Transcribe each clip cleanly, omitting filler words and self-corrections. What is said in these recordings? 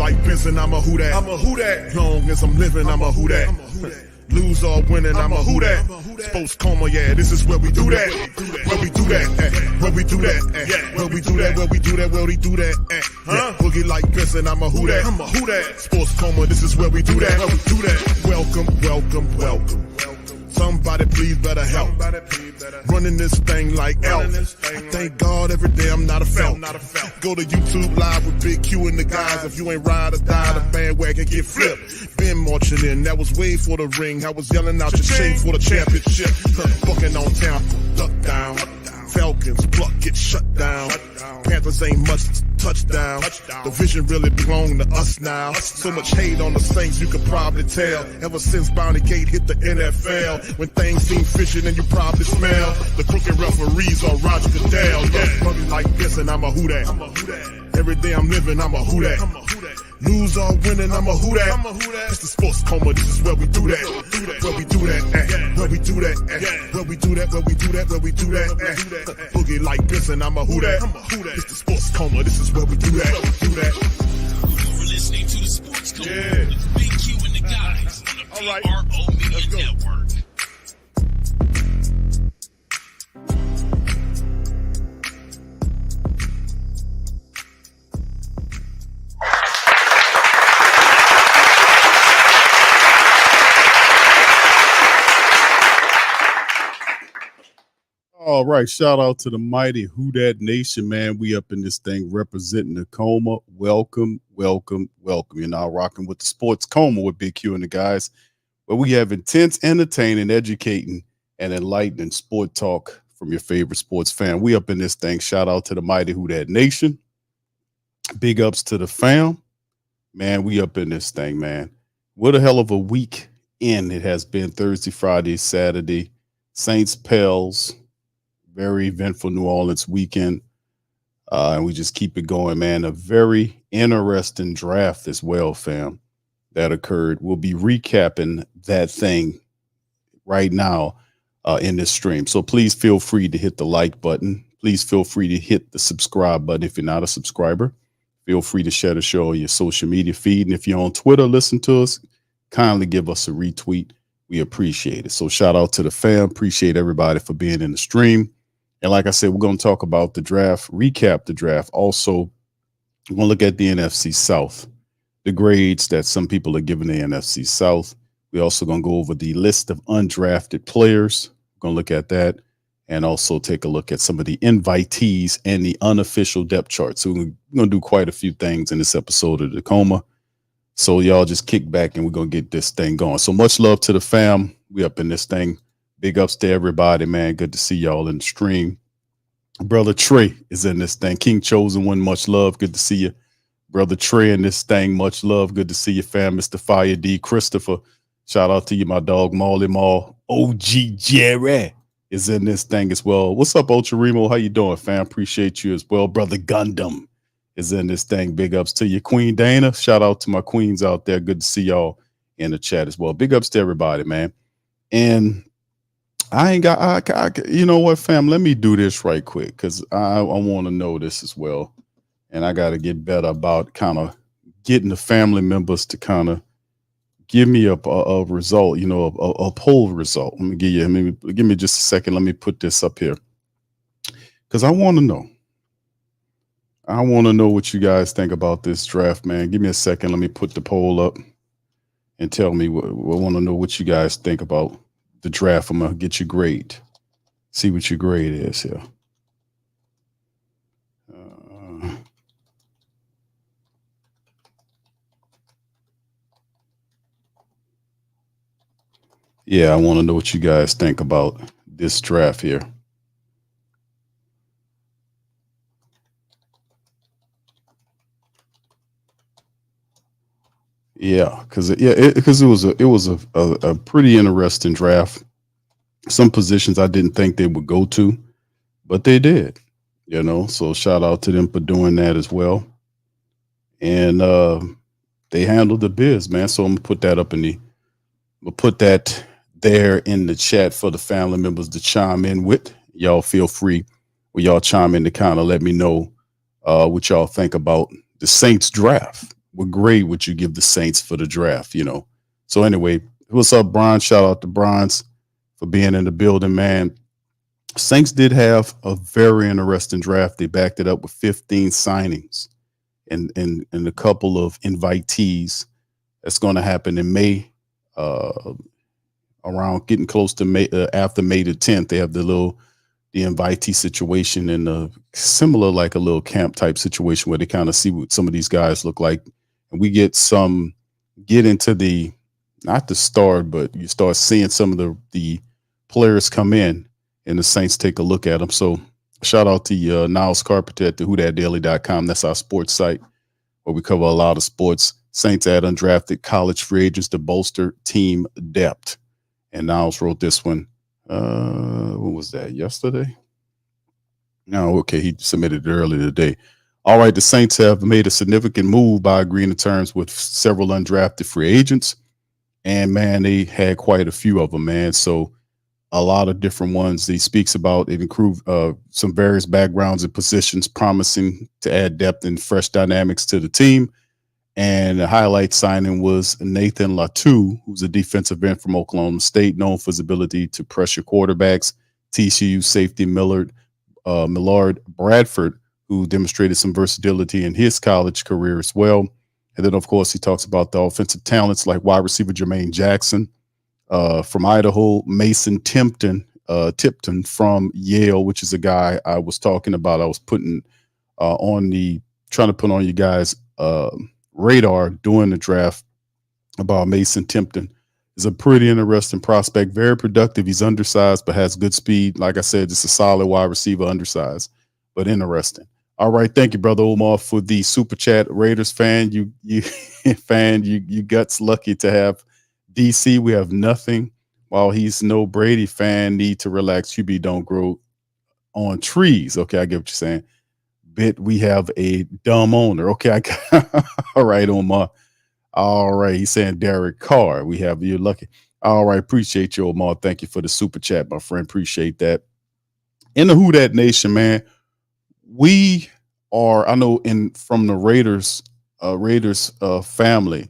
like Benson, I'm a who that. I'm a who that. Long as I'm living, I'm a who that. Lose or winning, I'm a who that. Sports Coma, yeah, this is where we do that. Where we do that, where we do that, where we do that, where we do that, where we do that, Boogie like Benson, I'm a who that. I'm a who that. Sports Coma, this is where we do that. Where we do that. Welcome, welcome, welcome. Somebody please better help. Running this thing like Elf. I thank God every day I'm not a felt. Go to YouTube Live with Big Q and the guys. If you ain't ride or die, the bandwagon get flipped. Been marching in, that was way for the ring. I was yelling out your shame for the championship. Bucking on town, duck down. Falcons, pluck, get shut down. Panthers ain't much touchdown. The vision really belong to us now. So much hate on the Saints, you could probably tell. Ever since Bounty Gate hit the NFL, when things seem fishy and you probably smell the crooked referees on Roger Goodell. Yeah, money like this and I'm a who that. Every day I'm living, I'm a who that. Lose or winning, I'm a who that. It's the Sports Coma, this is where we do that. Where we do that, where we do that, where we do that, where we do that, where we do that. Boogie like Benson, I'm a who that. It's the Sports Coma, this is where we do that. You're listening to the Sports Coma with Big Q and the guys on the PRO Media Network. All right, shout out to the mighty Who Dat Nation, man. We up in this thing representing the Coma. Welcome, welcome, welcome. You're now rocking with the Sports Coma with Big Q and the guys, where we have intense, entertaining, educating, and enlightening sport talk from your favorite sports fan. We up in this thing. Shout out to the mighty Who Dat Nation. Big ups to the fam. Man, we up in this thing, man. What a hell of a week in it has been. Thursday, Friday, Saturday. Saints, Pels. Very eventful New Orleans weekend. And we just keep it going, man. A very interesting draft as well, fam, that occurred. We'll be recapping that thing right now in this stream. So please feel free to hit the like button. Please feel free to hit the subscribe button if you're not a subscriber. Feel free to share the show on your social media feed. And if you're on Twitter, listen to us, kindly give us a retweet. We appreciate it. So shout out to the fam. Appreciate everybody for being in the stream. And like I said, we're going to talk about the draft, recap the draft. Also, we're going to look at the NFC South, the grades that some people are giving the NFC South. We're also going to go over the list of undrafted players. We're going to look at that and also take a look at some of the invitees and the unofficial depth chart. So we're going to do quite a few things in this episode of the Coma. So y'all just kick back and we're going to get this thing going. So much love to the fam. We up in this thing. Big ups to everybody, man. Good to see y'all in the stream. Brother Trey is in this thing. King Chosen One, much love. Good to see you. Brother Trey in this thing, much love. Good to see you, fam. Mr. Fire D. Christopher, shout out to you, my dog. Molly Mall. OG Jerry is in this thing as well. What's up, Ultra Remo? How you doing, fam? Appreciate you as well. Brother Gundam is in this thing. Big ups to you. Queen Dana, shout out to my queens out there. Good to see y'all in the chat as well. Big ups to everybody, man. And I ain't got, you know what, fam? Let me do this right quick because I want to know this as well. And I got to get better about kind of getting the family members to kind of give me a result, you know, a poll result. Let me give me just a second. Let me put this up here because I want to know. I want to know what you guys think about this draft, man. Give me a second. Let me put the poll up and tell me I want to know what you guys think about the draft. I'm gonna get your grade. See what your grade is here. Yeah, I want to know what you guys think about this draft here. Yeah, because it was a pretty interesting draft. Some positions I didn't think they would go to, but they did. You know, so shout out to them for doing that as well. And they handled the biz, man. So I'm gonna put that put that there in the chat for the family members to chime in with. Y'all feel free when y'all chime in to kind of let me know what y'all think about the Saints draft. what grade would you give the Saints for the draft? So anyway, what's up, Brian? Shout out to Brian's for being in the building, man. Saints did have a very interesting draft. They backed it up with 15 signings and a couple of invitees. That's going to happen in May, around getting close to May, after May the 10th. They have the invitee situation and similar, like a little camp type situation where they kind of see what some of these guys look like. And we get into the, not the start, but you start seeing some of the players come in and the Saints take a look at them. So shout out to Niles Carpenter at the WhoDatDaily.com. That's our sports site where we cover a lot of sports. Saints add undrafted college free agents to bolster team depth. And Niles wrote this one. What was that? Yesterday? No, okay. He submitted it earlier today. All right. The Saints have made a significant move by agreeing to terms with several undrafted free agents. And man, they had quite a few of them, man. So a lot of different ones he speaks about. It includes some various backgrounds and positions, promising to add depth and fresh dynamics to the team. And the highlight signing was Nathan Latu, who's a defensive end from Oklahoma State, known for his ability to pressure quarterbacks. TCU safety Millard Bradford, who demonstrated some versatility in his college career as well. And then, of course, he talks about the offensive talents like wide receiver Jermaine Jackson from Idaho, Mason Tipton from Yale, which is a guy I was talking about. I was putting trying to put on you guys' radar during the draft about Mason Tipton. Is a pretty interesting prospect, very productive. He's undersized, but has good speed. Like I said, just a solid wide receiver, undersized, but interesting. All right. Thank you, Brother Omar, for the super chat. Raiders fan, you guts lucky to have DC. We have nothing. While he's no Brady fan, need to relax. QB don't grow on trees. Okay, I get what you're saying. We have a dumb owner. Okay, I got all right, Omar. All right, he's saying Derek Carr. You're lucky. All right, appreciate you, Omar. Thank you for the super chat, my friend. Appreciate that. In the Who Dat Nation, man, we are, I know from the Raiders family,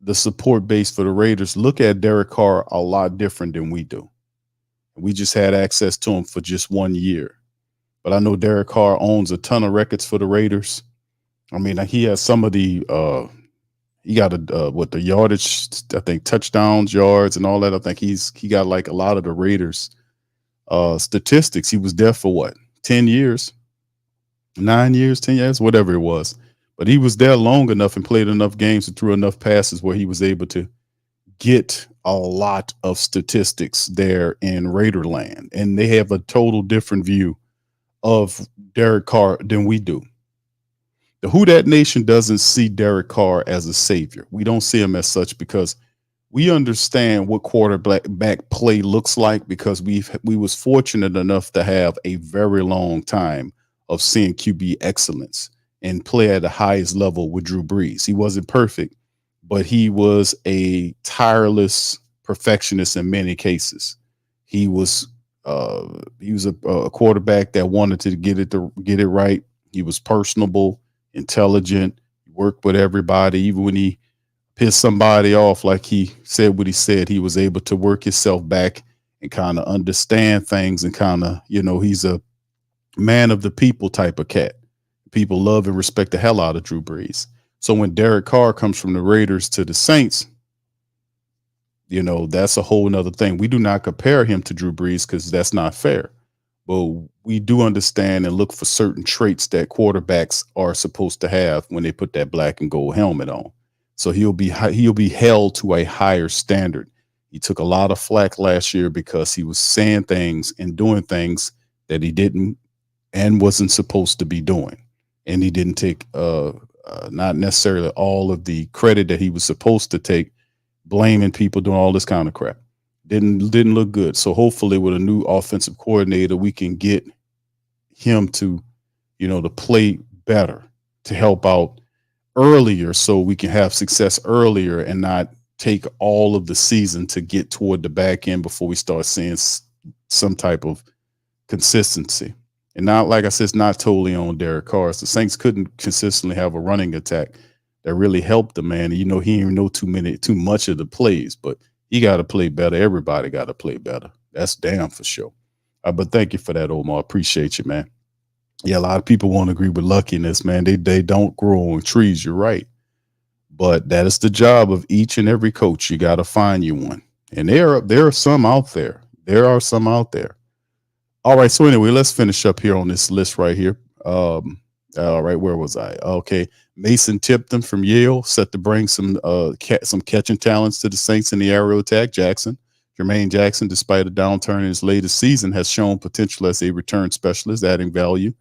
the support base for the Raiders look at Derek Carr a lot different than we do. We just had access to him for just 1 year. But I know Derek Carr owns a ton of records for the Raiders. I mean, he has some of the he got the yardage, I think touchdowns, yards, and all that. I think he got like a lot of the Raiders statistics. He was there for what, 10 years, 9 years, 10 years, whatever it was. But he was there long enough and played enough games and threw enough passes where he was able to get a lot of statistics there in Raiderland. And they have a total different view of Derek Carr than we do. The Who Dat Nation doesn't see Derek Carr as a savior. We don't see him as such because we understand what quarterback play looks like, because we was fortunate enough to have a very long time of seeing QB excellence and play at the highest level with Drew Brees. He wasn't perfect, but he was a tireless perfectionist in many cases. He was a quarterback that wanted to get it right. He was personable, intelligent, worked with everybody. Even when he pissed somebody off, like he said what he said, he was able to work himself back and kind of understand things and kind of, he's a man of the people type of cat. People love and respect the hell out of Drew Brees. So when Derek Carr comes from the Raiders to the Saints, that's a whole nother thing. We do not compare him to Drew Brees because that's not fair. But we do understand and look for certain traits that quarterbacks are supposed to have when they put that black and gold helmet on. So he'll be held to a higher standard. He took a lot of flack last year because he was saying things and doing things that he didn't and wasn't supposed to be doing. And he didn't take not necessarily all of the credit that he was supposed to take, blaming people, doing all this kind of crap. Didn't look good. So hopefully with a new offensive coordinator, we can get him to, to play better, to help out earlier so we can have success earlier and not take all of the season to get toward the back end before we start seeing some type of consistency. And not, like I said, it's not totally on Derek Carr. The Saints couldn't consistently have a running attack. that really helped him, man. You know, he didn't know too much of the plays, but he got to play better. Everybody got to play better. That's damn for sure. But thank you for that, Omar. Appreciate you, man. Yeah, a lot of people won't agree with luckiness, man. They don't grow on trees. You're right, but that is the job of each and every coach. You got to find you one, and there are some out there. There are some out there. All right. So anyway, let's finish up here on this list right here. All right, where was I? Okay, Mason Tipton from Yale set to bring some catching talents to the Saints in the aerial attack. Jermaine Jackson, despite a downturn in his latest season, has shown potential as a return specialist, adding value.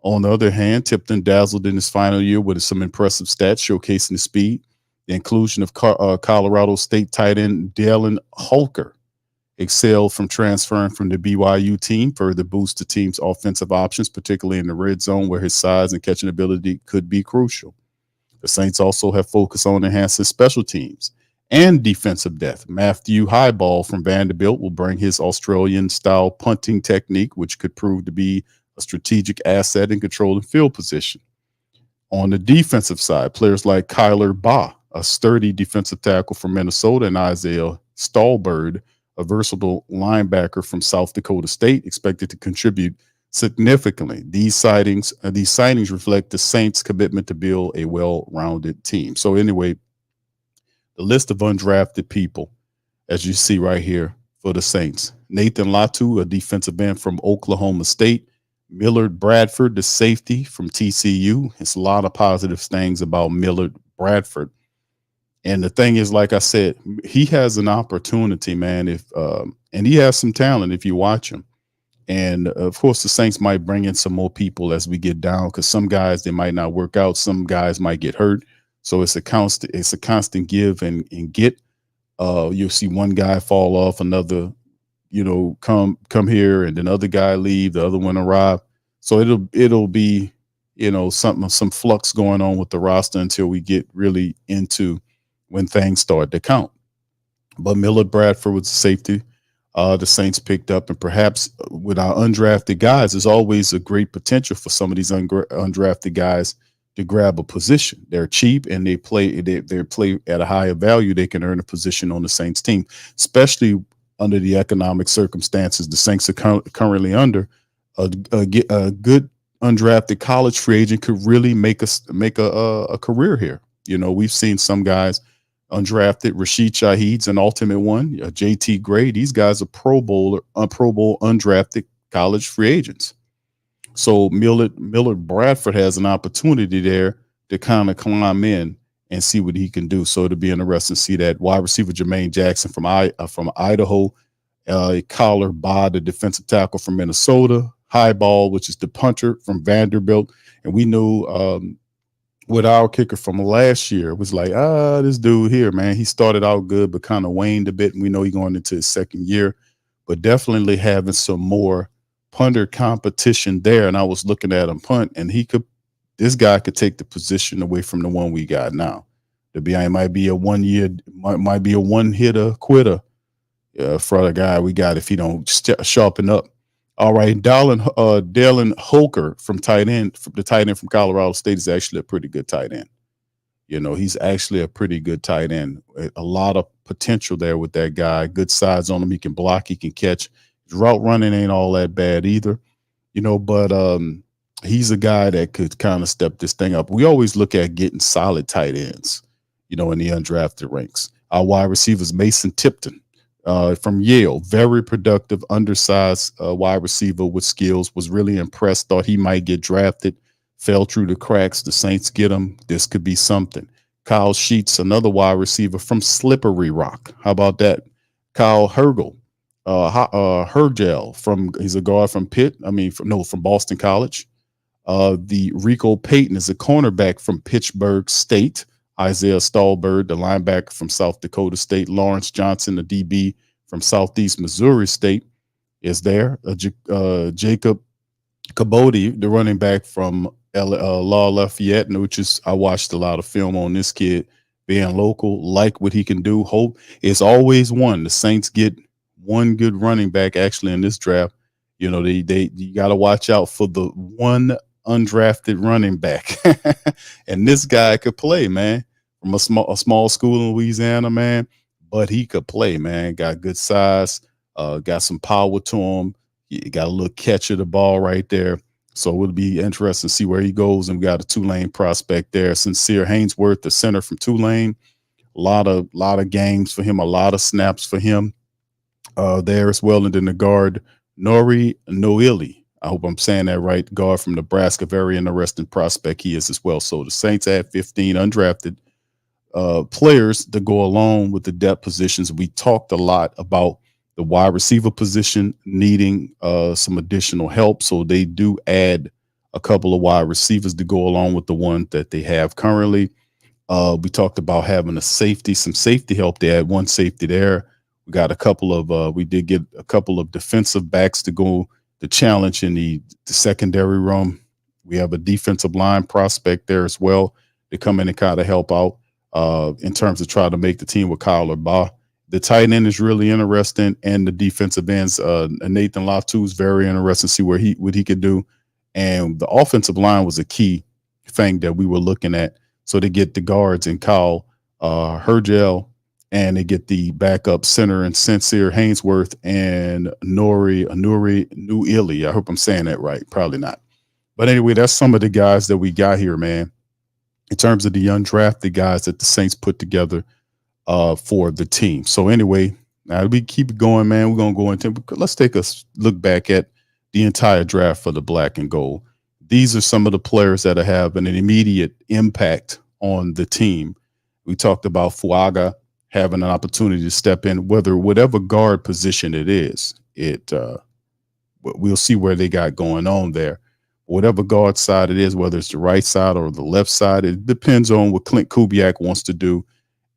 On the other hand, Tipton dazzled in his final year with some impressive stats, showcasing his speed. The inclusion of Colorado State tight end Dalen Holker excelled from transferring from the BYU team, further boost the team's offensive options, particularly in the red zone where his size and catching ability could be crucial. The Saints also have focused on enhancing special teams and defensive depth. Matthew Highball from Vanderbilt will bring his Australian-style punting technique, which could prove to be a strategic asset in controlling field position. On the defensive side, players like Kyler Baugh, a sturdy defensive tackle from Minnesota, and Isaiah Stallbird, a versatile linebacker from South Dakota State, expected to contribute significantly. These signings reflect the Saints' commitment to build a well-rounded team. So anyway, the list of undrafted people, as you see right here for the Saints: Nathan Latu, a defensive end from Oklahoma State; Millard Bradford, the safety from TCU. It's a lot of positive things about Millard Bradford. And the thing is, like I said, he has an opportunity, man. And he has some talent if you watch him. And of course, the Saints might bring in some more people as we get down, because some guys, they might not work out. Some guys might get hurt. So it's a constant give and get. You'll see one guy fall off, another, come here, and then other guy leave, the other one arrive. So it'll be, some flux going on with the roster until we get really into when things start to count. But Millard Bradford was the safety the Saints picked up, and perhaps with our undrafted guys, there's always a great potential for some of these undrafted guys to grab a position. They're cheap and they play at a higher value. They can earn a position on the Saints team, especially under the economic circumstances the Saints are currently under. A good undrafted college free agent could really make a career here. We've seen some guys undrafted. Rashid Shaheed's an ultimate one. JT Gray. These guys are Pro Bowl undrafted college free agents. So Millard Bradford has an opportunity there to kind of climb in and see what he can do. So it'll be interesting to see that. Wide receiver Jermaine Jackson from Idaho, Kyler Baugh, the defensive tackle from Minnesota, Highball, which is the punter from Vanderbilt, and we knew with our kicker from last year, it was like, this dude here, man, he started out good, but kind of waned a bit. And we know he's going into his second year, but definitely having some more punter competition there. And I was looking at him punt, and this guy could take the position away from the one we got now. It might be a one hitter quitter for the guy we got if he don't sharpen up. All right, Dalen Holker the tight end from Colorado State is actually a pretty good tight end. He's actually a pretty good tight end. A lot of potential there with that guy. Good size on him. He can block. He can catch. His route running ain't all that bad either. But he's a guy that could kind of step this thing up. We always look at getting solid tight ends, in the undrafted ranks. Our wide receivers, Mason Tipton. From Yale, very productive, undersized wide receiver with skills. Was really impressed. Thought he might get drafted. Fell through the cracks. The Saints get him. This could be something. Kyle Sheets, another wide receiver from Slippery Rock. How about that? Kyle Hergel, he's a guard from from Boston College. The Rico Payton is a cornerback from Pittsburgh State. Isaiah Stallbird, the linebacker from South Dakota State. Lawrence Johnson, the DB from Southeast Missouri State, is there. Jacob Cabody, the running back from La Lafayette, I watched a lot of film on this kid, being local, like what he can do. Hope is always one. The Saints get one good running back actually in this draft. You got to watch out for the one undrafted running back. And this guy could play, man, from a small school in Louisiana, man. But he could play, man. Got good size, got some power to him. He got a little catch of the ball right there. So it'll be interesting to see where he goes. And we got a Tulane prospect there, Sincere Hainsworth, the center from Tulane. A lot of games for him, a lot of snaps for him there as well. And then the guard, Nori Noili. I hope I'm saying that right. Guard from Nebraska, very interesting prospect he is as well. So the Saints had 15 undrafted players to go along with the depth positions. We talked a lot about the wide receiver position needing some additional help. So they do add a couple of wide receivers to go along with the one that they have currently. We talked about having some safety help. They had one safety there. We got we did get a couple of defensive backs to go to challenge in the secondary room. We have a defensive line prospect there as well to come in and kind of help out in terms of trying to make the team with Kyle Baugh. The tight end is really interesting, and the defensive ends, Nathan Latu is very interesting to see what he could do. And the offensive line was a key thing that we were looking at. So they get the guards and Kyle Hergel, and they get the backup center and Sincere Hainsworth and Nuri Nuili. I hope I'm saying that right. Probably not. But anyway, that's some of the guys that we got here, man. In terms of the undrafted guys that the Saints put together for the team. So anyway, now we keep it going, man. We're going to go into, let's take a look back at the entire draft for the black and gold. These are some of the players that are having an immediate impact on the team. We talked about Fuaga having an opportunity to step in, whatever guard position it is. We'll see where they got going on there. Whatever guard side it is, whether it's the right side or the left side, it depends on what Clint Kubiak wants to do.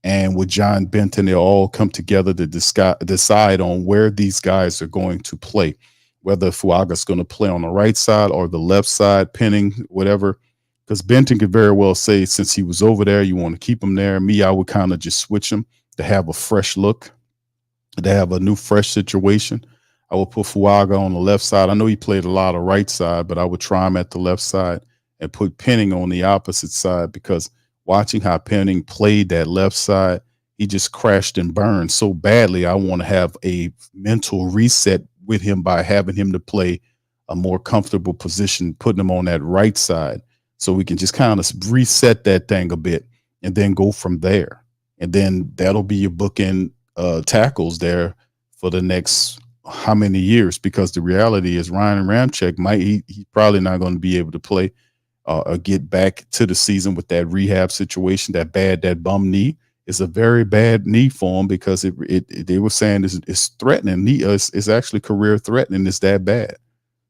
And with John Benton, they'll all come together to decide on where these guys are going to play, whether Fuaga's going to play on the right side or the left side, Penning, whatever. Because Benton could very well say, since he was over there, you want to keep him there. Me, I would kind of just switch him to have a fresh look, to have a new, fresh situation. I would put Fuaga on the left side. I know he played a lot of right side, but I would try him at the left side and put Penning on the opposite side, because watching how Penning played that left side, he just crashed and burned so badly. I want to have a mental reset with him by having him to play a more comfortable position, putting him on that right side, so we can just kind of reset that thing a bit and then go from there. And then that'll be your bookend tackles there for the next how many years, because the reality is Ryan Ramczyk he's probably not going to be able to play or get back to the season with that rehab situation. That bum knee is a very bad knee for him, because they were saying it's threatening. It's actually career threatening. It's that bad.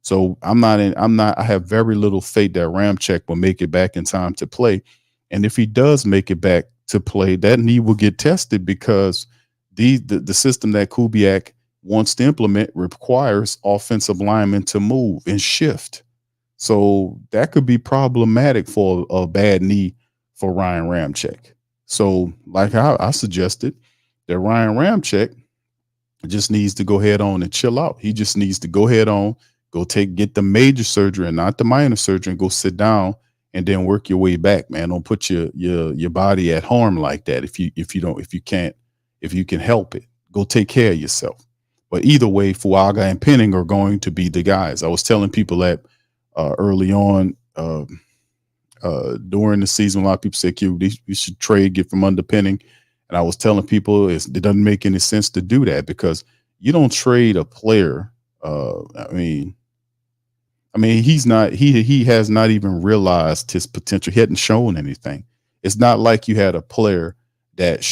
So I have very little faith that Ramczyk will make it back in time to play. And if he does make it back to play, that knee will get tested, because the system that Kubiak wants to implement requires offensive linemen to move and shift. So that could be problematic for a bad knee for Ryan Ramczyk. So like I suggested, that Ryan Ramczyk just needs to go ahead on and chill out. He just needs to go ahead on, get the major surgery and not the minor surgery, and go sit down and then work your way back, man. Don't put your body at harm like that. If you can help it, go take care of yourself. But either way, Fuaga and Penning are going to be the guys. I was telling people that early on during the season, a lot of people said, we should get from under Penning. And I was telling people it doesn't make any sense to do that, because you don't trade a player. He has not even realized his potential. He hadn't shown anything. It's not like you had a player that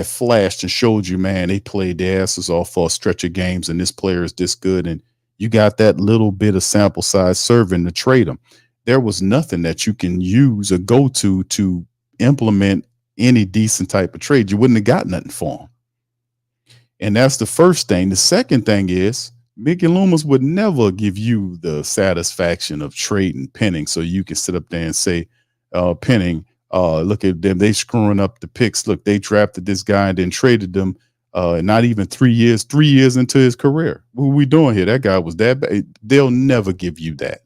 flashed and showed you, man, they played their asses off for a stretch of games, and this player is this good, and you got that little bit of sample size serving to trade him. There was nothing that you can use or go to implement any decent type of trade. You wouldn't have got nothing for him. And that's the first thing. The second thing is, Mickey Loomis would never give you the satisfaction of trading Penning so you can sit up there and say, Penning, look at them, they screwing up the picks. Look, they drafted this guy and then traded them not even 3 years into his career. What are we doing here? That guy was that bad. They'll never give you that.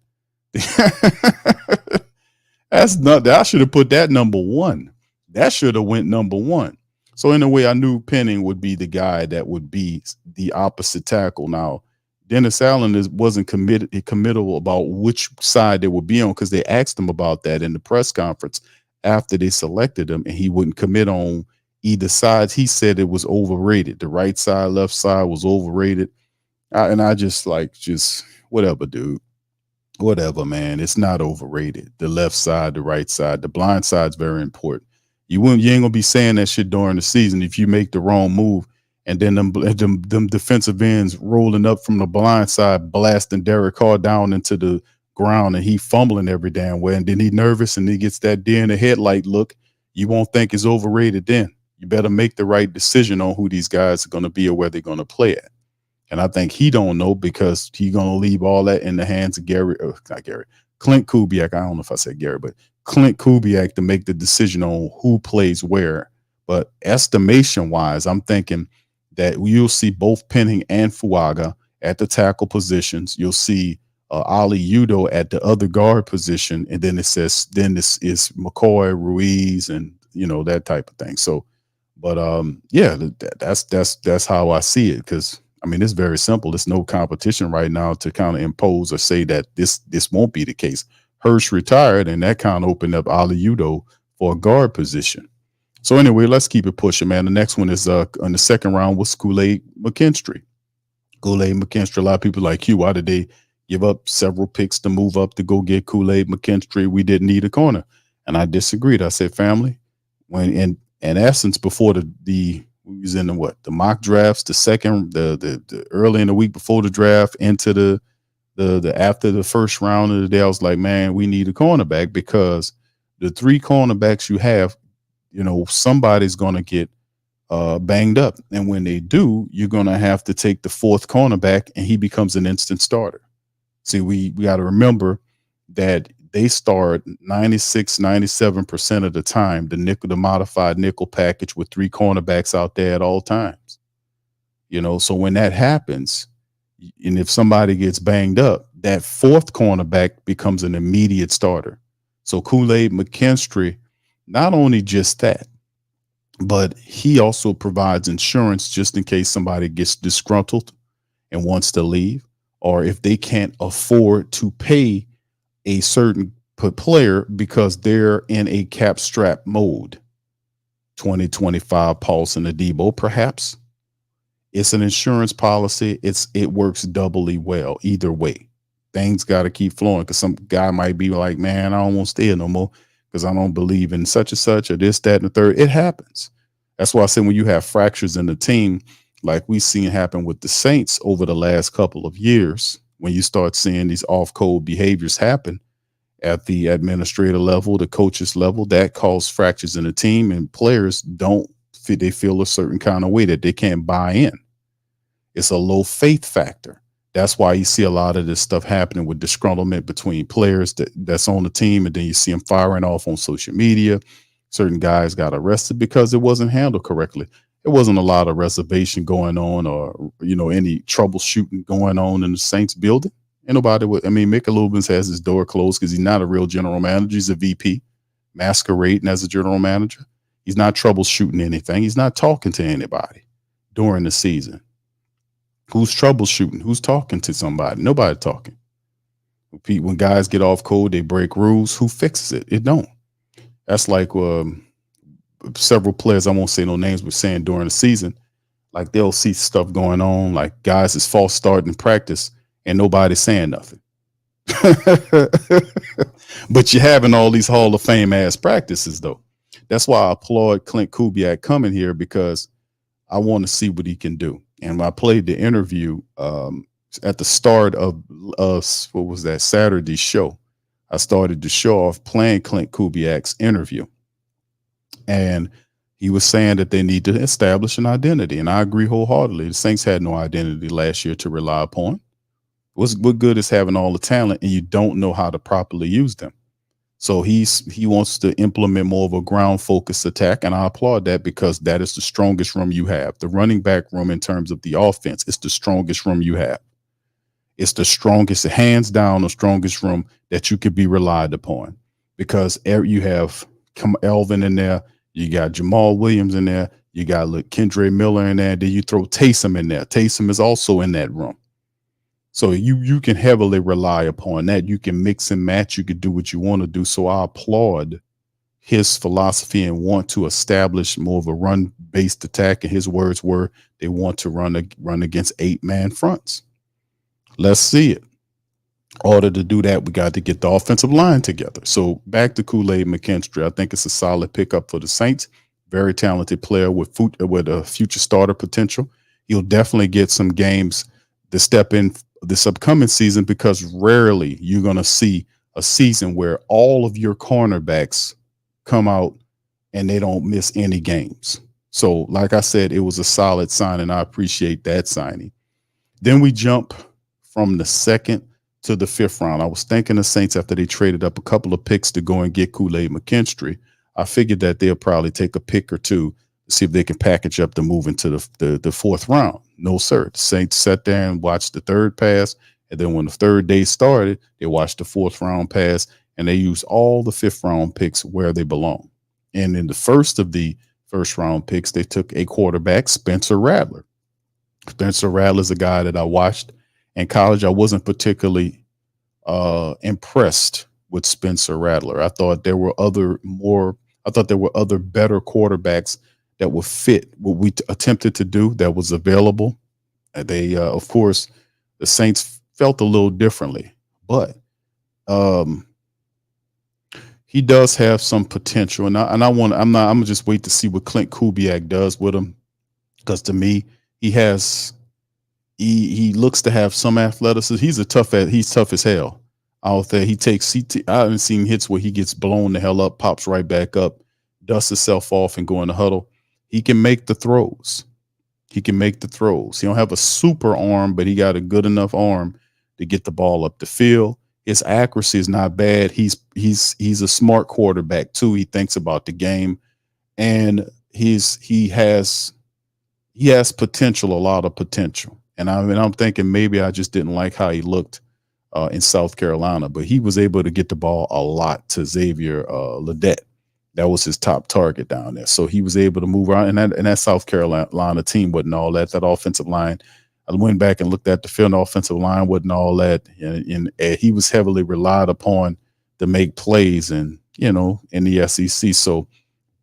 That's not. I should have put that number one. That should have went number one. So in a way, I knew Penning would be the guy that would be the opposite tackle. Now, Dennis Allen wasn't committal about which side they would be on because they asked him about that in the press conference after they selected him, and he wouldn't commit on either side. He said it was overrated. The right side, left side was overrated. And I just whatever, dude. Whatever, man. It's not overrated. The left side, the right side, the blind side's very important. You ain't gonna be saying that shit during the season if you make the wrong move, and then them defensive ends rolling up from the blind side, blasting Derek Carr down into the ground, and he fumbling every damn way, and then he nervous and he gets that deer in the headlight look. You won't think it's overrated then. You better make the right decision on who these guys are gonna be or where they're gonna play at. And I think he don't know because he's going to leave all that in the hands of Clint Kubiak. I don't know if I said Gary, but Clint Kubiak to make the decision on who plays where. But estimation-wise, I'm thinking that you'll see both Penning and Fuaga at the tackle positions. You'll see Ali Udo at the other guard position. And then this is McCoy, Ruiz, and, that type of thing. So, but yeah, that's how I see it because, I mean, it's very simple. There's no competition right now to kind of impose or say that this won't be the case. Hirsch retired, and that kind of opened up Ali Udo for a guard position. So anyway, let's keep it pushing, man. The next one is on the second round was Kool-Aid McKinstry. Kool-Aid McKinstry, a lot of people like, why did they give up several picks to move up to go get Kool-Aid McKinstry? We didn't need a corner. And I disagreed. I said, family, when in essence, before the we was in the mock drafts, the early in the week before the draft into the after the first round of the day, I was like, man, we need a cornerback because the three cornerbacks you have, somebody's going to get banged up. And when they do, you're going to have to take the fourth cornerback and he becomes an instant starter. See, we got to remember that they start 97% of the time, the modified nickel package with three cornerbacks out there at all times. So when that happens, and if somebody gets banged up, that fourth cornerback becomes an immediate starter. So Kool-Aid McKinstry, not only just that, but he also provides insurance just in case somebody gets disgruntled and wants to leave, or if they can't afford to pay a certain player because they're in a cap strap mode. 2025 Paulson Adebo, perhaps. It's an insurance policy. It works doubly well either way. Things got to keep flowing because some guy might be like, man, I don't want to stay here no more because I don't believe in such and such or this, that, and the third. It happens. That's why I say when you have fractures in the team, like we've seen happen with the Saints over the last couple of years, when you start seeing these off-code behaviors happen at the administrator level, the coaches level, that causes fractures in the team, and players they feel a certain kind of way that they can't buy in. It's a low faith factor. That's why you see a lot of this stuff happening with disgruntlement between players that's on the team, and then you see them firing off on social media. Certain guys got arrested because it wasn't handled correctly. There wasn't a lot of reservation going on or, any troubleshooting going on in the Saints building. Ain't nobody Mickey Lubins has his door closed because he's not a real general manager. He's a VP masquerading as a general manager. He's not troubleshooting anything. He's not talking to anybody during the season. Who's troubleshooting? Who's talking to somebody? Nobody talking. When guys get off code, they break rules. Who fixes it? It don't. That's like several players, I won't say no names, but saying during the season, like they'll see stuff going on, like guys is false starting in practice and nobody's saying nothing. But you're having all these Hall of Fame ass practices though. That's why I applaud Clint Kubiak coming here because I want to see what he can do. And when I played the interview at the start of what was that Saturday show, I started to show off playing Clint Kubiak's interview. And he was saying that they need to establish an identity. And I agree wholeheartedly. The Saints had no identity last year to rely upon. What good is having all the talent and you don't know how to properly use them? So he wants to implement more of a ground focused attack. And I applaud that because that is the strongest room you have. The running back room in terms of the offense is the strongest room you have. It's the strongest, hands down, the strongest room that you could be relied upon because you have Elvin in there, you got Jamal Williams in there, you got Kendre Miller in there, then you throw Taysom in there. Taysom is also in that room. So you can heavily rely upon that. You can mix and match. You can do what you want to do. So I applaud his philosophy and want to establish more of a run-based attack. And his words were they want to run against 8-man fronts. Let's see it. In order to do that, we got to get the offensive line together. So back to Kool-Aid McKinstry. I think it's a solid pickup for the Saints. Very talented player with a future starter potential. He'll definitely get some games to step in this upcoming season because rarely you're going to see a season where all of your cornerbacks come out and they don't miss any games. So, like I said, it was a solid sign, and I appreciate that signing. Then we jump from the 2nd to the 5th round. I was thinking the Saints, after they traded up a couple of picks to go and get Kool-Aid McKinstry, I figured that they'll probably take a pick or two to see if they can package up to move into the 4th round. No, sir. The Saints sat there and watched the 3rd pass. And then when the 3rd day started, they watched the 4th round pass, and they used all the 5th round picks where they belong. And in the first of the 1st round picks, they took a quarterback, Spencer Rattler. Spencer Rattler is a guy that I watched in college. I wasn't particularly impressed with Spencer Rattler. I thought there were other better quarterbacks that would fit what we attempted to do that was available. They, of course, the Saints felt a little differently, but he does have some potential, and I'm gonna just wait to see what Clint Kubiak does with him, because to me, he looks to have some athleticism. He's tough as hell out there. I haven't seen hits where he gets blown the hell up, pops right back up, dusts himself off, and go in the huddle. He can make the throws. He don't have a super arm, but he got a good enough arm to get the ball up the field. His accuracy is not bad. He's a smart quarterback too. He thinks about the game, and he has potential, a lot of potential. And I'm thinking maybe I just didn't like how he looked in South Carolina, but he was able to get the ball a lot to Xavier Ledet. That was his top target down there. So he was able to move around, and that South Carolina team wasn't all that. That offensive line, I went back and looked at the field. The offensive line wasn't all that, and he was heavily relied upon to make plays, and in the SEC. So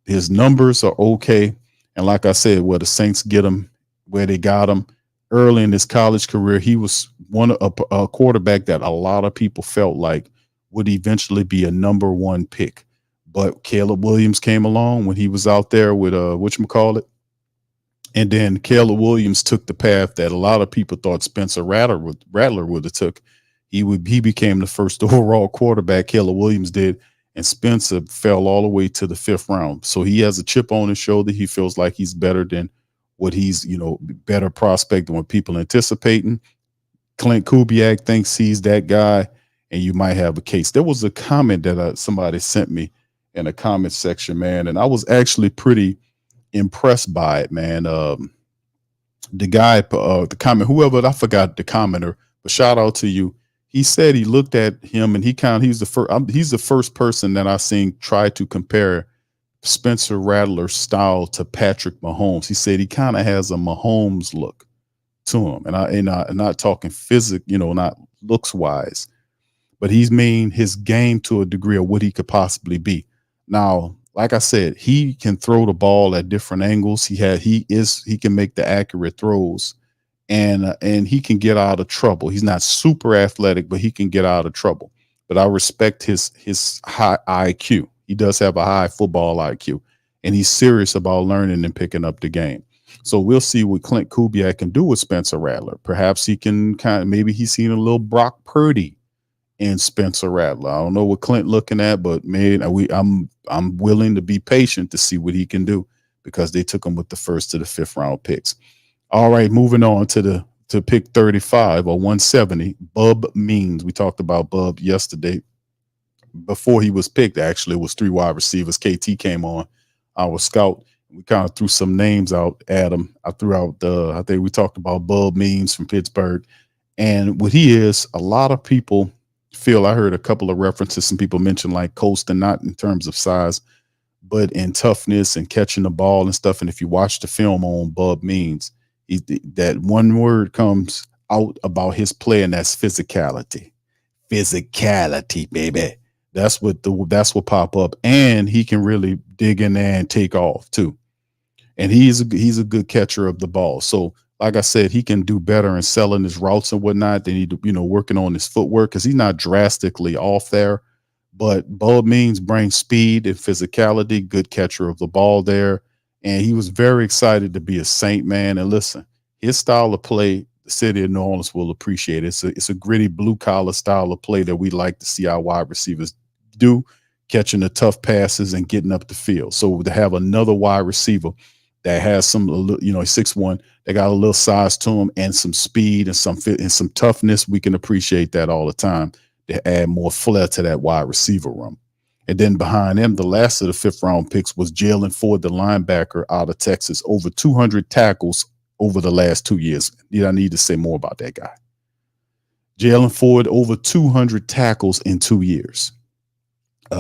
his numbers are okay, and like I said, where the Saints get him, where they got him early in his college career, he was a quarterback that a lot of people felt like would eventually be a number 1 pick. But Caleb Williams came along when he was out there with whatchamacallit. And then Caleb Williams took the path that a lot of people thought Spencer Rattler would have took. He became the first overall quarterback, Caleb Williams did, and Spencer fell all the way to the 5th round. So he has a chip on his shoulder. He feels like he's better than what he's, better prospect than what people anticipating. Clint Kubiak thinks he's that guy, and you might have a case. There was a comment that somebody sent me in the comment section, man, and I was actually pretty impressed by it, man. The guy, the comment, whoever, I forgot the commenter, but shout out to you. He said he looked at him and he's the first person that I've seen try to compare Spencer Rattler's style to Patrick Mahomes. He said he kind of has a Mahomes look to him, and I'm not talking not looks wise, but he's mean his game to a degree of what he could possibly be. Now, like I said, he can throw the ball at different angles. He can make the accurate throws, and he can get out of trouble. He's not super athletic, but he can get out of trouble. But I respect his high IQ. He does have a high football IQ, and he's serious about learning and picking up the game. So we'll see what Clint Kubiak can do with Spencer Rattler. Perhaps he can maybe he's seen a little Brock Purdy in Spencer Rattler. I don't know what Clint looking at, but man, I'm willing to be patient to see what he can do, because they took him with the 1st to the 5th round picks. All right, moving on to pick 35 or 170, Bub Means. We talked about Bub yesterday. Before he was picked, actually, it was 3 wide receivers. KT came on, our scout. We kind of threw some names out at him. I think we talked about Bub Means from Pittsburgh, And what he is, a lot of people feel, I heard a couple of references, some people mention like Colston, not in terms of size, but in toughness and catching the ball and stuff. And if you watch the film on Bub Means, that one word comes out about his play, and that's physicality. Physicality, baby. That's what pop up, and he can really dig in there and take off too. And he's a good catcher of the ball. So, like I said, he can do better in selling his routes and whatnot. They need to, working on his footwork because he's not drastically off there. But Bub Means brings speed and physicality, good catcher of the ball there. And he was very excited to be a Saint, man. And listen, his style of play, the city of New Orleans will appreciate it. It's a gritty blue collar style of play that we like to see our wide receivers do, catching the tough passes and getting up the field. So to have another wide receiver that has some, 6'1", that got a little size to him and some speed and some fit and some toughness, we can appreciate that all the time to add more flair to that wide receiver room. And then behind him, the last of the 5th round picks was Jalen Ford, the linebacker out of Texas, over 200 tackles over the last 2 years. I need to say more about that guy. Jalen Ford, over 200 tackles in 2 years.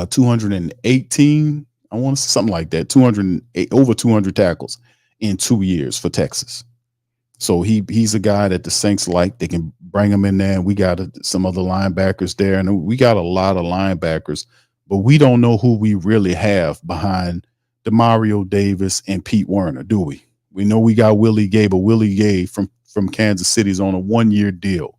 218, I want to say something like that. 208, over 200 tackles in 2 years for Texas. So he's a guy that the Saints like. They can bring him in there. And we got some other linebackers there, and we got a lot of linebackers, but we don't know who we really have behind Demario Davis and Pete Werner, do we? We know we got Willie Gay, but Willie Gay from Kansas City is on a 1-year deal.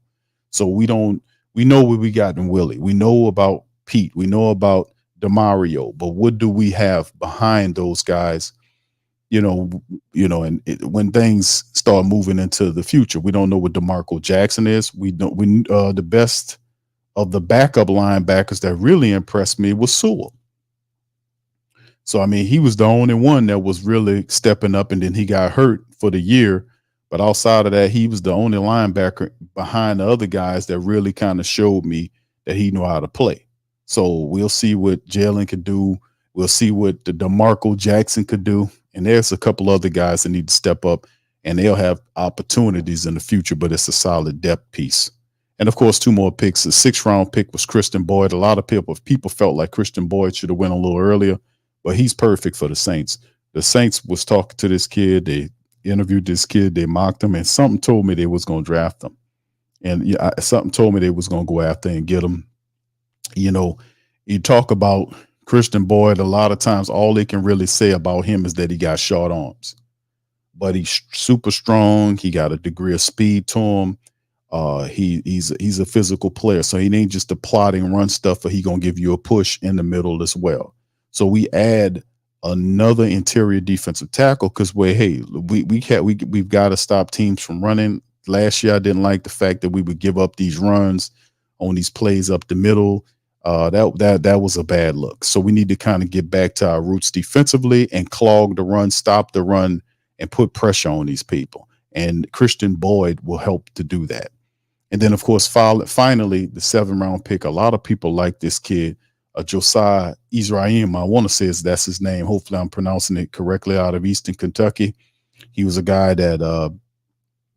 So we know what we got in Willie. We know about Pete. We know about Demario, but what do we have behind those guys? When things start moving into the future, we don't know what DeMarco Jackson is. The best of the backup linebackers that really impressed me was Sewell. So, I mean, he was the only one that was really stepping up, and then he got hurt for the year. But outside of that, he was the only linebacker behind the other guys that really kind of showed me that he knew how to play. So we'll see what Jalen could do. We'll see what the DeMarco Jackson could do. And there's a couple other guys that need to step up, and they'll have opportunities in the future, but it's a solid depth piece. And, of course, 2 more picks. The 6th round pick was Christian Boyd. A lot of people felt like Christian Boyd should have went a little earlier, but he's perfect for the Saints. The Saints was talking to this kid. They interviewed this kid. They mocked him, and something told me they was going to draft him. And something told me they was going to go after and get him. You talk about Christian Boyd, a lot of times all they can really say about him is that he got short arms. But he's super strong. He got a degree of speed to him. He's a physical player. So he ain't just a plotting run stuffer. He going to give you a push in the middle as well. So we add another interior defensive tackle because we've got to stop teams from running. Last year, I didn't like the fact that we would give up these runs on these plays up the middle. That was a bad look. So we need to kind of get back to our roots defensively and clog the run, stop the run, and put pressure on these people. And Christian Boyd will help to do that. And then, of course, finally, the 7th round pick. A lot of people like this kid, Josiah Israim. I want to say that's his name. Hopefully, I'm pronouncing it correctly. Out of Eastern Kentucky, he was a guy that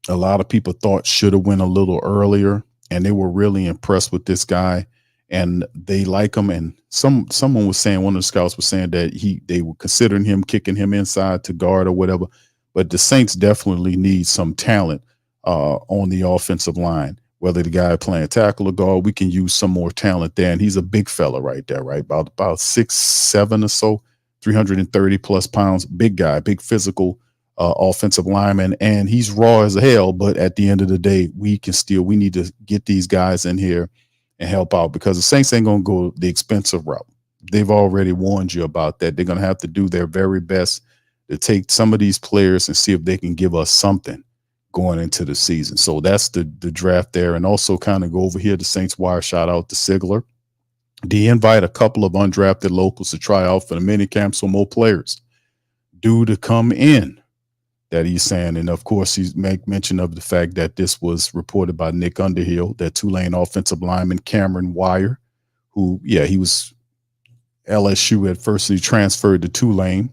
a lot of people thought should have went a little earlier, and they were really impressed with this guy. And they like him. And someone was saying, one of the scouts was saying that they were considering him, kicking him inside to guard or whatever. But the Saints definitely need some talent on the offensive line. Whether the guy playing tackle or guard, we can use some more talent there. And he's a big fella right there, right? About 6'7" or so, 330 plus pounds, big guy, big physical offensive lineman. And he's raw as hell. But at the end of the day, we need to get these guys in here and help out, because the Saints ain't going to go the expensive route. They've already warned you about that. They're going to have to do their very best to take some of these players and see if they can give us something going into the season. So that's the draft there. And also kind of go over here, the Saints wire shout out to Sigler. They invite a couple of undrafted locals to try out for the mini camp, so more players due to come in, that he's saying. And of course, he's make mention of the fact that this was reported by Nick Underhill, that Tulane offensive lineman Cameron Wire, who, he was LSU at first. He transferred to Tulane,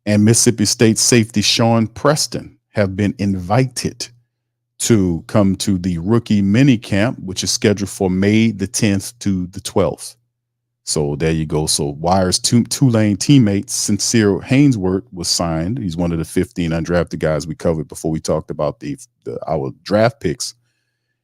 and Mississippi State safety Sean Preston have been invited to come to the rookie mini camp, which is scheduled for May the 10th to the 12th. So there you go. So Wire's Tulane teammate Sincere Hainsworth was signed. He's one of the 15 undrafted guys we covered before we talked about our draft picks.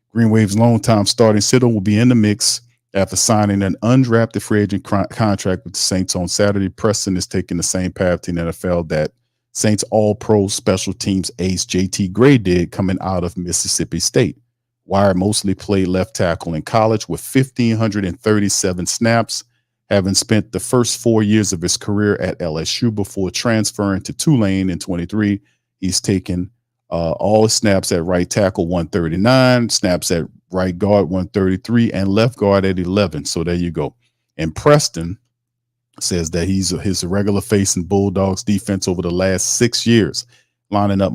Green Wave's longtime starting sitter will be in the mix after signing an undrafted free agent contract with the Saints on Saturday. Preston is taking the same path to the NFL that Saints All-Pro special teams ace JT Gray did coming out of Mississippi State. Wire mostly played left tackle in college with 1,537 snaps, having spent the first 4 years of his career at LSU before transferring to Tulane in 23. He's taken all snaps at right tackle 139, snaps at right guard 133, and left guard at 11. So there you go. And Preston says that he's his regular face in Bulldogs defense over the last 6 years, lining up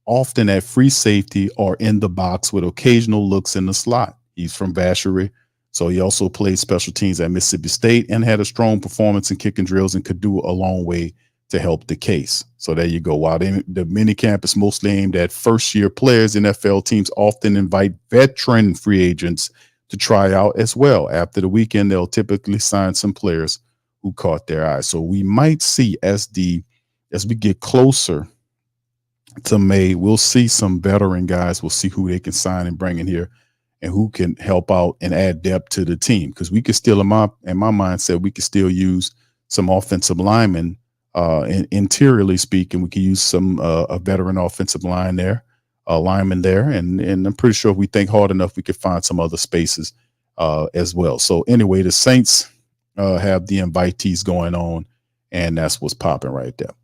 often at free safety or in the box with occasional looks in the slot. He's from Vacherie, so he also played special teams at Mississippi State and had a strong performance in kicking drills and could do a long way to help the case. So there you go. While the mini camp is mostly aimed at first-year players, NFL teams often invite veteran free agents to try out as well. After the weekend, they'll typically sign some players who caught their eye. So we might see as we get closer to May, we'll see some veteran guys. We'll see who they can sign and bring in here and who can help out and add depth to the team. Because we could still, in my mindset, we could still use some offensive linemen. Interiorly speaking, we could use some a veteran offensive lineman there, and I'm pretty sure if we think hard enough, we could find some other spaces as well. So anyway, the Saints have the invitees going on, and that's what's popping right there.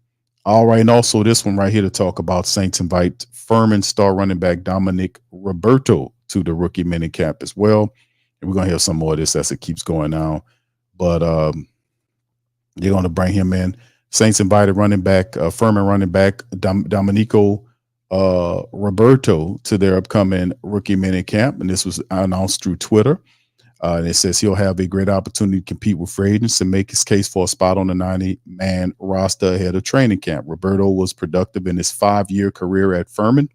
All right, and also this one right here to talk about Saints invite Furman star running back Dominic Roberto to the rookie mini camp as well, and we're gonna hear some more of this as it keeps going on. But they're gonna bring him in. Saints invited Furman running back Domenico Roberto to their upcoming rookie mini camp, and this was announced through Twitter. And it says he'll have a great opportunity to compete with free agents and make his case for a spot on the 90-man roster ahead of training camp. Roberto was productive in his 5-year career at Furman,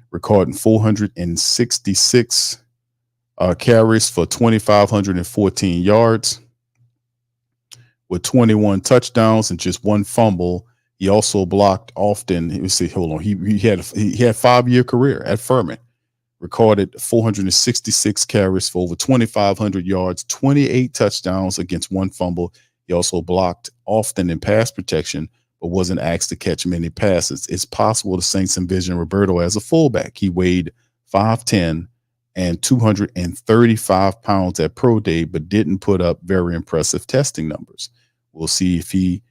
recording 466 carries for 2,514 yards with 21 touchdowns and just one fumble. He also blocked often. He had a 5-year career at Furman. Recorded 466 carries for over 2,500 yards, 28 touchdowns against one fumble. He also blocked often in pass protection, but wasn't asked to catch many passes. It's possible the Saints envision Roberto as a fullback. He weighed 5'10" and 235 pounds at pro day, but didn't put up very impressive testing numbers. We'll see if he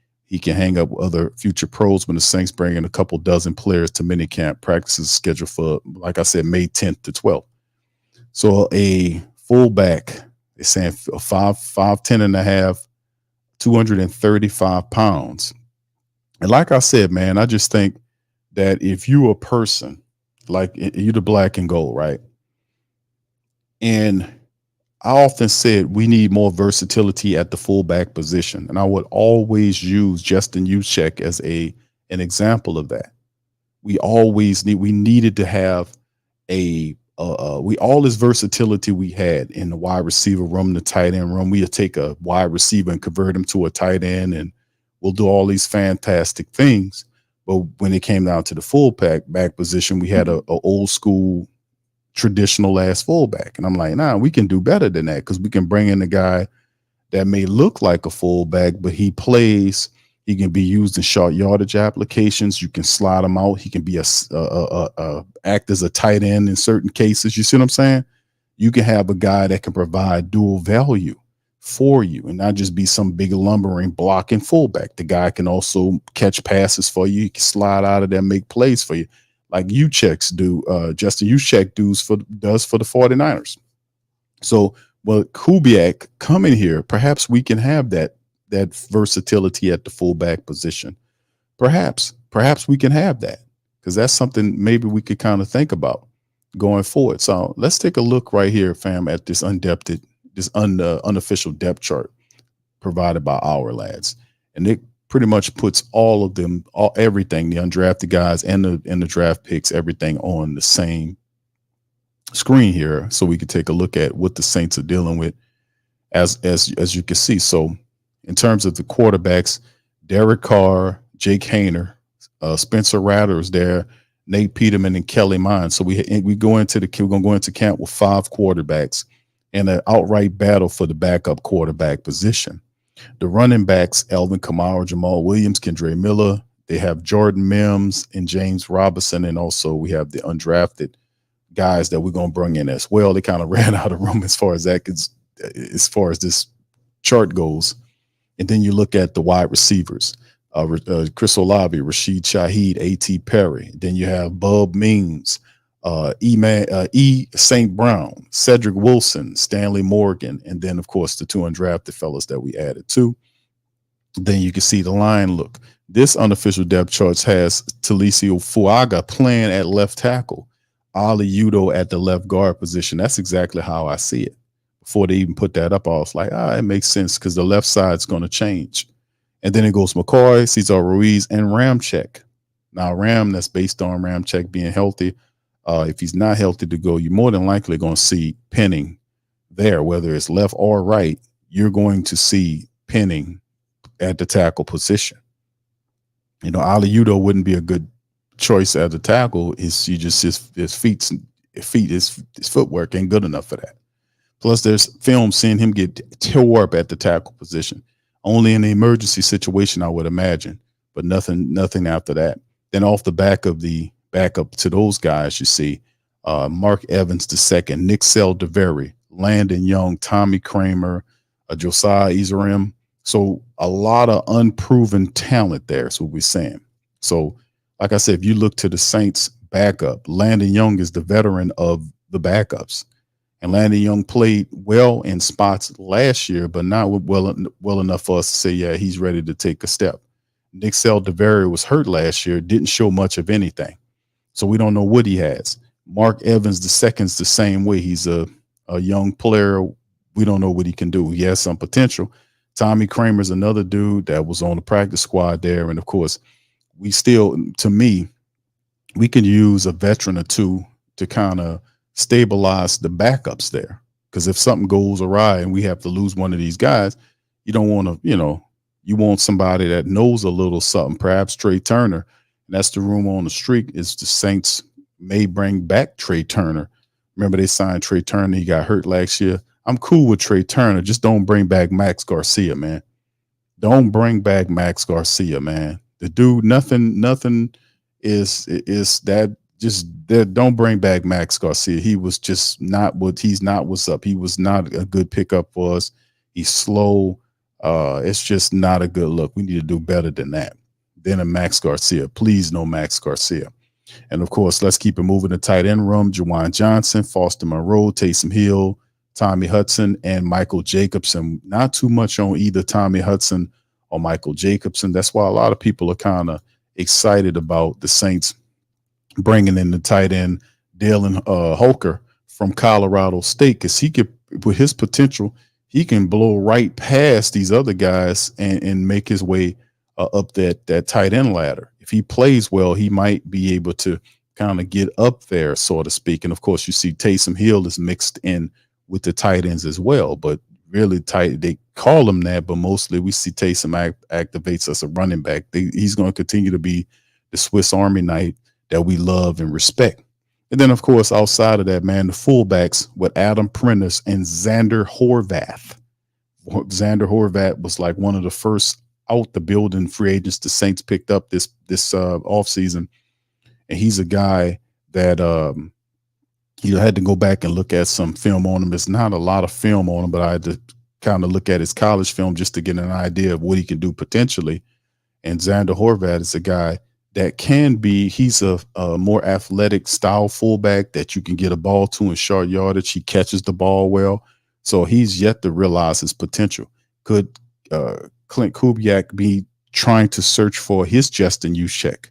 can hang up with other future pros when the Saints bring in a couple dozen players to minicamp. Practices scheduled for, like I said, May 10th to 12th. So a fullback, they're saying 5'10" and a half, 235 pounds. And like I said, man, I just think that if you a person, like you're the black and gold, right? And I often said we need more versatility at the fullback position, and I would always use Justin Juszczyk as an example of that. We needed to have all this versatility we had in the wide receiver room, the tight end room. We'd take a wide receiver and convert him to a tight end, and we'll do all these fantastic things. But when it came down to the fullback position, we had a old school traditional ass fullback. And I'm like, nah, we can do better than that, because we can bring in a guy that may look like a fullback, but he can be used in short yardage applications. You can slide him out. He can be act as a tight end in certain cases. You see what I'm saying? You can have a guy that can provide dual value for you and not just be some big lumbering blocking fullback. The guy can also catch passes for you. He can slide out of there, make plays for you, like Juszczyk Justin Juszczyk does for the 49ers. So, well, Kubiak coming here, perhaps we can have that versatility at the fullback position. Perhaps we can have that, because that's something maybe we could kind of think about going forward. So let's take a look right here, fam, at this unofficial depth chart provided by Our Lads. And it pretty much puts all of them, everything, the undrafted guys and the draft picks, everything on the same screen here, so we could take a look at what the Saints are dealing with, as you can see. So, in terms of the quarterbacks, Derek Carr, Jake Hayner, Spencer Ratter is there, Nate Peterman, and Kelly Mines. So we're gonna go into camp with 5 quarterbacks and an outright battle for the backup quarterback position. The running backs, Elvin Kamara, Jamal Williams, Kendre Miller. They have Jordan Mims and James Robinson, and also we have the undrafted guys that we're going to bring in as well. They kind of ran out of room as far as this chart goes. And then you look at the wide receivers, Chris Olave, Rashid Shaheed, A.T. Perry. Then you have Bub Means, St. Brown, Cedric Wilson, Stanley Morgan, and then, of course, the 2 undrafted fellas that we added too. Then you can see the line look. This unofficial depth chart has Talicio Fuaga playing at left tackle, Ali Udo at the left guard position. That's exactly how I see it. Before they even put that up, I was like, it makes sense because the left side's going to change. And then it goes McCoy, Cesar Ruiz, and Ramczyk. Now, that's based on Ramczyk being healthy. If he's not healthy to go, you're more than likely going to see Penning there, whether it's left or right. You're going to see Penning at the tackle position. Ali Udo wouldn't be a good choice at the tackle. His footwork ain't good enough for that. Plus, there's film seeing him get tore up at the tackle position. Only in an emergency situation, I would imagine, but nothing after that. Then off the back of the backup to those guys, you see Mark Evans II, Nick Seldaveri, Landon Young, Tommy Kramer, Josiah Izarim. So a lot of unproven talent there is what we're saying. So, like I said, if you look to the Saints backup, Landon Young is the veteran of the backups. And Landon Young played well in spots last year, but not well enough for us to say, yeah, he's ready to take a step. Nick Seldaveri was hurt last year, didn't show much of anything. So we don't know what he has. Mark Evans II's the same way. He's a young player. We don't know what he can do. He has some potential. Tommy Kramer's another dude that was on the practice squad there. And, of course, we can use a veteran or two to kind of stabilize the backups there. Because if something goes awry and we have to lose one of these guys, you don't want to, you want somebody that knows a little something, perhaps Trey Turner. And that's the rumor on the street is the Saints may bring back Trey Turner. Remember, they signed Trey Turner. He got hurt last year. I'm cool with Trey Turner. Just don't bring back Max Garcia, man. Don't bring back Max Garcia, man. The dude, nothing is that. Just don't bring back Max Garcia. He was just he's not what's up. He was not a good pickup for us. He's slow. It's just not a good look. We need to do better than that. Than a Max Garcia. Please, no Max Garcia. And, of course, let's keep it moving. The tight end room, Juwan Johnson, Foster Monroe, Taysom Hill, Tommy Hudson, and Michael Jacobson. Not too much on either Tommy Hudson or Michael Jacobson. That's why a lot of people are kind of excited about the Saints bringing in the tight end Dalen Holker from Colorado State, because he could, with his potential, he can blow right past these other guys and make his way up that tight end ladder. If he plays well, he might be able to kind of get up there, so to speak. And, of course, you see Taysom Hill is mixed in with the tight ends as well, but really they call him that, but mostly we see Taysom activates as a running back. He's going to continue to be the Swiss Army knife that we love and respect. And then, of course, outside of that, man, the fullbacks with Adam Prentice and Xander Horvath. Xander Horvath was like one of the first out the building free agents the Saints picked up this offseason. And he's a guy that you had to go back and look at some film on him. There's not a lot of film on him, but I had to kind of look at his college film just to get an idea of what he can do potentially. And Xander Horvath is a guy that he's a more athletic style fullback that you can get a ball to in short yardage. He catches the ball well. So he's yet to realize his potential. Could Clint Kubiak be trying to search for his Justin Juszczyk?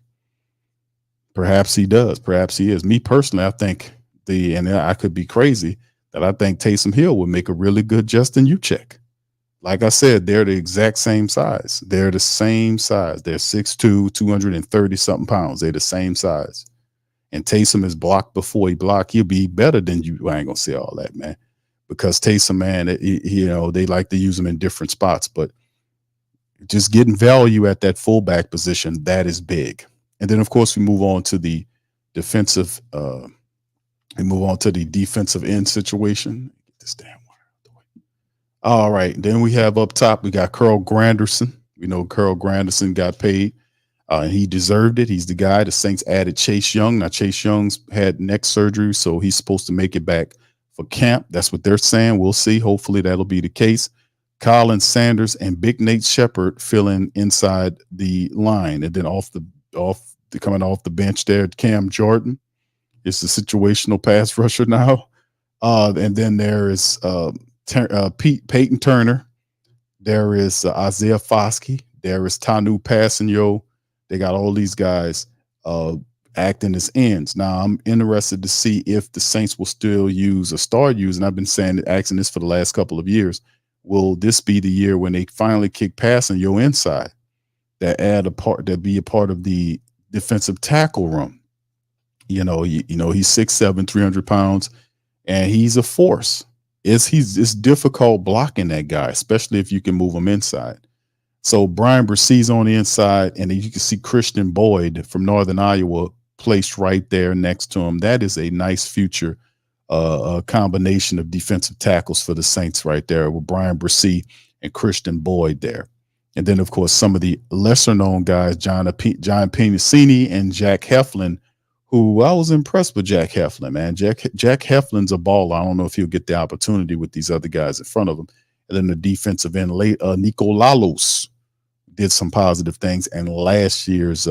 Perhaps he does. Perhaps he is. Me personally, I think and I could be crazy, that I think Taysom Hill would make a really good Justin Juszczyk. like I said, they're the exact same size. They're the same size. They're 6'2", 230 something pounds. They're the same size. And Taysom is blocked before he blocked. He'll be better than you. I ain't gonna say all that, man, because Taysom, man, they like to use him in different spots, but just getting value at that fullback position, that is big. And then, of course, we move on to the defensive. We move on to the defensive end situation. Get this damn wire out the way. All right. Then we have up top, we got Carl Granderson. We know Carl Granderson got paid. And he deserved it. He's the guy. The Saints added Chase Young. Now, Chase Young's had neck surgery, so he's supposed to make it back for camp. That's what they're saying. We'll see. Hopefully that'll be the case. Colin Sanders and Big Nate Shepard filling inside the line. And then coming off the bench there, Cam Jordan is the situational pass rusher now. And then there is Peyton Turner. There is Isaiah Foskey. There is Tanu Passanio. They got all these guys acting as ends. Now, I'm interested to see if the Saints will still start using, I've been asking this for the last couple of years, will this be the year when they finally kick Passanio inside, that be a part of the defensive tackle room? He's 6'7", 300 pounds, and he's a force. It's difficult blocking that guy, especially if you can move him inside. So Brian Bressee's on the inside, and then you can see Christian Boyd from Northern Iowa placed right there next to him. That is a nice future combination of defensive tackles for the Saints right there, with Brian Bressee and Christian Boyd there. And then, of course, some of the lesser-known guys, John Penasini and Jack Heflin, who I was impressed with. Jack Heflin, man. Jack Heflin's a baller. I don't know if he'll get the opportunity with these other guys in front of him. And then the defensive end, Nico Lalos, did some positive things in last year's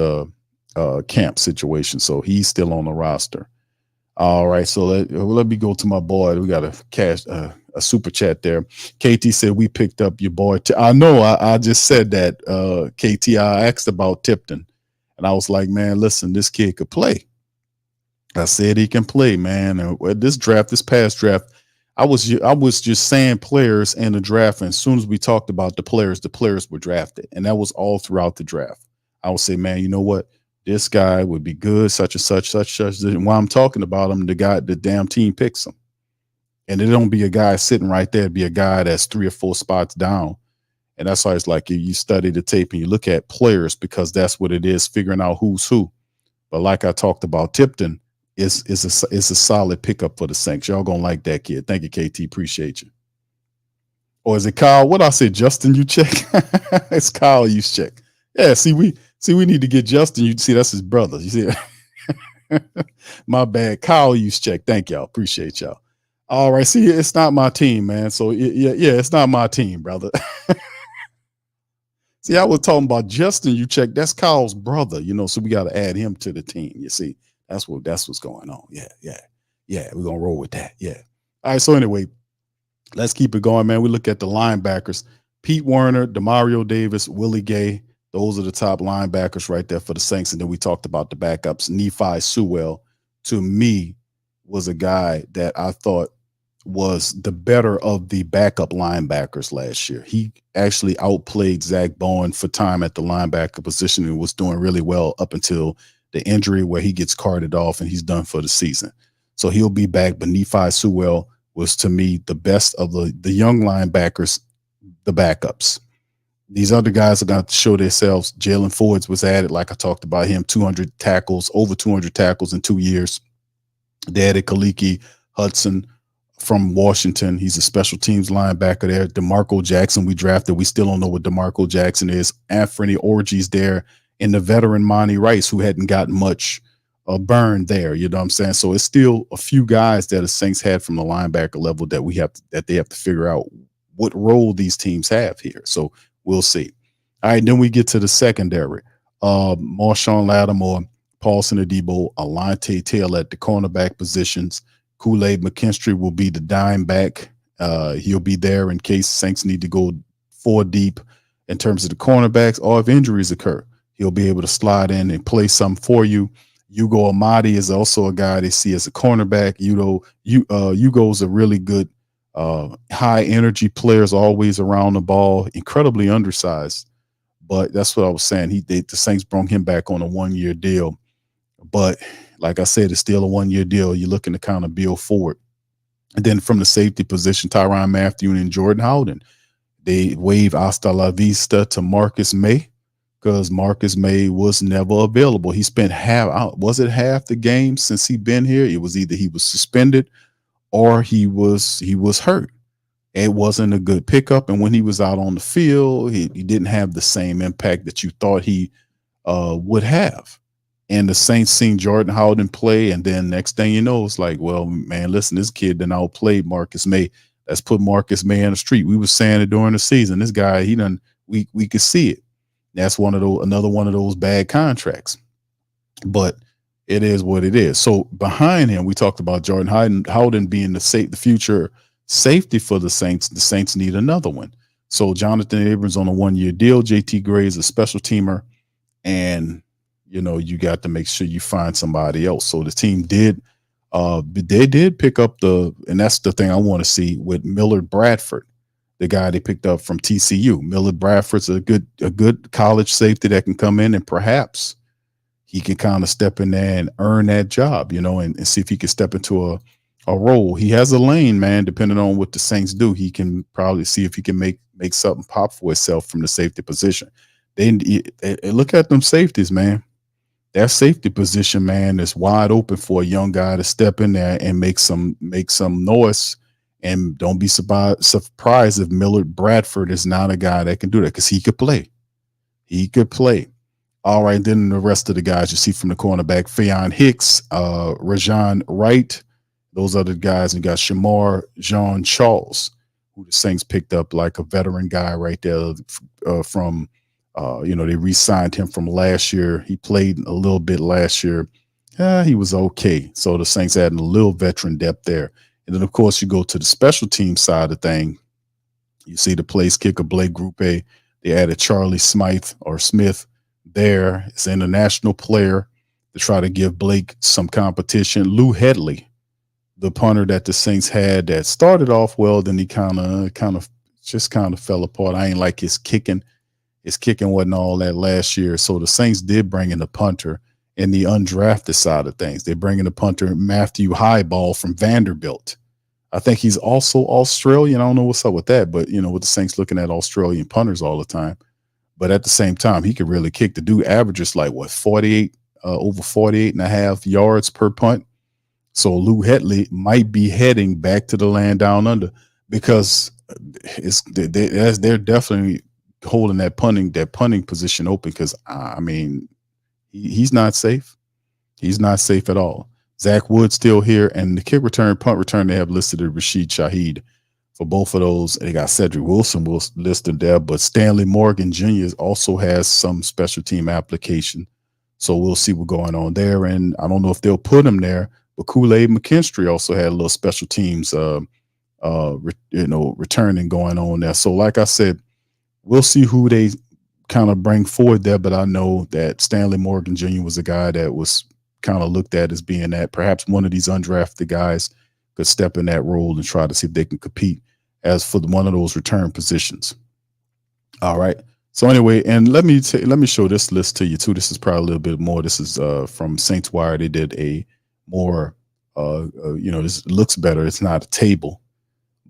camp situation. So he's still on the roster. All right. So let me go to my boy. We got a super chat there. KT said we picked up your boy. I know I just said that, KT. I asked about Tipton, and I was like, man, listen, this kid could play. I said he can play, man. And this past draft, I was just saying players in the draft, and as soon as we talked about the players were drafted, and that was all throughout the draft. I would say, man, you know what? This guy would be good, such and such. And while I'm talking about him, the damn team picks him. And it don't be a guy sitting right there. It'd be a guy that's 3 or 4 spots down. And that's why it's like you study the tape and you look at players, because that's what it is, figuring out who's who. But like I talked about, Tipton is a solid pickup for the Saints. Y'all gonna like that kid. Thank you, KT. Appreciate you. Or is it Kyle? What I say, Justin, you check? It's Kyle, you check. Yeah, see, we need to get Justin. You see, that's his brother. You see, my bad. Kyle, you check. Thank y'all. Appreciate y'all. All right. See, it's not my team, man. So yeah, it's not my team, brother. See, I was talking about Justin. You check. That's Kyle's brother. So we got to add him to the team. You see, that's what's going on. Yeah. We're gonna roll with that. Yeah. All right. So anyway, let's keep it going, man. We look at the linebackers: Pete Werner, Demario Davis, Willie Gay. Those are the top linebackers right there for the Saints. And then we talked about the backups. Nephi Sewell, to me, was a guy that I thought was the better of the backup linebackers last year. He actually outplayed Zach Bowen for time at the linebacker position and was doing really well up until the injury where he gets carted off and he's done for the season. So he'll be back. But Nephi Sewell was, to me, the best of the young linebackers, the backups. These other guys are going to show themselves. Jalen Fords was added, like I talked about him, 200 tackles, over 200 tackles in 2 years. They added Kaliki Hudson from Washington. He's a special teams linebacker there. DeMarco Jackson we drafted. We still don't know what DeMarco Jackson is. Anthony Orgy's there, and the veteran Monty Rice, who hadn't gotten much burn there. You know what I'm saying? So it's still a few guys that the Saints had from the linebacker level that they have to figure out what role these teams have here. So we'll see. All right, then we get to the secondary. Marshawn Lattimore, Paulson Adebo, Alante Taylor at the cornerback positions. Kool-Aid McKinstry will be the dime back. He'll be there in case Saints need to go 4 deep in terms of the cornerbacks, or if injuries occur, he'll be able to slide in and play some for you. Hugo Amadi is also a guy they see as a cornerback. Hugo's a really good High energy players, always around the ball, incredibly undersized. But that's what I was saying. The Saints brought him back on a 1 year deal. But like I said, it's still a 1 year deal. You're looking to kind of build forward. And then from the safety position, Tyrann Mathieu and Jordan Howden, they waive hasta la vista to Marcus May because Marcus May was never available. He spent was it half the game since he been here? It was either he was suspended or he was hurt. It wasn't a good pickup. And when he was out on the field, he didn't have the same impact that you thought he would have. And the Saints seen Jordan Howden play, and then next thing you know, it's like, well, man, listen, this kid then outplayed Marcus May. Let's put Marcus May in the street. We were saying it during the season. This guy, we could see it. That's another one of those bad contracts. But it is what it is. So behind him, we talked about Jordan Howden being the future safety for the Saints. The Saints need another one. So Jonathan Abrams on a 1 year deal. JT Gray is a special teamer, and you got to make sure you find somebody else. So the team did pick up and that's the thing I want to see with Millard Bradford, the guy they picked up from TCU. Millard Bradford's a good college safety that can come in and perhaps he can kind of step in there and earn that job, and see if he can step into a role. He has a lane, man, depending on what the Saints do. He can probably see if he can make something pop for himself from the safety position. They look at them safeties, man. That safety position, man, is wide open for a young guy to step in there and make some noise. And don't be surprised if Millard Bradford is not a guy that can do that, because he could play. He could play. All right, then the rest of the guys you see from the cornerback, Faion Hicks, Rajon Wright. Those are the guys. And you got Shamar Jean Charles, who the Saints picked up like a veteran guy right there from they re-signed him from last year. He played a little bit last year. He was okay. So the Saints adding a little veteran depth there. And then, of course, you go to the special team side of thing. You see the place kicker, Blake Grupe. They added Charlie Smith there. It's an international player to try to give Blake some competition. Lou Headley, the punter that the Saints had that started off well, then he kind of fell apart. I ain't like his kicking. His kicking wasn't all that last year. So the Saints did bring in a punter in the undrafted side of things. They bring in a punter, Matthew Highball from Vanderbilt. I think he's also Australian. I don't know what's up with that, but, with the Saints looking at Australian punters all the time. But at the same time, he could really kick. The dude averages like, 48, over 48 and a half yards per punt. So Lou Headley might be heading back to the land down under, because they're definitely holding that punting position open, because he's not safe. He's not safe at all. Zach Wood still here, and the kick return, punt return, they have listed as Rashid Shaheed for both of those. They got Cedric Wilson listed there, but Stanley Morgan Jr. also has some special team application. So we'll see what's going on there. And I don't know if they'll put him there, but Kool-Aid McKinstry also had a little special teams, returning going on there. So like I said, we'll see who they kind of bring forward there, but I know that Stanley Morgan Jr. was a guy that was kind of looked at as being that perhaps one of these undrafted guys could step in that role and try to see if they can compete as for one of those return positions. All right. So anyway, and let me show this list to you too. This is probably a little bit more. This is from Saints Wire. They did a more, this looks better. It's not a table,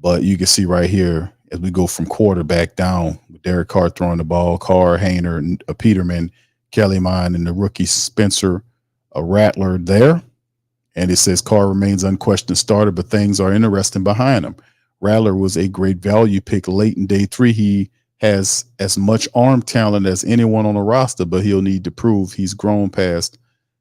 but you can see right here, as we go from quarterback down, with Derek Carr throwing the ball, Carr, Hayner, Peterman, Kelly Mine, and the rookie Spencer Rattler there. And it says Carr remains unquestioned starter, but things are interesting behind him. Rattler was a great value pick late in day 3. He has as much arm talent as anyone on the roster, but he'll need to prove he's grown past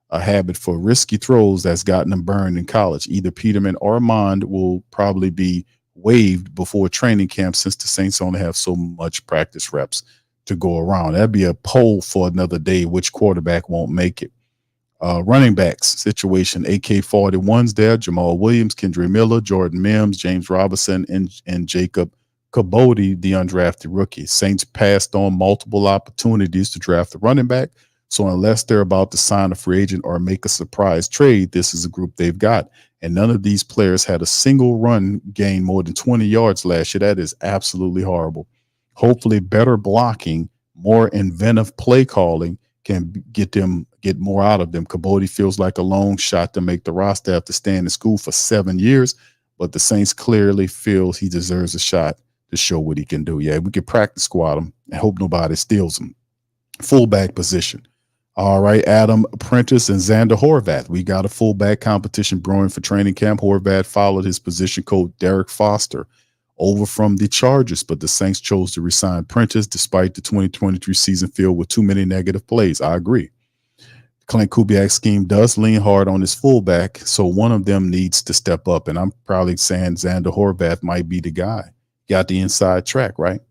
a habit for risky throws that's gotten him burned in college. Either Peterman or Mond will probably be waived before training camp, since the Saints only have so much practice reps to go around. That'd be a poll for another day, which quarterback won't make it. Running backs situation, AK-41's there, Jamal Williams, Kendre Miller, Jordan Mims, James Robinson, and Jacob Cabody, the undrafted rookie. Saints passed on multiple opportunities to draft the running back, So unless they're about to sign a free agent or make a surprise trade, this is a group they've got. And none of these players had a single run gain more than 20 yards last year. That is absolutely horrible. Hopefully, better blocking, more inventive play calling can get more out of them. Caboti feels like a long shot to make the roster after staying in school for 7 years, but the Saints clearly feel he deserves a shot to show what he can do. Yeah, we could practice squad him and hope nobody steals him. Fullback position. All right, Adam Prentice and Xander Horvath. We got a fullback competition brewing for training camp. Horvath followed his position coach Derek Foster over from the Chargers, but the Saints chose to resign Prentice despite the 2023 season filled with too many negative plays. I agree. Clint Kubiak's scheme does lean hard on his fullback, so one of them needs to step up, and I'm probably saying Xander Horvath might be the guy. Got the inside track, right?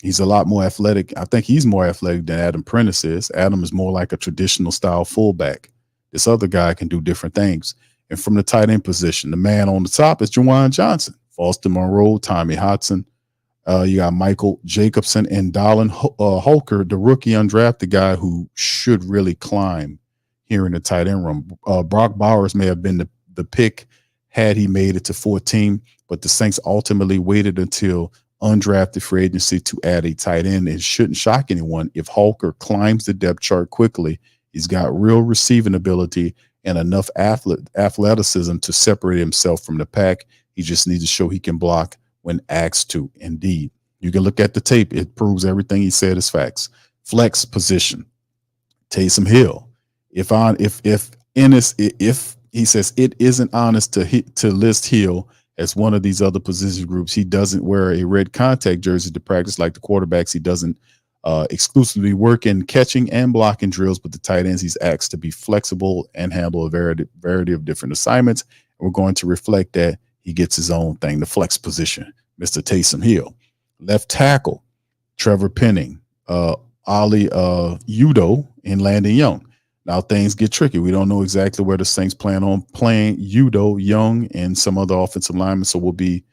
He's a lot more athletic. I think he's more athletic than Adam Prentice is. Adam is more like a traditional style fullback. This other guy can do different things. And from the tight end position, the man on the top is Juwan Johnson, Foster Monroe, Tommy Hodson. You got Michael Jacobson and Dallin Holker, the rookie undrafted guy who should really climb here in the tight end room. Brock Bowers may have been the pick had he made it to 14, but the Saints ultimately waited until undrafted free agency to add a tight end. It shouldn't shock anyone if Holker climbs the depth chart quickly. He's got real receiving ability and enough athleticism to separate himself from the pack. He just needs to show he can block when asked to. Indeed, you can look at the tape. It proves everything he said is facts. Flex position, Taysom Hill. If he says it isn't honest to list Hill as one of these other position groups, he doesn't wear a red contact jersey to practice like the quarterbacks. He doesn't exclusively work in catching and blocking drills, but the tight ends, he's asked to be flexible and handle a variety of different assignments. And we're going to reflect that he gets his own thing, the flex position, Mr. Taysom Hill. Left tackle, Trevor Penning, Ali Udo, and Landon Young. Now things get tricky. We don't know exactly where the Saints plan on playing Udo, Young, and some other offensive linemen, so we'll be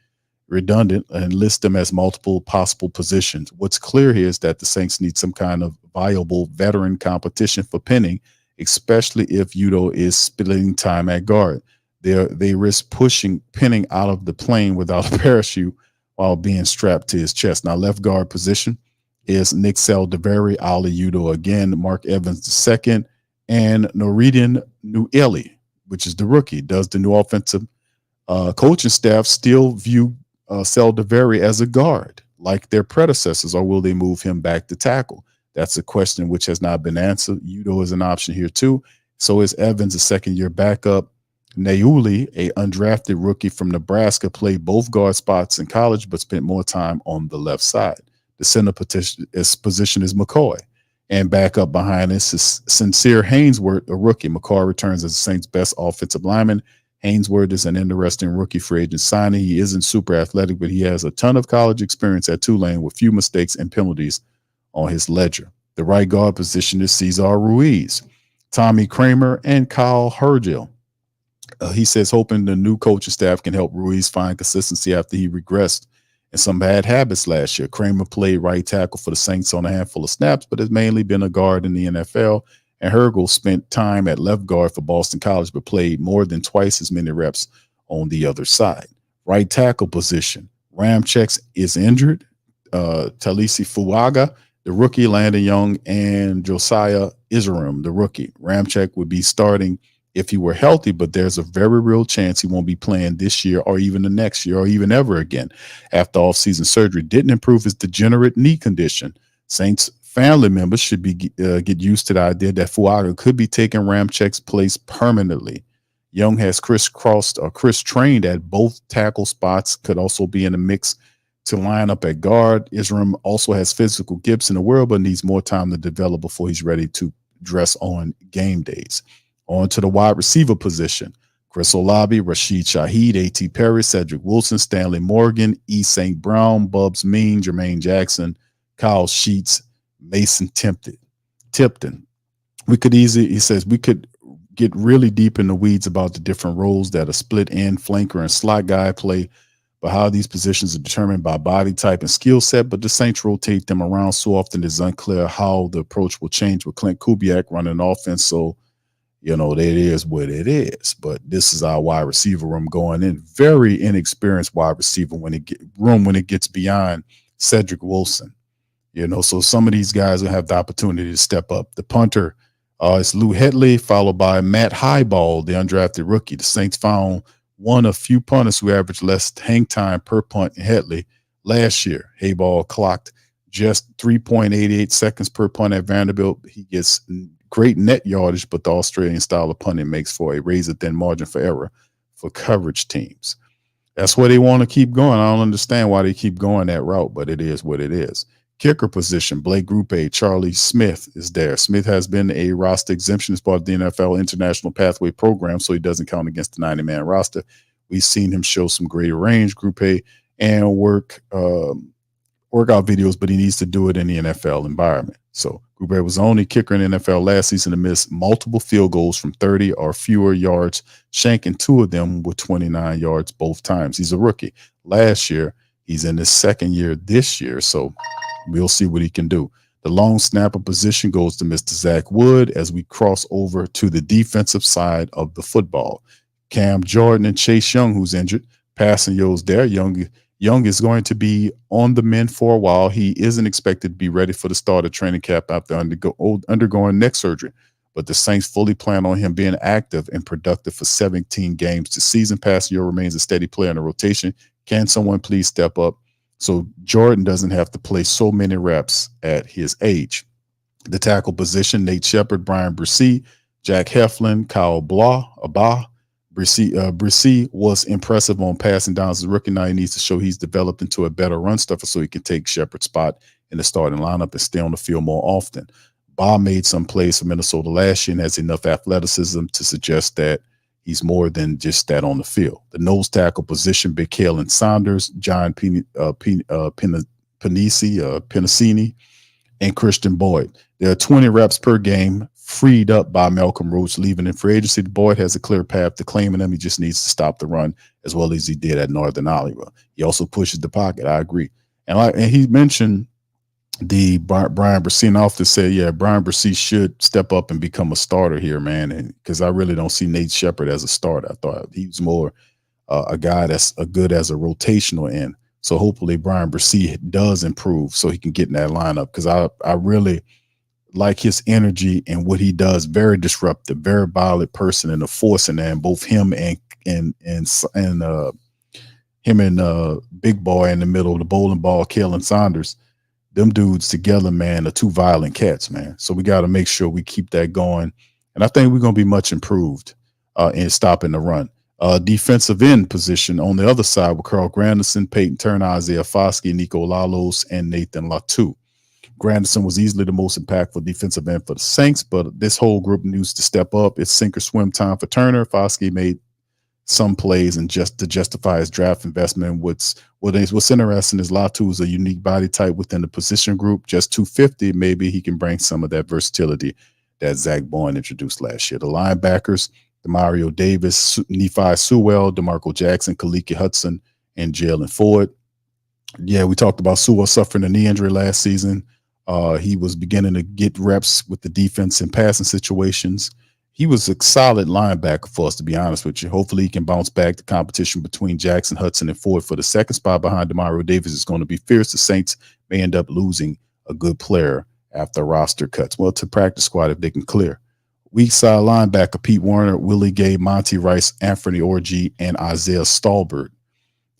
redundant and list them as multiple possible positions. What's clear here is that the Saints need some kind of viable veteran competition for Penning, especially if Udo is splitting time at guard. They risk pushing Penning out of the plane without a parachute while being strapped to his chest. Now, left guard position is Nick Saldiveri, Ali Udo again, Mark Evans II, and Noredian Nueli, which is the rookie. Does the new offensive coaching staff still view Saldiveri as a guard like their predecessors, or will they move him back to tackle? That's a question which has not been answered. Udo is an option here too. So is Evans, a second-year backup. Nauli, a undrafted rookie from Nebraska, played both guard spots in college but spent more time on the left side. The center position is McCoy. And back up behind this is Sincere Haynesworth, a rookie. McCoy returns as the Saints' best offensive lineman. Haynesworth is an interesting rookie free agent signing. He isn't super athletic, but he has a ton of college experience at Tulane with few mistakes and penalties on his ledger. The right guard position is Cesar Ruiz, Tommy Kramer, and Kyle Hergel. He says hoping the new coaching staff can help Ruiz find consistency after he regressed in some bad habits last year. Kramer played right tackle for the Saints on a handful of snaps, but has mainly been a guard in the NFL. And Hergel spent time at left guard for Boston College, but played more than twice as many reps on the other side. Right tackle position, Ramczyk is injured. Talisi Fuaga, the rookie, Landon Young, and Josiah Israem, the rookie. Ramczyk would be starting if he were healthy, but there's a very real chance he won't be playing this year or even the next year or even ever again after offseason surgery didn't improve his degenerate knee condition. Saints family members should be get used to the idea that Fuaga could be taking Ramczyk's place permanently. Young has Chris trained at both tackle spots, could also be in the mix to line up at guard. Israem also has physical gifts in the world, but needs more time to develop before he's ready to dress on game days. On to the wide receiver position. Chris Olave, Rashid Shaheed, A.T. Perry, Cedric Wilson, Stanley Morgan, E. St. Brown, Bubs Mean, Jermaine Jackson, Kyle Sheets, Mason Tipton. We could get really deep in the weeds about the different roles that a split end, flanker, and slot guy play, But how these positions are determined by body type and skill set, but the Saints rotate them around so often it's unclear how the approach will change with Clint Kubiak running offense. So, that is what it is. But this is our wide receiver room going in. Very inexperienced wide receiver when it gets beyond Cedric Wilson. So some of these guys will have the opportunity to step up. The punter is Lou Hedley, followed by Matt Highball, the undrafted rookie. The Saints found one of few punters who averaged less hang time per punt in Hedley last year. Highball clocked just 3.88 seconds per punt at Vanderbilt. He gets great net yardage, but the Australian style of punting makes for a razor-thin margin for error for coverage teams. That's where they want to keep going. I don't understand why they keep going that route, but it is what it is. Kicker position, Blake Group A, Charlie Smith is there. Smith has been a roster exemption as part of the NFL International Pathway Program, so he doesn't count against the 90-man roster. We've seen him show some greater range, Group A, and workout videos, but he needs to do it in the NFL environment. So Group A was the only kicker in the NFL last season to miss multiple field goals from 30 or fewer yards, shanking 2 of them with 29 yards both times. He's a rookie. Last year, he's in his second year this year, so we'll see what he can do. The long snapper position goes to Mr. Zach Wood as we cross over to the defensive side of the football. Cam Jordan and Chase Young, who's injured. Passing Yo's there. Young is going to be on the mend for a while. He isn't expected to be ready for the start of training camp after undergoing neck surgery. But the Saints fully plan on him being active and productive for 17 games this season. Passing Yo remains a steady player in the rotation. Can someone please step up so Jordan doesn't have to play so many reps at his age? The tackle position, Nate Shepard, Brian Brisee, Jack Heflin, Kyle Abba. Brisee was impressive on passing down as a rookie. Now he needs to show he's developed into a better run stuffer so he can take Shepard's spot in the starting lineup and stay on the field more often. Ba made some plays for Minnesota last year and has enough athleticism to suggest that he's more than just that on the field. The nose tackle position, Big Kalen Saunders, John Pennicini, and Christian Boyd. There are 20 reps per game freed up by Malcolm Roach leaving in free agency. Boyd has a clear path to claiming him. He just needs to stop the run as well as he did at Northern Iowa. He also pushes the pocket. I agree. And he mentioned the Brian Brisee, and I often say, yeah, Brian Brisee should step up and become a starter here, man. And because I really don't see Nate Shepard as a starter. I thought he was more a guy that's good as a rotational end. So hopefully Brian Brisee does improve so he can get in that lineup, because I really like his energy and what he does. Very disruptive, very violent person, and a force in there. And both him and Big Boy in the middle, the bowling ball, Kalen Saunders, them dudes together, man, are 2 violent cats, man. So we got to make sure we keep that going. And I think we're going to be much improved in stopping the run. Defensive end position on the other side with Carl Granderson, Peyton Turner, Isaiah Foskey, Nico Lalos, and Nathan Latu. Granderson was easily the most impactful defensive end for the Saints, but this whole group needs to step up. It's sink or swim time for Turner. Foskey made some plays and just to justify his draft investment. What's interesting is Latu is a unique body type within the position group. Just 250, maybe he can bring some of that versatility that Zach Bowen introduced last year. The linebackers, Demario Davis, Nephi Sewell, DeMarco Jackson, Kaliki Hudson, and Jalen Ford. Yeah, we talked about Sewell suffering a knee injury last season. He was beginning to get reps with the defense in passing situations. He was a solid linebacker for us, to be honest with you. Hopefully he can bounce back. The competition between Jackson, Hudson, and Ford for the second spot behind Demario Davis is going to be fierce. The Saints may end up losing a good player after roster cuts. Well, to practice squad if they can clear. Weak side linebacker, Pete Werner, Willie Gay, Monty Rice, Anthony Orji, and Isaiah Stallbird.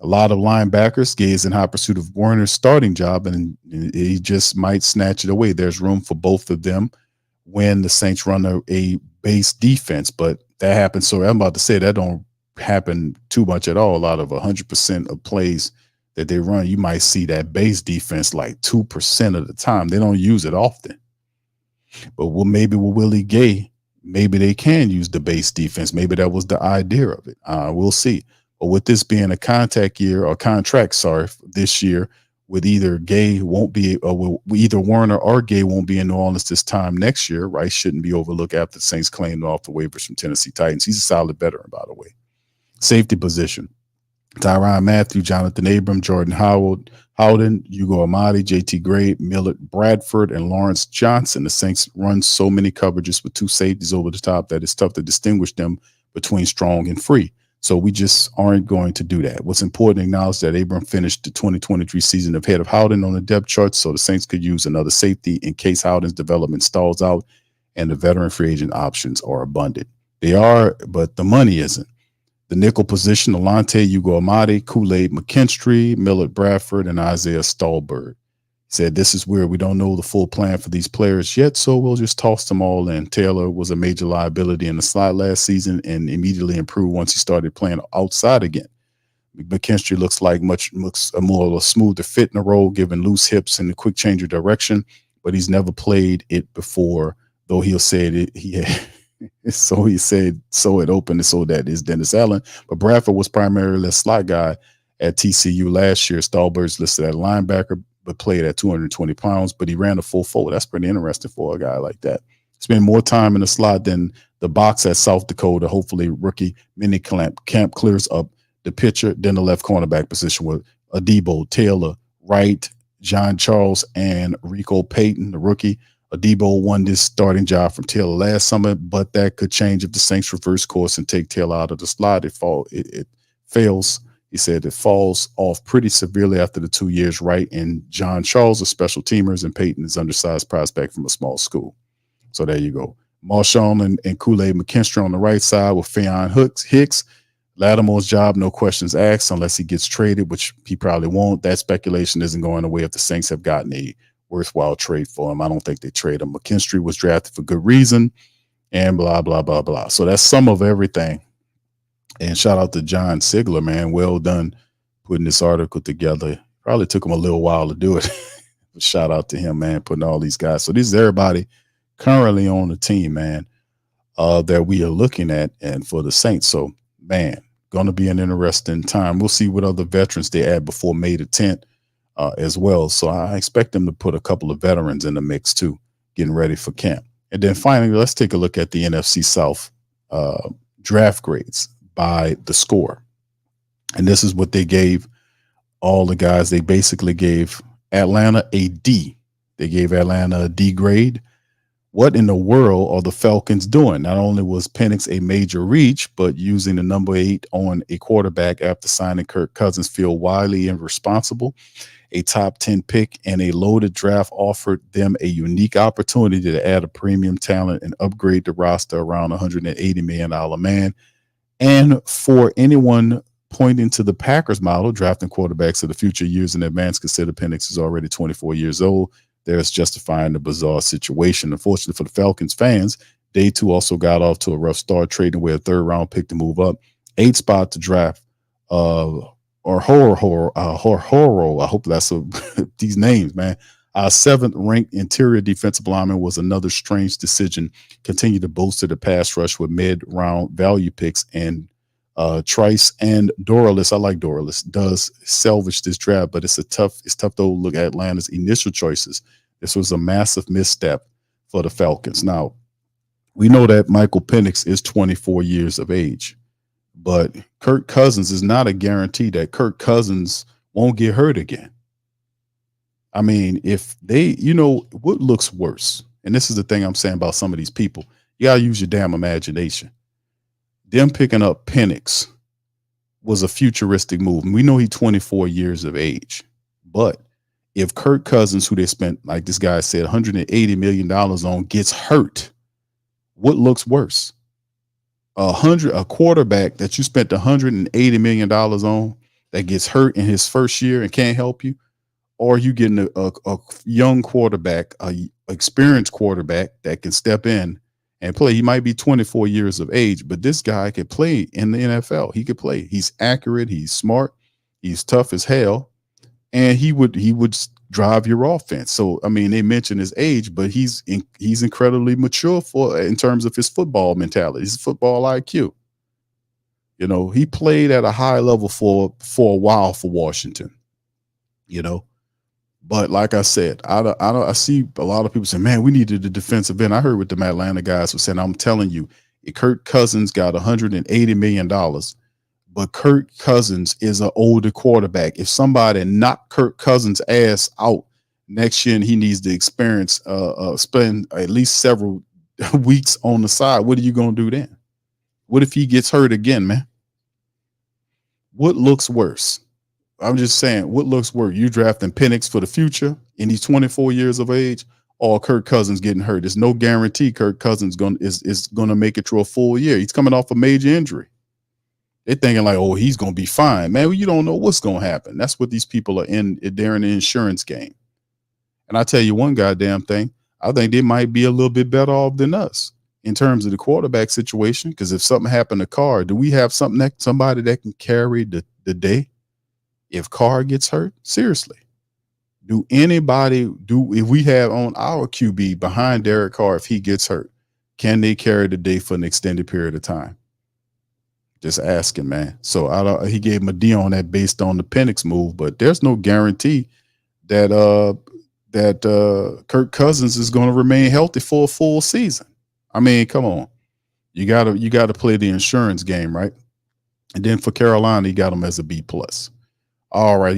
A lot of linebackers. Gay is in high pursuit of Werner's starting job, and he just might snatch it away. There's room for both of them when the Saints run a base defense, but that happens. So I'm about to say that don't happen too much at all. A lot of 100% of plays that they run, you might see that base defense like 2% of the time. They don't use it often. But maybe with Willie Gay, maybe they can use the base defense. Maybe that was the idea of it. We'll see. But with this being a contract, this year, with either Gay won't be, or either Werner or Gay won't be in New Orleans this time next year, Rice shouldn't be overlooked after the Saints claimed off the waivers from Tennessee Titans. He's a solid veteran, by the way. Safety position. Tyrann Matthew, Jonathan Abram, Jordan Howden, Hugo Amadi, JT Gray, Millard Bradford, and Lawrence Johnson. The Saints run so many coverages with two safeties over the top that it's tough to distinguish them between strong and free. So we just aren't going to do that. What's important to acknowledge that Abram finished the 2023 season ahead of Howden on the depth chart, so the Saints could use another safety in case Howden's development stalls out and the veteran free agent options are abundant. They are, but the money isn't. The nickel position, Alante, Hugo Amadi, Kool-Aid McKinstry, Millard Bradford, and Isaiah Stallbird. He said, this is where we don't know the full plan for these players yet, so we'll just toss them all in. Taylor was a major liability in the slot last season and immediately improved once he started playing outside again. McKinstry looks a more smoother fit in the role, given loose hips and a quick change of direction, but he's never played it before, though he'll say it, he had. So he said, so it opened and so that is Dennis Allen. But Bradford was primarily a slot guy at TCU last year. Stallbird's listed at linebacker, but played at 220 pounds, but he ran a full forward. That's pretty interesting for a guy like that. Spent more time in the slot than the box at South Dakota. Hopefully rookie mini camp clears up the picture. Then the left cornerback position with Adebo, Taylor, Wright, John Charles, and Rico Payton, the rookie. Adebo won this starting job from Taylor last summer, but that could change if the Saints reverse course and take Taylor out of the slot. It fails. He said it falls off pretty severely after the 2 years, right? And John Charles are special teamers, and Peyton is undersized prospect from a small school. So there you go. Marshawn and Kool-Aid McKinstry on the right side with Faion Hicks. Lattimore's job, no questions asked, unless he gets traded, which he probably won't. That speculation isn't going away if the Saints have gotten a worthwhile trade for him. I don't think they trade him. McKinstry was drafted for good reason, and blah, blah, blah, blah. So that's some of everything. And shout out to John Sigler, man. Well done putting this article together. Probably took him a little while to do it. But shout out to him, man, putting all these guys. So this is everybody currently on the team, man, that we are looking at and for the Saints. So, man, going to be an interesting time. We'll see what other veterans they add before May the 10th. As well. So I expect them to put a couple of veterans in the mix too, getting ready for camp. And then finally, let's take a look at the NFC South draft grades by the score. And this is what they gave all the guys. They basically gave Atlanta a D. They gave Atlanta a D grade. What in the world are the Falcons doing? Not only was Penix a major reach, but using the number 8 on a quarterback after signing Kirk Cousins feel wildly irresponsible. A top 10 pick and a loaded draft offered them a unique opportunity to add a premium talent and upgrade the roster around $180 million man. And for anyone pointing to the Packers model, drafting quarterbacks of the future years in advance, consider Penix is already 24 years old. There's justifying the bizarre situation. Unfortunately for the Falcons fans, they too also got off to a rough start, trading away a third-round pick to move up. 8 spot to draft or horror. I hope that's these names, man. Our 7th ranked interior defensive lineman was another strange decision. Continue to bolster the pass rush with mid-round value picks, and Trice and Doralis. I like Doralis. Does salvage this draft, but it's tough to look at Atlanta's initial choices. This was a massive misstep for the Falcons. Now, we know that Michael Penix is 24 years of age. But Kirk Cousins is not a guarantee that Kirk Cousins won't get hurt again. I mean, if they, what looks worse, and this is the thing I'm saying about some of these people, you got to use your damn imagination. Them picking up Penix was a futuristic move. And we know he's 24 years of age. But if Kirk Cousins, who they spent, like this guy said, $180 million on, gets hurt, what looks worse? A quarterback that you spent $180 million on that gets hurt in his first year and can't help you, or you getting a young quarterback, a experienced quarterback that can step in and play. He might be 24 years of age, but this guy could play in the NFL. He could play. He's accurate. He's smart. He's tough as hell, and he would drive your offense. So, I mean, they mentioned his age, but he's incredibly mature in terms of his football mentality, his football IQ. He played at a high level for a while for Washington, But like I said, I see a lot of people say, man, we needed a defensive end. I heard what the Atlanta guys were saying. I'm telling you, Kirk Cousins got $180 million. but Kirk Cousins is an older quarterback. If somebody knocked Kirk Cousins' ass out next year and he needs to experience spend at least several weeks on the side, what are you going to do then? What if he gets hurt again, man? What looks worse? I'm just saying, what looks worse? You drafting Penix for the future and he's 24 years of age, or Kirk Cousins getting hurt? There's no guarantee Kirk Cousins is gonna make it through a full year. He's coming off a major injury. They're thinking like, oh, he's gonna be fine, man. Well, you don't know what's gonna happen. That's what these people are in. They're in the insurance game. And I tell you one goddamn thing, I think they might be a little bit better off than us in terms of the quarterback situation. Because if something happened to Carr, do we have somebody that can carry the day? If Carr gets hurt, seriously, if we have on our QB behind Derek Carr, if he gets hurt, can they carry the day for an extended period of time? Just asking, man. So he gave him a D on that based on the Penix move, but there's no guarantee that Kirk Cousins is going to remain healthy for a full season. I mean, come on, you gotta play the insurance game, right? And then for Carolina, he got him as a B+. All right,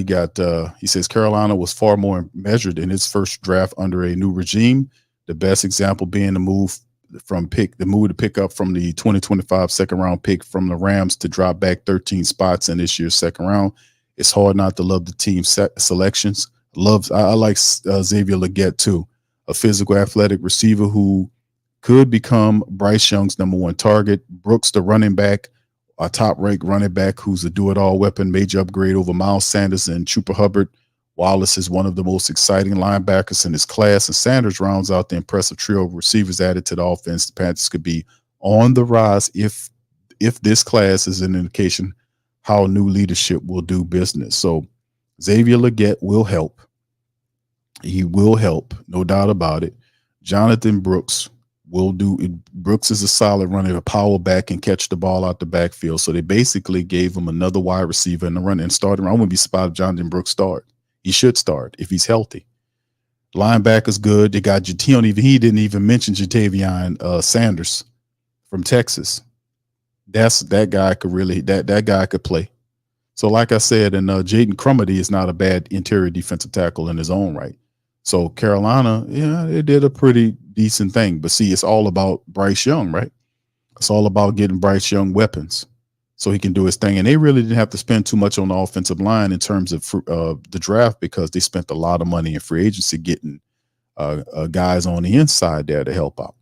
he says Carolina was far more measured in its first draft under a new regime. The best example being the move to pick up from the 2025 second round pick from the Rams to drop back 13 spots in this year's second round. It's hard not to love the team selections. I like Xavier Legette too, a physical, athletic receiver who could become Bryce Young's number one target. Brooks, the running back, a top-ranked running back who's a do-it-all weapon, major upgrade over Miles Sanders and Chupa Hubbard. Wallace is one of the most exciting linebackers in his class, and Sanders rounds out the impressive trio of receivers added to the offense. The Panthers could be on the rise if this class is an indication how new leadership will do business. So Xavier Legette will help. He will help, no doubt about it. Jonathan Brooks will do it. Brooks is a solid runner, a power back and catch the ball out the backfield. So they basically gave him another wide receiver in the run and started. I wouldn't be surprised if Jonathan Brooks start. He should start if he's healthy. Linebacker's good. They got he didn't even mention Jatavion Sanders from Texas. That guy could play. So like I said, and Jaden Crumedy is not a bad interior defensive tackle in his own right. So Carolina, they did a pretty decent thing. But see, it's all about Bryce Young, right? It's all about getting Bryce Young weapons so he can do his thing. And they really didn't have to spend too much on the offensive line in terms of the draft because they spent a lot of money in free agency getting guys on the inside there to help out.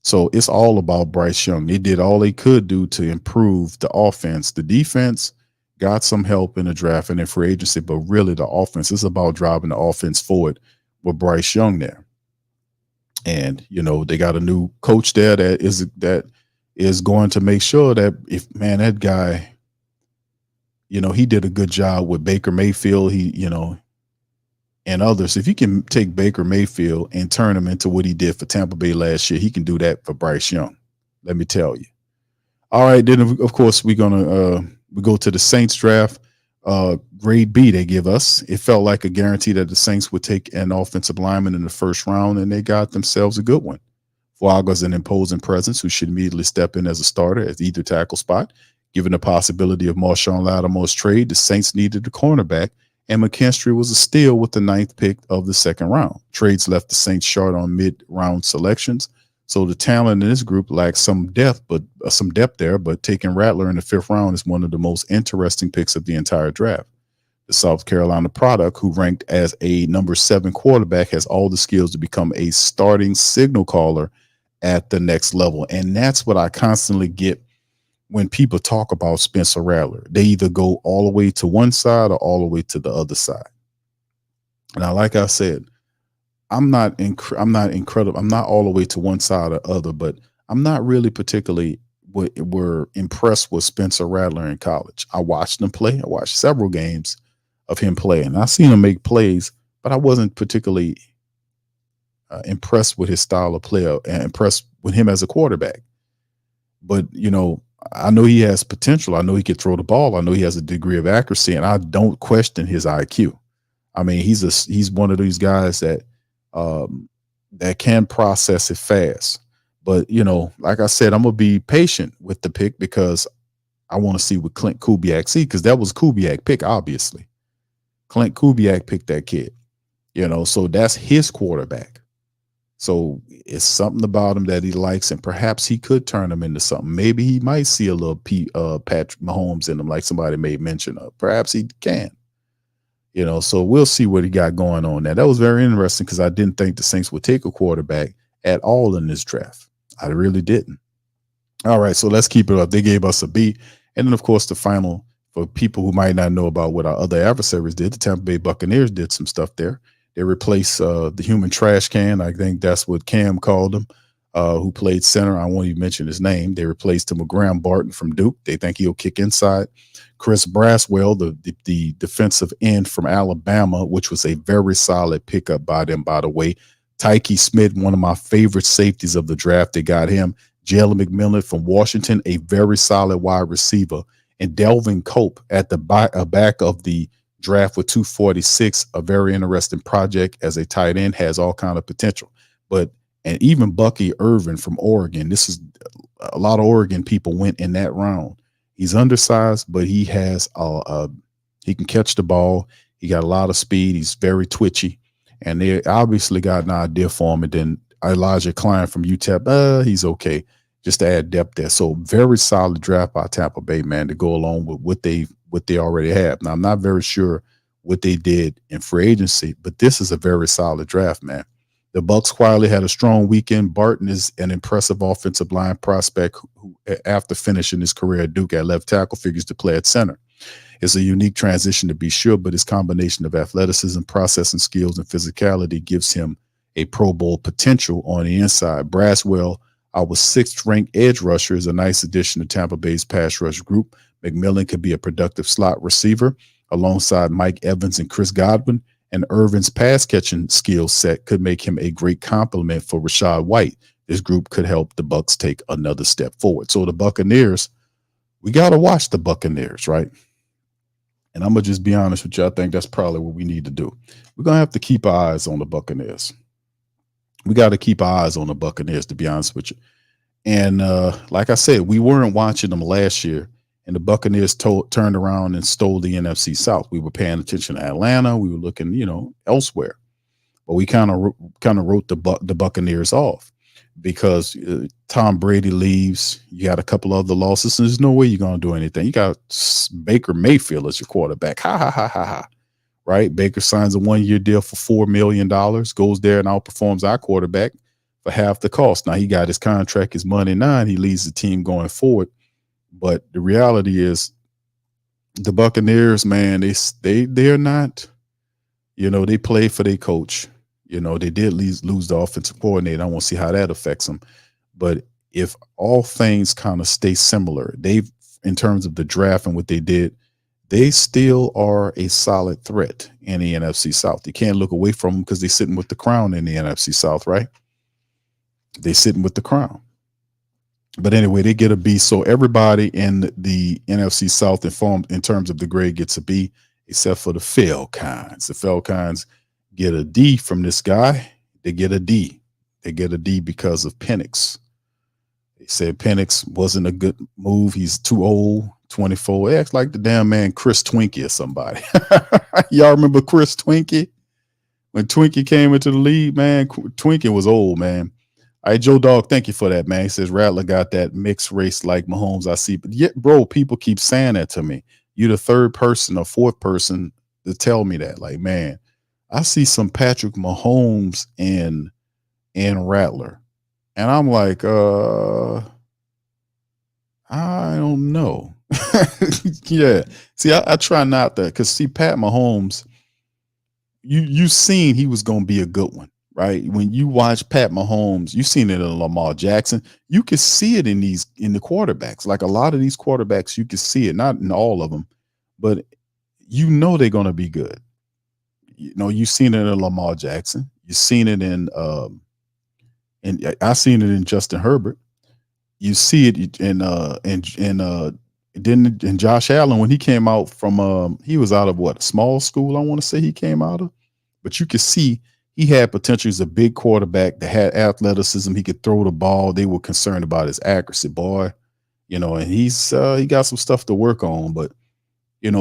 So it's all about Bryce Young. They did all they could do to improve the offense. The defense got some help in the draft and in free agency, but really the offense is about driving the offense forward with Bryce Young there. And, they got a new coach there that is going to make sure that that guy, he did a good job with Baker Mayfield, and others. If you can take Baker Mayfield and turn him into what he did for Tampa Bay last year, he can do that for Bryce Young. Let me tell you. All right. Then of course we go to the Saints draft. Grade B they give us. It felt like a guarantee that the Saints would take an offensive lineman in the first round, and they got themselves a good one. Fuaga's an imposing presence who should immediately step in as a starter at either tackle spot. Given the possibility of Marshawn Lattimore's trade, the Saints needed a cornerback, and McKinstry was a steal with the 9th pick of the second round. Trades left the Saints short on mid-round selections, so the talent in this group lacks some depth there, but taking Rattler in the 5th round is one of the most interesting picks of the entire draft. The South Carolina product, who ranked as a number 7 quarterback, has all the skills to become a starting signal caller at the next level. And that's what I constantly get when people talk about Spencer Rattler. They either go all the way to one side or all the way to the other side. Now, like I said, I'm not incredible. I'm not all the way to one side or other, but I'm not really particularly were impressed with Spencer Rattler in college. I watched him play. I watched several games of him play, and I seen him make plays, but I wasn't particularly impressed with his style of play and impressed with him as a quarterback. But, I know he has potential. I know he can throw the ball. I know he has a degree of accuracy, and I don't question his IQ. I mean, he's one of these guys that can process it fast. But, like I said, I'm going to be patient with the pick because I want to see what Clint Kubiak see, because that was Kubiak pick, obviously. Clint Kubiak picked that kid, so that's his quarterback. So it's something about him that he likes, and perhaps he could turn him into something. Maybe he might see a little Patrick Mahomes in him, like somebody made mention of. Perhaps he can. So we'll see what he got going on there. That was very interesting, because I didn't think the Saints would take a quarterback at all in this draft. I really didn't. All right, so let's keep it up. They gave us a B. And then, of course, the final, for people who might not know about what our other adversaries did, the Tampa Bay Buccaneers did some stuff there. They replaced the human trash can. I think that's what Cam called him, who played center. I won't even mention his name. They replaced him with Graham Barton from Duke. They think he'll kick inside. Chris Braswell, the defensive end from Alabama, which was a very solid pickup by them, by the way. Tyke Smith, one of my favorite safeties of the draft. They got him. Jalen McMillan from Washington, a very solid wide receiver. And Delvin Cope at the back of the draft with 246, a very interesting project as a tight end, has all kind of potential. And even Bucky Irvin from Oregon, this is a lot of Oregon people went in that round. He's undersized, but he has he can catch the ball. He got a lot of speed. He's very twitchy, and they obviously got an idea for him. And then Elijah Klein from UTEP, he's okay, just to add depth there. So very solid draft by Tampa Bay, man, to go along with what they already have. Now, I'm not very sure what they did in free agency, but this is a very solid draft, man. The Bucs quietly had a strong weekend. Barton is an impressive offensive line prospect who, after finishing his career at Duke at left tackle, figures to play at center. It's a unique transition, to be sure, but his combination of athleticism, processing skills, and physicality gives him a Pro Bowl potential on the inside. Braswell, our 6th-ranked edge rusher, is a nice addition to Tampa Bay's pass rush group. McMillan could be a productive slot receiver alongside Mike Evans and Chris Godwin, and Irvin's pass-catching skill set could make him a great complement for Rachaad White. This group could help the Bucs take another step forward. So the Buccaneers, we got to watch the Buccaneers, right? And I'm going to just be honest with you. I think that's probably what we need to do. We're going to have to keep our eyes on the Buccaneers. We got to keep our eyes on the Buccaneers, to be honest with you. And like I said, we weren't watching them last year, and the Buccaneers turned around and stole the NFC South. We were paying attention to Atlanta. We were looking, elsewhere. But we kind of wrote the Buccaneers off because Tom Brady leaves. You got a couple other losses, and there's no way you're going to do anything. You got Baker Mayfield as your quarterback. Ha, ha, ha, ha, ha. Right? Baker signs a 1-year deal for $4 million, goes there and outperforms our quarterback for half the cost. Now, he got his contract, his money now, and he leads the team going forward. But the reality is the Buccaneers, man, they're not, they play for their coach. They did lose the offensive coordinator. I want to see how that affects them. But if all things kind of stay similar, in terms of the draft and what they did, they still are a solid threat in the NFC South. You can't look away from them because they're sitting with the crown in the NFC South, right? They're sitting with the crown. But anyway, they get a B. So everybody in the NFC South in terms of the grade gets a B, except for the Falcons. The Falcons get a D from this guy. They get a D. They get a D because of Penix. They said Penix wasn't a good move. He's too old. 24. It acts like the damn man Chris Twinkie or somebody. Y'all remember Chris Twinkie? When Twinkie came into the league, man, Twinkie was old, man. All right, Joe Dog, thank you for that, man. He says Rattler got that mixed race like Mahomes, I see. But yet, bro, people keep saying that to me. You're the 3rd person or 4th person to tell me that. Like, man, I see some Patrick Mahomes in Rattler. And I'm like, I don't know. Yeah. See, I try not to, because see, Pat Mahomes, you seen he was going to be a good one, right? When you watch Pat Mahomes, you seen it in Lamar Jackson. You can see it in the quarterbacks. Like a lot of these quarterbacks, you can see it, not in all of them, but they're going to be good. You've seen it in Lamar Jackson. You've seen it in I seen it in Justin Herbert. You see it in Josh Allen when he came out from he was out of what, small school, I want to say he came out of, but you could see he had potential. He's a big quarterback that had athleticism. He could throw the ball. They were concerned about his accuracy, boy. And he got some stuff to work on. But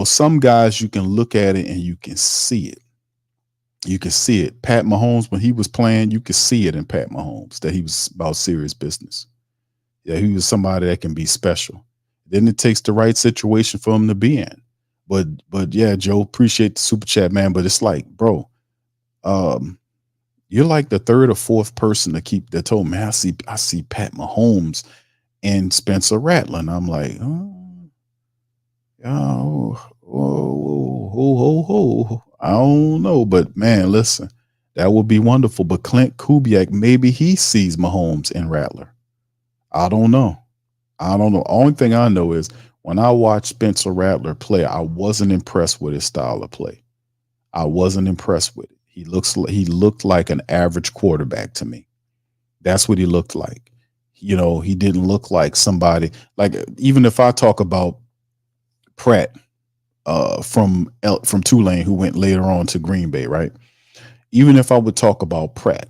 some guys you can look at it and you can see it. You can see it. Pat Mahomes, when he was playing, you could see it in Pat Mahomes that he was about serious business. Yeah, he was somebody that can be special. Then it takes the right situation for him to be in. But yeah, Joe, appreciate the super chat, man. But it's like, bro, you're like the third or fourth person that told me I see Pat Mahomes and Spencer Rattler. And I'm like, I don't know. But man, listen, that would be wonderful. But Clint Kubiak, maybe he sees Mahomes and Rattler. I don't know. Only thing I know is when I watched Spencer Rattler play, I wasn't impressed with his style of play. I wasn't impressed with it. He looked like an average quarterback to me. That's what he looked like. He didn't look like somebody like, even if I talk about Pratt from Tulane, who went later on to Green Bay, right? Even if I would talk about Pratt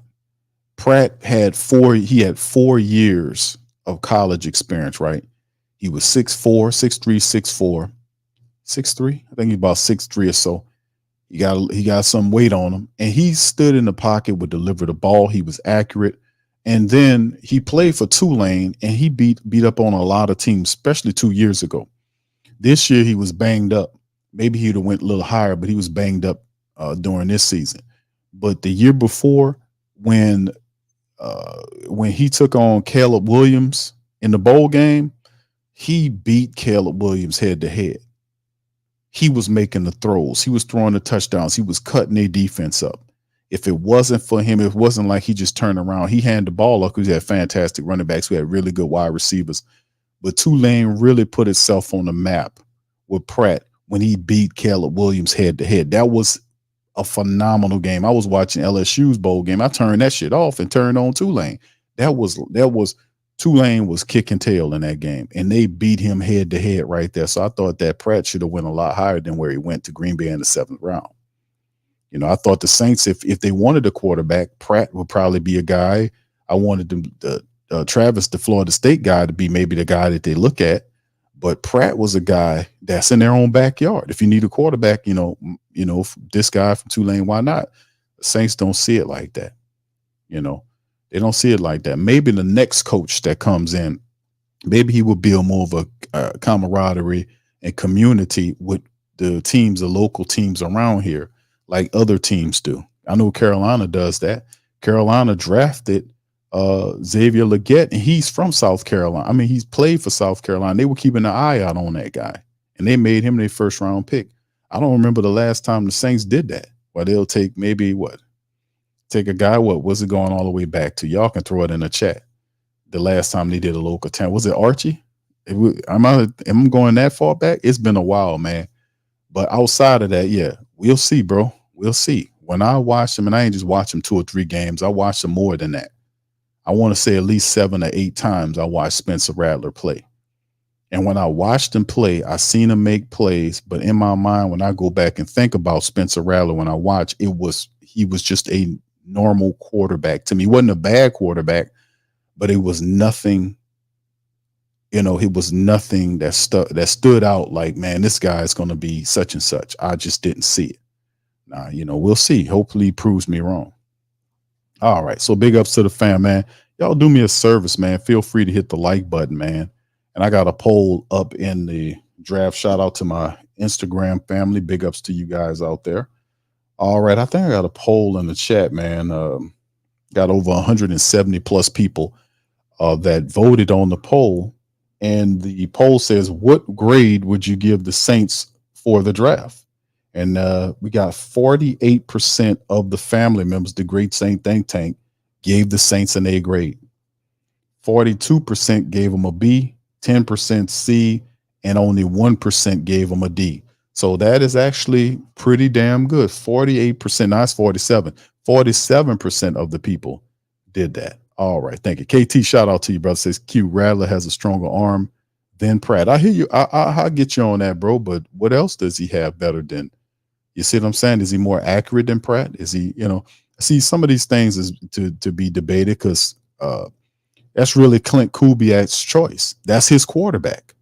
had 4 years of college experience, right? He was 6'4", 6'3", 6'4", 6'3". I think he's about 6'3" or so. He got some weight on him, and he stood in the pocket, would deliver the ball. He was accurate, and then he played for Tulane, and he beat up on a lot of teams, especially 2 years ago. This year he was banged up. Maybe he'd have went a little higher, but he was banged up during this season. But the year before, when he took on Caleb Williams in the bowl game, he beat Caleb Williams head to head. He was making the throws. He was throwing the touchdowns. He was cutting their defense up. If it wasn't for him, it wasn't like he just turned around. He handed the ball up because he had fantastic running backs. We had really good wide receivers. But Tulane really put itself on the map with Pratt when he beat Caleb Williams head to head. That was a phenomenal game. I was watching LSU's bowl game. I turned that shit off and turned on Tulane. That was Tulane was kicking tail in that game, and they beat him head to head right there. So I thought that Pratt should have went a lot higher than where he went to Green Bay in the 7th round. I thought the Saints, if they wanted a quarterback, Pratt would probably be a guy. I wanted Travis, the Florida State guy, to be maybe the guy that they look at. But Pratt was a guy that's in their own backyard. If you need a quarterback, this guy from Tulane, why not? The Saints don't see it like that. They don't see it like that. Maybe the next coach that comes in, maybe he will build more of a camaraderie and community with the local teams around here, like other teams do. I know Carolina does that. Carolina drafted Xavier Legette, and he's from South Carolina. I mean, he's played for South Carolina. They were keeping an eye out on that guy, and they made him their 1st round pick. I don't remember the last time the Saints did that. Well, they'll take take a guy. What was it going all the way back to? Y'all can throw it in the chat. The last time they did a local town, was it Archie? Am I going that far back? It's been a while, man. But outside of that, yeah, we'll see, bro. We'll see. When I watch him, and I ain't just watch him 2 or 3 games, I watch him more than that. I want to say at least 7 or 8 times I watched Spencer Rattler play. And when I watched him play, I seen him make plays. But in my mind, when I go back and think about Spencer Rattler, when I watch, he was just a normal quarterback to me. He wasn't a bad quarterback, but it was nothing. It was nothing that stood out like, man, this guy is going to be such and such. I just didn't see it. Now, we'll see. Hopefully he proves me wrong. All right. So big ups to the fam, man. Y'all do me a service, man. Feel free to hit the like button, man. And I got a poll up in the draft. Shout out to my Instagram family. Big ups to you guys out there. All right. I think I got a poll in the chat, man. Got over 170 plus people that voted on the poll. And the poll says, what grade would you give the Saints for the draft? And we got 48% of the family members, the Great Saint Think Tank, gave the Saints an A grade. 42% gave them a B, 10% C, and only 1% gave them a D. So that is actually pretty damn good. 48%, now it's 47. 47% of the people did that. All right, thank you. KT, shout out to you, brother. Says Q, Rattler has a stronger arm than Pratt. I hear you. I'll get you on that, bro. But what else does he have better than? You see what I'm saying? Is he more accurate than Pratt? Is he, see, some of these things is to be debated because That's really Clint Kubiak's choice. That's his quarterback.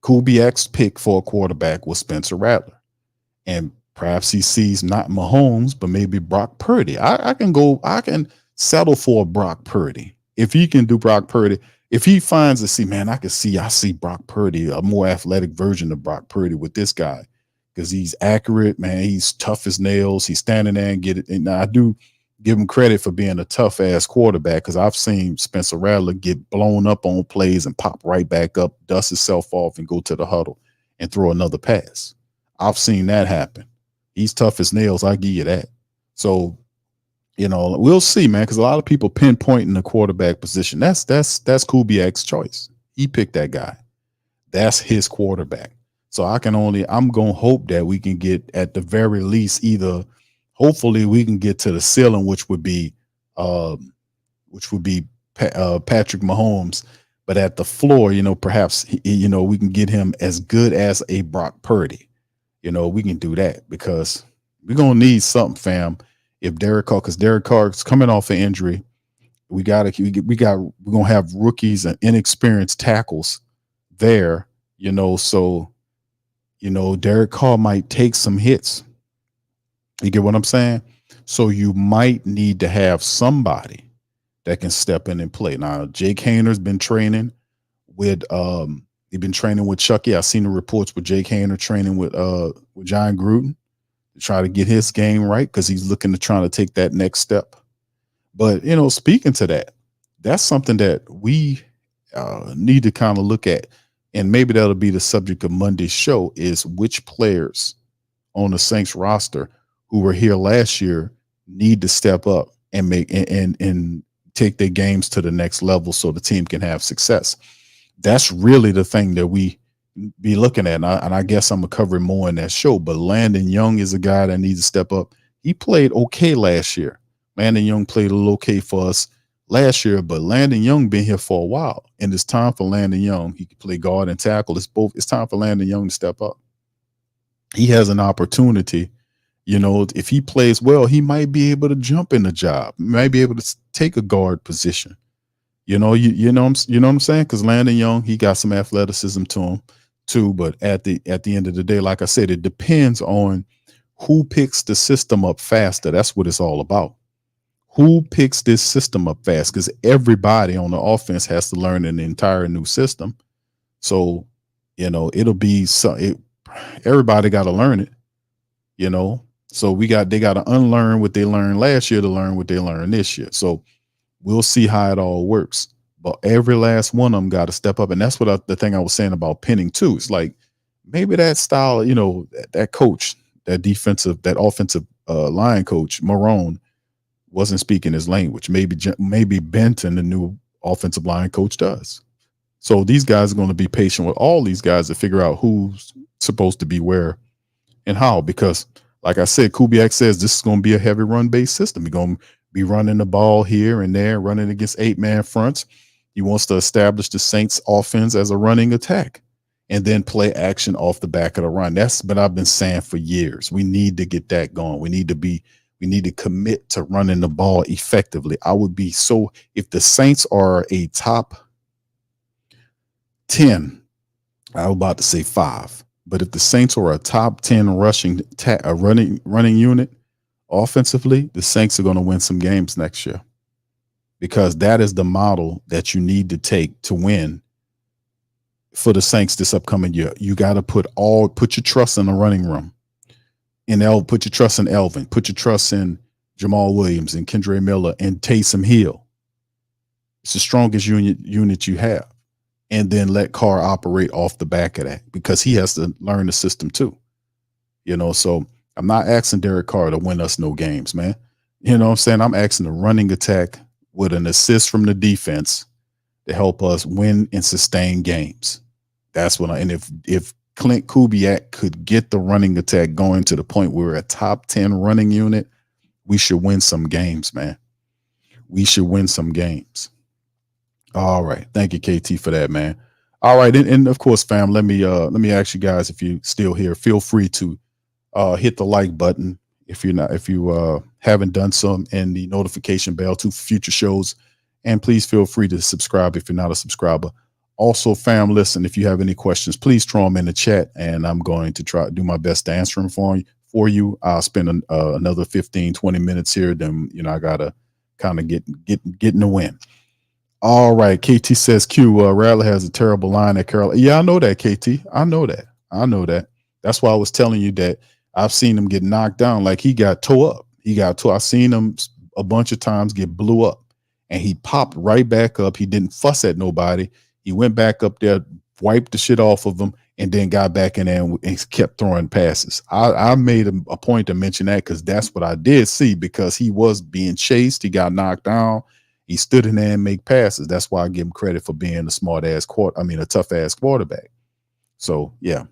Kubiak's pick for a quarterback was Spencer Rattler. And perhaps he sees not Mahomes, but maybe Brock Purdy. I can settle for Brock Purdy. If he can do Brock Purdy, if he finds I see Brock Purdy, a more athletic version of Brock Purdy with this guy, because he's accurate, man. He's tough as nails. He's standing there and get it. And I do give him credit for being a tough ass quarterback, because I've seen Spencer Rattler get blown up on plays and pop right back up, dust himself off, and go to the huddle and throw another pass. I've seen that happen. He's tough as nails. I give you that. So, we'll see, man, because a lot of people pinpointing the quarterback position. That's Kubiak's choice. He picked that guy. That's his quarterback. So I'm going to hope that we can get, at the very least, hopefully we can get to the ceiling, which would be Patrick Mahomes. But at the floor, perhaps, we can get him as good as a Brock Purdy. We can do that, because we're going to need something, fam. If because Derek Carr's coming off an injury, we're going to have rookies and inexperienced tackles there, so, Derek Carr might take some hits. You get what I'm saying? So you might need to have somebody that can step in and play. Now, Jake Hayner's been training with, Chucky. I've seen the reports with Jake Hayner training with John Gruden to try to get his game right, because he's looking to try to take that next step. But, speaking to that, that's something that we need to kind of look at. And maybe that'll be the subject of Monday's show, is which players on the Saints roster who were here last year need to step up and make and take their games to the next level so the team can have success. That's really the thing that we be looking at. And I guess I'm going to cover it more in that show. But Landon Young is a guy that needs to step up. He played okay last year. Landon Young played a little okay for us last year, but Landon Young been here for a while. And it's time for Landon Young. He can play guard and tackle. It's time for Landon Young to step up. He has an opportunity. If he plays well, he might be able to jump in the job. He might be able to take a guard position. You know what I'm saying? Because Landon Young, he got some athleticism to him too. But at the end of the day, like I said, it depends on who picks the system up faster. That's what it's all about. Who picks this system up fast? Because everybody on the offense has to learn an entire new system. So, it'll be everybody got to learn it. So they got to unlearn what they learned last year to learn what they learned this year. So we'll see how it all works. But every last one of them got to step up. And that's what the thing I was saying about pinning too. It's like, maybe that style, that coach, that offensive line coach, Marone, wasn't speaking his language. Maybe Benton, the new offensive line coach, does. So these guys are going to be patient with all these guys to figure out who's supposed to be where and how, because like I said, Kubiak says this is going to be a heavy run-based system. He's going to be running the ball here and there, running against 8-man fronts. He wants to establish the Saints offense as a running attack and then play action off the back of the run. That's what I've been saying for years. We need to get that going. We need to commit to running the ball effectively. I would be so, if the Saints are a top 10, I was about to say 5, but if the Saints are a top 10 running unit offensively, the Saints are going to win some games next year, because that is the model that you need to take to win for the Saints this upcoming year. You got to put your trust in the running room. Put your trust in Elvin. Put your trust in Jamal Williams and Kendre Miller and Taysom Hill. It's the strongest unit you have. And then let Carr operate off the back of that, because he has to learn the system too. So I'm not asking Derek Carr to win us no games, man. You know what I'm saying? I'm asking the running attack with an assist from the defense to help us win and sustain games. That's what and if Clint Kubiak could get the running attack going to the point where we're a top 10 running unit, we should win some games, man. We should win some games. All right. Thank you, KT, for that, man. All right. And of course, fam, let me ask you guys, if you're still here, feel free to hit the like button if you haven't done so, and the notification bell to future shows. And please feel free to subscribe if you're not a subscriber. Also, fam, listen, if you have any questions, please throw them in the chat, and I'm going to try to do my best to answer them for you. I'll spend another 15, 20 minutes here. Then, I got to kind of get in the win. All right. KT says, Radley has a terrible line at Carolina. Yeah, I know that, KT. I know that. That's why I was telling you that I've seen him get knocked down. Like he got tore up. I've seen him a bunch of times get blew up, and he popped right back up. He didn't fuss at nobody. He went back up there, wiped the shit off of him, and then got back in there and kept throwing passes. I made a point to mention that because that's what I did see, because he was being chased. He got knocked down. He stood in there and make passes. That's why I give him credit for being a tough ass quarterback. So yeah,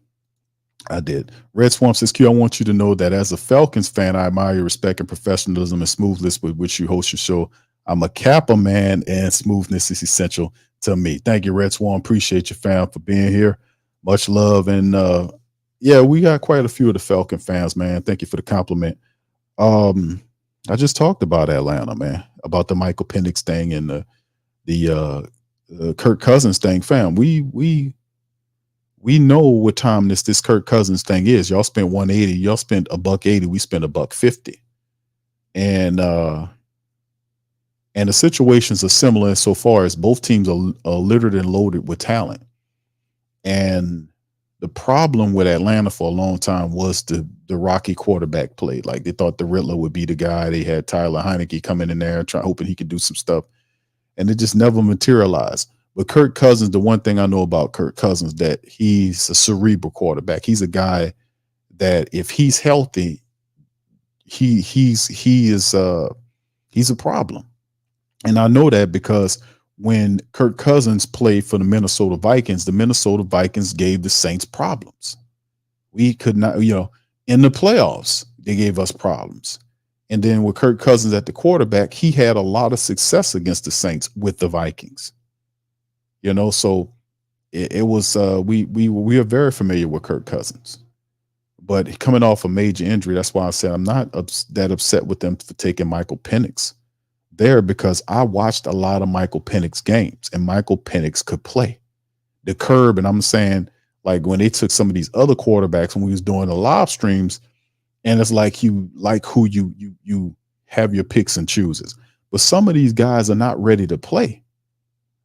I did. Red Swamp says, Q, I want you to know that as a Falcons fan, I admire your respect and professionalism and smoothness with which you host your show. I'm a Kappa man, and smoothness is essential to me. Thank you, Red Swan. Appreciate you, fam, for being here. Much love. And yeah, we got quite a few of the Falcon fans, man. Thank you for the compliment. I just talked about Atlanta, man, about the Michael Penix thing and the Kirk Cousins thing, fam. We know what time this Kirk Cousins thing is. Y'all spent 180. Y'all spent $180. We spent $150. And the situations are similar insofar as both teams are littered and loaded with talent. And the problem with Atlanta for a long time was the rocky quarterback play. Like they thought the Riddler would be the guy. They had Tyler Heineke coming in there hoping he could do some stuff. And it just never materialized. But Kirk Cousins, the one thing I know about Kirk Cousins, that he's a cerebral quarterback. He's a guy that if he's healthy, he's a problem. And I know that because when Kirk Cousins played for the Minnesota Vikings gave the Saints problems. We could not, in the playoffs, they gave us problems. And then with Kirk Cousins at the quarterback, he had a lot of success against the Saints with the Vikings. So it was we are very familiar with Kirk Cousins. But coming off a major injury, that's why I said I'm not that upset with them for taking Michael Penix there, because I watched a lot of Michael Penix games, and Michael Penix could play the curb. And I'm saying, like, when they took some of these other quarterbacks when we was doing the live streams, and it's like you have your picks and chooses, but some of these guys are not ready to play.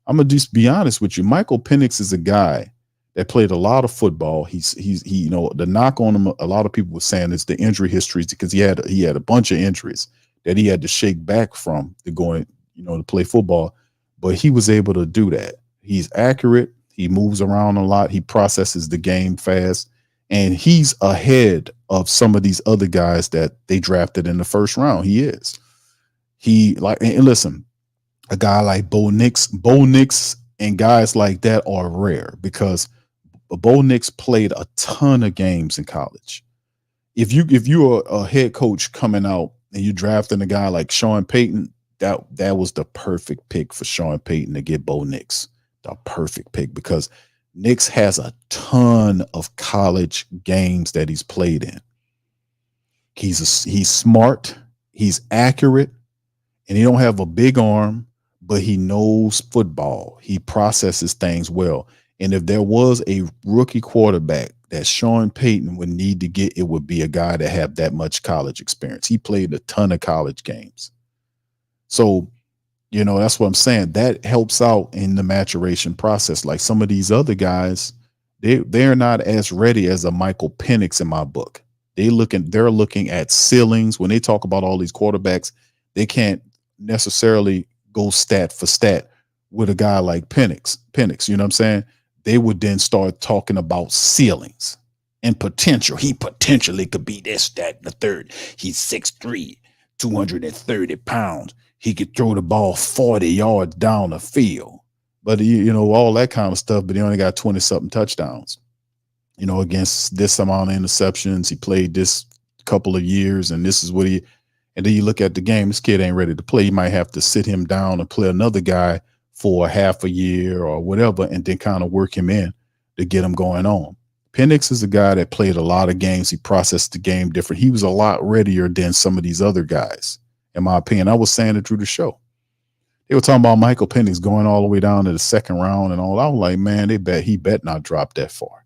I'm gonna just be honest with you. Michael Penix is a guy that played a lot of football. He the knock on him, a lot of people were saying, is the injury history, because he had a bunch of injuries that he had to shake back from to going, to play football. But he was able to do that. He's accurate. He moves around a lot. He processes the game fast. And he's ahead of some of these other guys that they drafted in the first round. He is. And listen, a guy like Bo Nix and guys like that are rare, because Bo Nix played a ton of games in college. If you're a head coach coming out and you drafting a guy like Sean Payton, that was the perfect pick for Sean Payton to get Bo Nix. The perfect pick, because Nix has a ton of college games that he's played in. He's smart, he's accurate, and he don't have a big arm, but he knows football. He processes things well. And if there was a rookie quarterback that Sean Payton would need to get, it would be a guy that have that much college experience. He played a ton of college games. So, that's what I'm saying. That helps out in the maturation process. Like some of these other guys, they're not as ready as a Michael Penix in my book. They're looking at ceilings. When they talk about all these quarterbacks, they can't necessarily go stat for stat with a guy like Penix. You know what I'm saying? They would then start talking about ceilings and potential. He potentially could be this, that, and the third. He's 6'3", 230 pounds. He could throw the ball 40 yards down the field. But, all that kind of stuff, but he only got 20-something touchdowns. Against this amount of interceptions. He played this couple of years, and this is what and then you look at the game, this kid ain't ready to play. You might have to sit him down and play another guy for half a year or whatever, and then kind of work him in to get him going on. Penix is a guy that played a lot of games. He processed the game different. He was a lot readier than some of these other guys, in my opinion. I was saying it through the show. They were talking about Michael Penix going all the way down to the second round and all. I was like, man, he bet not drop that far.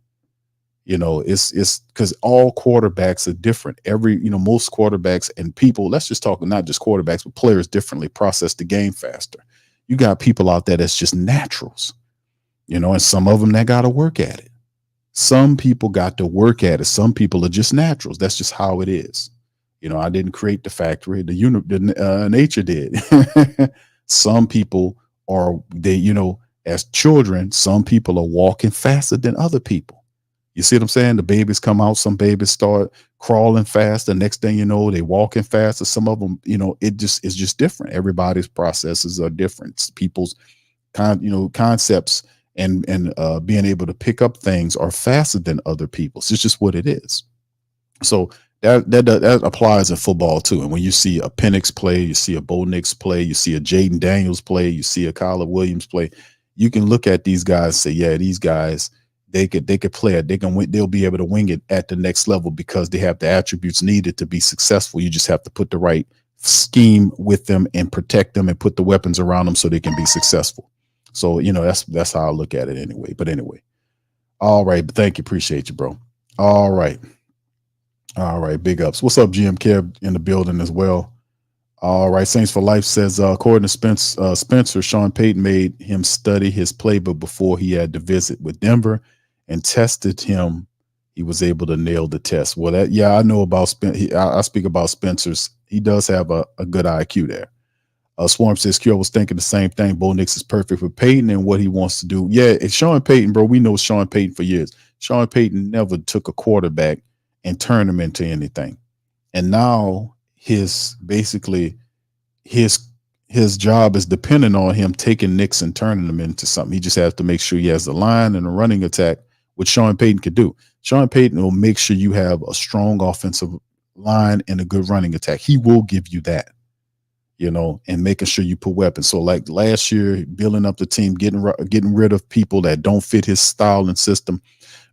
It's because all quarterbacks are different. Most quarterbacks and people, let's just talk not just quarterbacks, but players differently process the game faster. You got people out there that's just naturals, and some of them that got to work at it. Some people got to work at it. Some people are just naturals. That's just how it is. I didn't create the factory. The nature did. Some people as children, some people are walking faster than other people. You see what I'm saying? The babies come out. Some babies start crawling fast. The next thing you know, they walking faster. Some of them, it's just different. Everybody's processes are different. People's concepts and being able to pick up things are faster than other people's. It's just what it is. So that applies in football too. And when you see a Penix play, you see a Bo Nix play, you see a Jaden Daniels play, you see a Kyler Williams play, you can look at these guys and say, yeah, these guys, they could play it. They can win. They'll be able to wing it at the next level because they have the attributes needed to be successful. You just have to put the right scheme with them and protect them and put the weapons around them so they can be successful. So, that's how I look at it anyway. But anyway, all right. But thank you. Appreciate you, bro. All right. Big ups. What's up, GM Kev in the building as well. All right. Saints for Life says, according to Spencer, Sean Payton made him study his playbook before he had to visit with Denver and tested him. He was able to nail the test. Well, I know about I speak about Spencer's. He does have a good IQ there. Swarm says, Q, I was thinking the same thing. Bo Nix is perfect for Peyton and what he wants to do. Yeah, it's Sean Payton, bro. We know Sean Payton for years. Sean Payton never took a quarterback and turned him into anything. And now his job is dependent on him taking Nix and turning him into something. He just has to make sure he has the line and a running attack, which Sean Payton could do. Sean Payton will make sure you have a strong offensive line and a good running attack. He will give you that. And making sure you put weapons. So like last year, building up the team, getting rid of people that don't fit his style and system,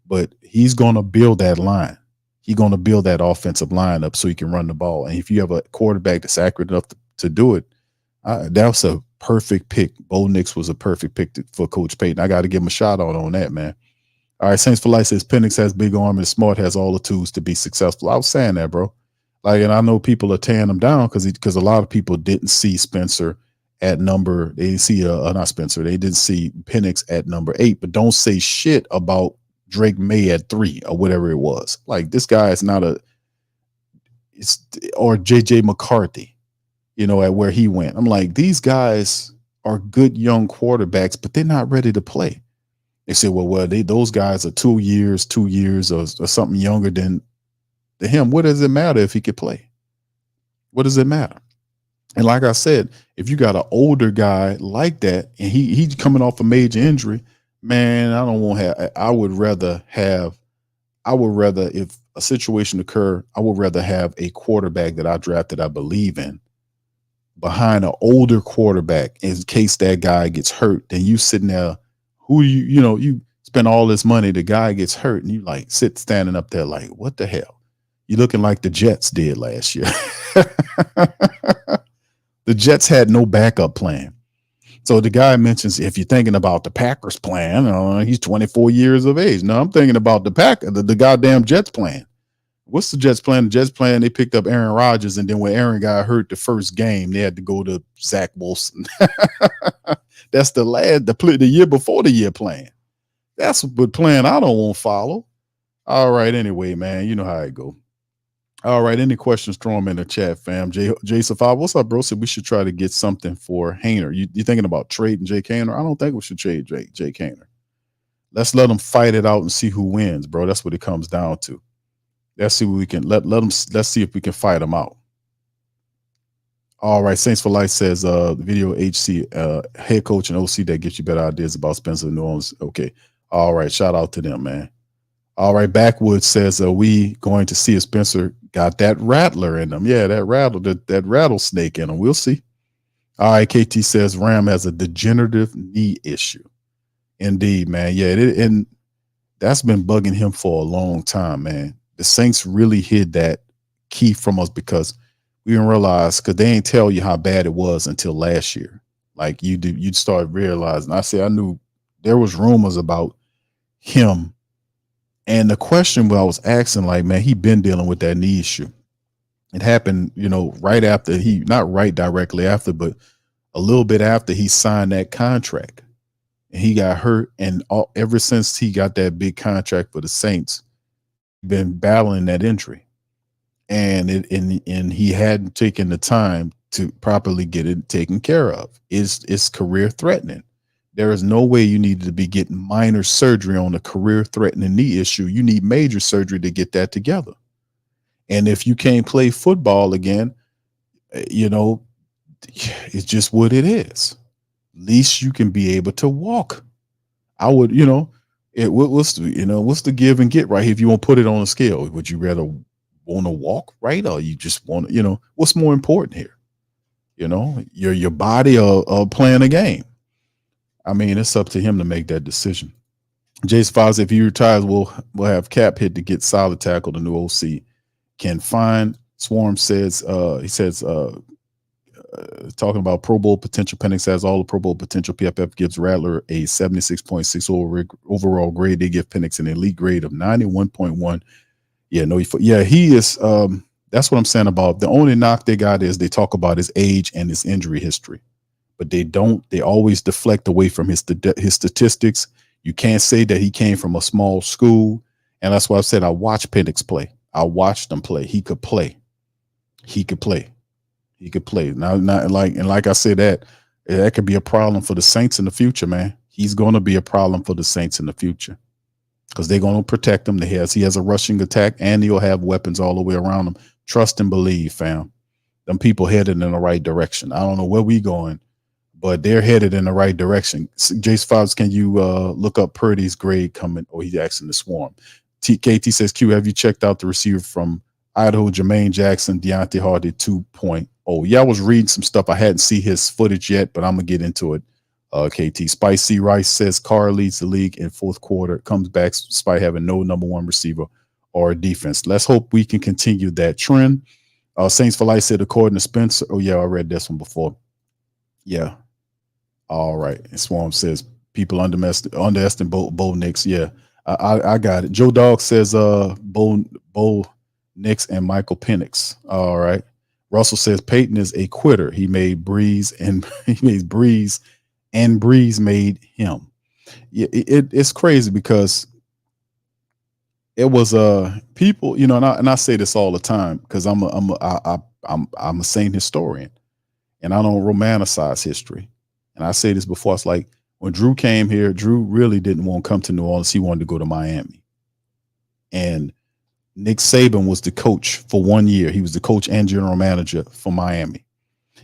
but he's going to build that line. He's going to build that offensive line up so he can run the ball. And if you have a quarterback that's accurate enough to do it, that's a perfect pick. Bo Nix was a perfect pick for Coach Payton. I got to give him a shout out on that, man. All right, Saints for Life says Penix has big arm and Smart has all the tools to be successful. I was saying that, bro. And I know people are tearing him down because a lot of people didn't see Spencer at number. They didn't see not Spencer. They didn't see Penix at number 8. But don't say shit about Drake May at 3 or whatever it was. Like this guy is not or JJ McCarthy, at where he went. I'm like, these guys are good young quarterbacks, but they're not ready to play. They say, those guys are 2 years or something younger than him. What does it matter if he could play? What does it matter? And like I said, if you got an older guy like that and he's coming off a major injury, man, I would rather if a situation occur, I would rather have a quarterback that I drafted, I believe in, behind an older quarterback in case that guy gets hurt. Then you sitting there, you spend all this money, the guy gets hurt, and you standing up there like, what the hell? You're looking like the Jets did last year. The Jets had no backup plan. So the guy mentions, if you're thinking about the Packers plan, he's 24 years of age. No, I'm thinking about the goddamn Jets plan. What's the Jets plan? The Jets plan, they picked up Aaron Rodgers, and then when Aaron got hurt the first game, they had to go to Zach Wilson. That's the year before the year plan. That's a good plan I don't want to follow. All right, anyway, man, you know how it go. All right, any questions, throw them in the chat, fam. Jay Safar, what's up, bro? Said we should try to get something for Haener. You thinking about trading Jake Haener? I don't think we should trade Jake Haener. Let's let them fight it out and see who wins, bro. That's what it comes down to. Let's see what we can let them. Let's see if we can fight them out. All right, Saints for Life says the video HC head coach and OC that gets you better ideas about Spencer New Orleans. Okay, all right, shout out to them, man. All right, Backwoods says, are we going to see if Spencer got that rattler in them? Yeah, that rattlesnake in him. We'll see. All right, KT says Ram has a degenerative knee issue. Indeed, man. Yeah, and that's been bugging him for a long time, man. The Saints really hid that key from us because we didn't realize, because they ain't tell you how bad it was until last year. Like you'd start realizing. I knew there was rumors about him. And the question I was asking, like, man, he been dealing with that knee issue. It happened, right after not right directly after, but a little bit after he signed that contract. And he got hurt. And ever since he got that big contract for the Saints, been battling that injury. And he hadn't taken the time to properly get it taken care of. It's career threatening. There is no way you need to be getting minor surgery on a career threatening knee issue. You need major surgery to get that together. And if you can't play football again, it's just what it is. At least you can be able to walk. I would, what's the give and get right here? If you want to put it on a scale, would you rather want to walk, right? Or you just want to, what's more important here? Your body or playing a game. I mean, it's up to him to make that decision. Jace Fox, if he retires, we'll have cap hit to get solid tackle, the new OC. Can find Swarm says talking about Pro Bowl potential. Penix has all the Pro Bowl potential. PFF gives Rattler a 76.6 overall grade. They give Penix an elite grade of 91.1. Yeah, he is. That's what I'm saying about the only knock they got is they talk about his age and his injury history, but they always deflect away from his statistics. You can't say that he came from a small school. And that's why I said I watched Penix play. I watched him play. He could play. Now, like I said, that could be a problem for the Saints in the future, man. He's going to be a problem for the Saints in the future because they're going to protect him. He has a rushing attack, and he'll have weapons all the way around him. Trust and believe, fam. Them people headed in the right direction. I don't know where we going, but they're headed in the right direction. Jace Fobbs, can you look up Purdy's grade coming? Or he's asking the Swarm. KT says, Q, have you checked out the receiver from Idaho, Jermaine Jackson, Deontay Hardy 2.0? Yeah, I was reading some stuff. I hadn't seen his footage yet, but I'm going to get into it. KT. Spicy Rice says Carr leads the league in fourth quarter. Comes back despite having no number one receiver or defense. Let's hope we can continue that trend. Saints for Life said, according to Spencer. Oh, yeah, I read this one before. Yeah. All right. And Swarm says people underestimate Bo Nix. Yeah. I got it. Joe Dog says Bo Nix and Michael Penix. All right. Russell says Peyton is a quitter. He made Breeze and Breeze made him. Yeah, it's crazy because it was people, and I say this all the time because I'm a sane historian and I don't romanticize history. And I say this before, it's like when Drew came here, Drew really didn't want to come to New Orleans. He wanted to go to Miami. And Nick Saban was the coach for 1 year. He was the coach and general manager for Miami.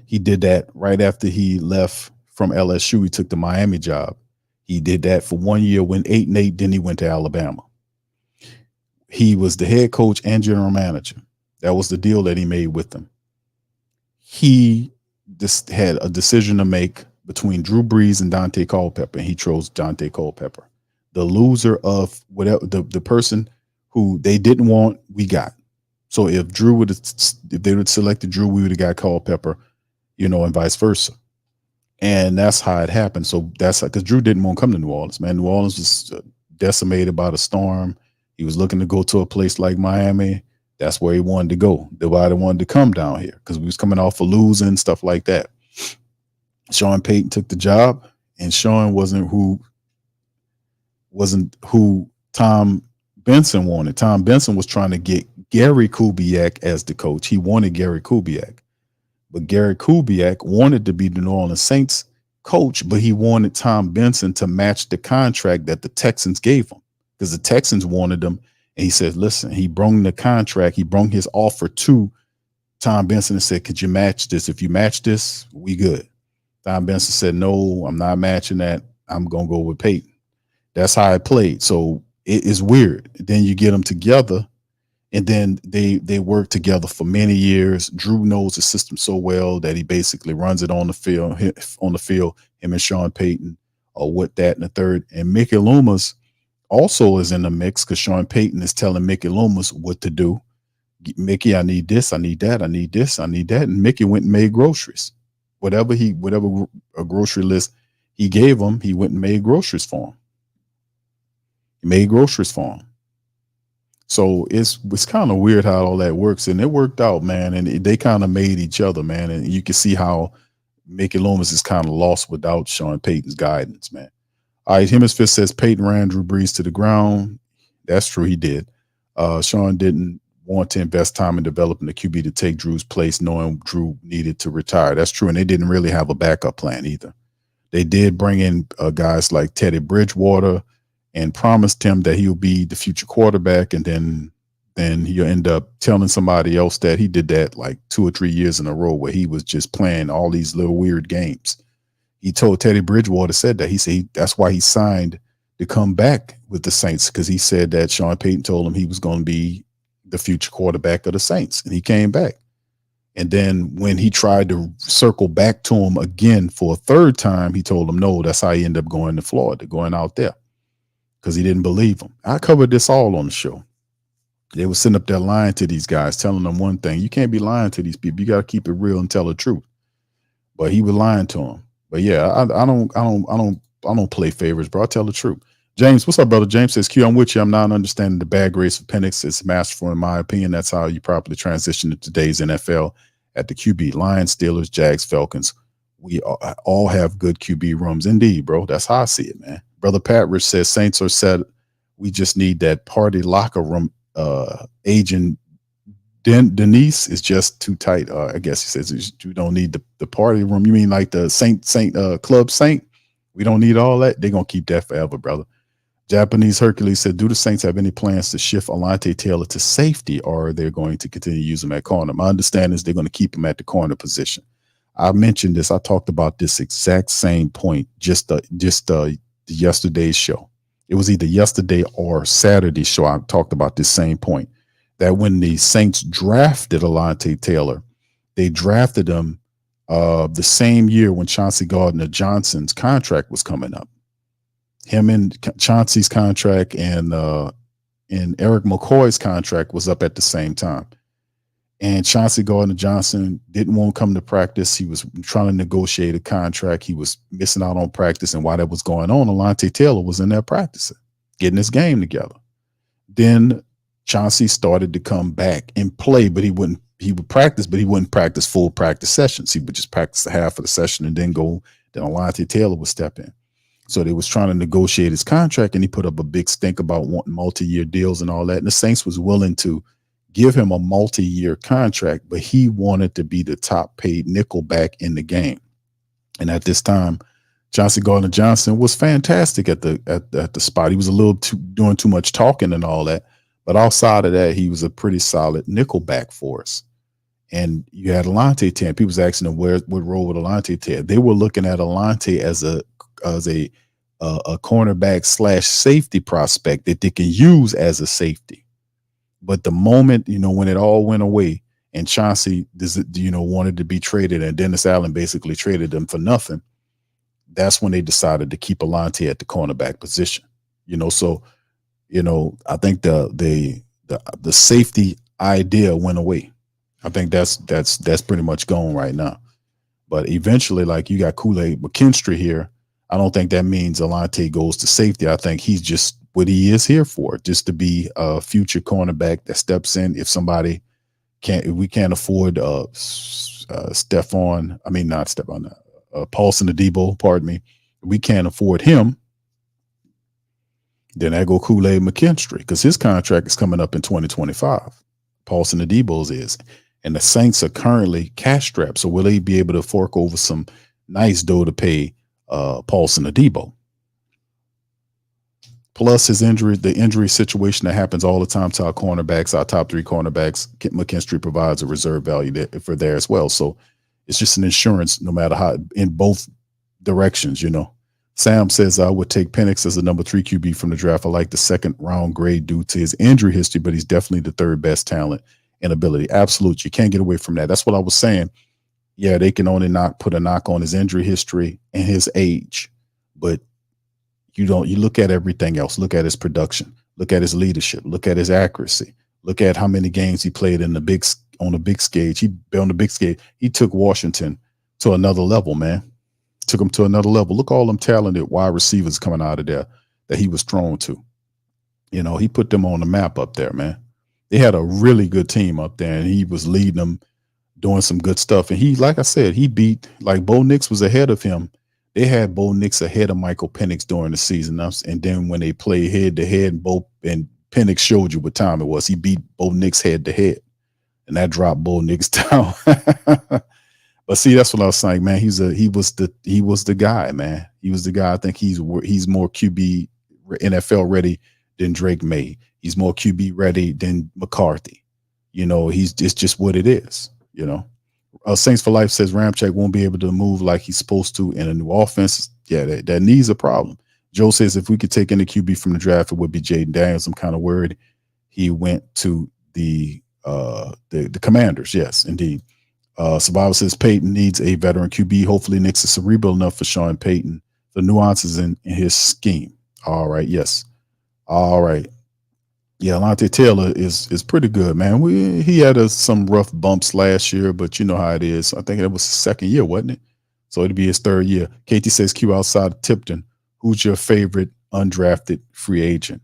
He did that right after he left from LSU. He took the Miami job. He did that for 1 year, went 8-8, then he went to Alabama. He was the head coach and general manager. That was the deal that he made with them. He just had a decision to make between Drew Brees and Dante Culpepper, and he chose Dante Culpepper. The loser of whatever the person who they didn't want, we got. So if they would have selected Drew, we would have got Culpepper, and vice versa. And that's how it happened. So that's because Drew didn't want to come to New Orleans, man. New Orleans was decimated by the storm. He was looking to go to a place like Miami. That's where he wanted to go. Nobody wanted to come down here because we was coming off of losing, stuff like that. Sean Payton took the job, and Sean wasn't who Tom Benson wanted. Tom Benson was trying to get Gary Kubiak as the coach. He wanted Gary Kubiak. But Gary Kubiak wanted to be the New Orleans Saints coach, but he wanted Tom Benson to match the contract that the Texans gave him because the Texans wanted him. And he said, listen, he brung the contract. He brung his offer to Tom Benson and said, could you match this? If you match this, we good. Tom Benson said, no, I'm not matching that. I'm going to go with Peyton. That's how it played. So it is weird. Then you get them together. And then they work together for many years. Drew knows the system so well that he basically runs it on the field. Him and Sean Payton, or with that in the third. And Mickey Loomis also is in the mix because Sean Payton is telling Mickey Loomis what to do. Mickey, I need this, I need that, I need this, I need that. And Mickey went and made groceries. whatever a grocery list he gave him, he went and made groceries for him. He made groceries for him. So it's kind of weird how all that works, and it worked out, man. And they kind of made each other, man. And you can see how Mickey Loomis is kind of lost without Sean Payton's guidance, man. All right, Hemisphere says Peyton ran Drew Brees to the ground. That's true, he did. Sean didn't want to invest time in developing the QB to take Drew's place, knowing Drew needed to retire. That's true, and they didn't really have a backup plan either. They did bring in guys like Teddy Bridgewater and promised him that he'll be the future quarterback, and then he'll end up telling somebody else that he did that like 2 or 3 years in a row where he was just playing all these little weird games. He told Teddy Bridgewater said that. He said that's why he signed to come back with the Saints, because he said that Sean Payton told him he was going to be the future quarterback of the Saints, and he came back. And then when he tried to circle back to him again for a third time, he told him no. That's how he ended up going to Florida, going out there, because he didn't believe him. I covered this all on the show. They were sitting up there lying to these guys, telling them one thing. You can't be lying to these people. You got to keep it real and tell the truth. But he was lying to them. But yeah, I don't play favorites, bro. I tell the truth. James, what's up, brother? James says, Q, I'm with you. I'm not understanding the bad grades for Penix. It's masterful, in my opinion. That's how you properly transition to today's NFL at the QB. Lions, Steelers, Jags, Falcons. We all have good QB rooms. Indeed, bro. That's how I see it, man. Brother Pat Rich says, Saints are set. We just need that party locker room. Agent Denise is just too tight. I guess he says you don't need the party room. You mean like the Saint Club Saint? We don't need all that. They're going to keep that forever, brother. Japanese Hercules said, do the Saints have any plans to shift Alante Taylor to safety, or are they going to continue to use him at corner? My understanding is they're going to keep him at the corner position. I mentioned this. I talked about this exact same point just yesterday's show. It was either yesterday or Saturday's show. I talked about this same point, that when the Saints drafted Alante Taylor, they drafted him the same year when Chauncey Gardner-Johnson's contract was coming up. Him and Chauncey's contract and Eric McCoy's contract was up at the same time. And Chauncey Gardner-Johnson didn't want to come to practice. He was trying to negotiate a contract. He was missing out on practice. And while that was going on, Alante Taylor was in there practicing, getting his game together. Then Chauncey started to come back and play, but he would practice, but he wouldn't practice full practice sessions. He would just practice the half of the session and then Alante Taylor would step in. So they was trying to negotiate his contract, and he put up a big stink about wanting multi-year deals and all that. And the Saints was willing to give him a multi-year contract, but he wanted to be the top paid nickelback in the game. And at this time, Chauncey Gardner-Johnson was fantastic at the spot. He was a little doing too much talking and all that. But outside of that, he was a pretty solid nickelback for us. And you had Alante Taylor. People was asking him what role would Alante Taylor. They were looking at Alante as a cornerback / safety prospect that they can use as a safety. But the moment, when it all went away and Chauncey, wanted to be traded, and Dennis Allen basically traded them for nothing, that's when they decided to keep Alante at the cornerback position. So I think the safety idea went away. I think that's pretty much gone right now. But eventually, like, you got Kool-Aid McKinstry here. I don't think that means Alante goes to safety. I think he's just what he is here for, just to be a future cornerback that steps in if we can't afford Paulson Adebo, pardon me. We can't afford him. Then I go Kool-Aid McKinstry, because his contract is coming up in 2025. Paulson Adebo's is. And the Saints are currently cash strapped. So will they be able to fork over some nice dough to pay Paulson Adebo? Plus the injury situation that happens all the time to our cornerbacks, our top 3 cornerbacks, McKinstry provides a reserve value for there as well. So it's just an insurance no matter how, in both directions, Sam says, I would take Penix as the number 3 QB from the draft. I like the second round grade due to his injury history, but he's definitely the third best talent and ability. Absolutely. You can't get away from that. That's what I was saying. Yeah, they can only put a knock on his injury history and his age, but you look at everything else. Look at his production, look at his leadership, look at his accuracy, look at how many games he played on the big stage. He took Washington to another level, man. Took him to another level. Look, all them talented wide receivers coming out of there that he was thrown to. You know, he put them on the map up there, man. They had a really good team up there, and he was leading them, doing some good stuff. And he, like I said, he beat, like, Bo Nix was ahead of him. They had Bo Nix ahead of Michael Penix during the season. And then when they played head to head, and Penix showed you what time it was. He beat Bo Nix head to head, and that dropped Bo Nix down. But see, that's what I was saying, man. He was the guy, man. He was the guy. I think he's more QB NFL ready than Drake May. He's more QB ready than McCarthy. You know, it's just what it is. You know, Saints for Life says Ramczyk won't be able to move like he's supposed to in a new offense. Yeah, that needs a problem. Joe says if we could take any QB from the draft, it would be Jaden Daniels. I'm kind of worried he went to the Commanders. Yes, indeed. Survivor says Peyton needs a veteran QB. Hopefully Nick's is cerebral enough for Sean Payton. The nuances in his scheme. All right. Yes. All right. Yeah, Alontae Taylor is pretty good, man. He had some rough bumps last year, but you know how it is. I think that was his second year, wasn't it? So it'd be his third year. Katie says, Q outside of Tipton, who's your favorite undrafted free agent?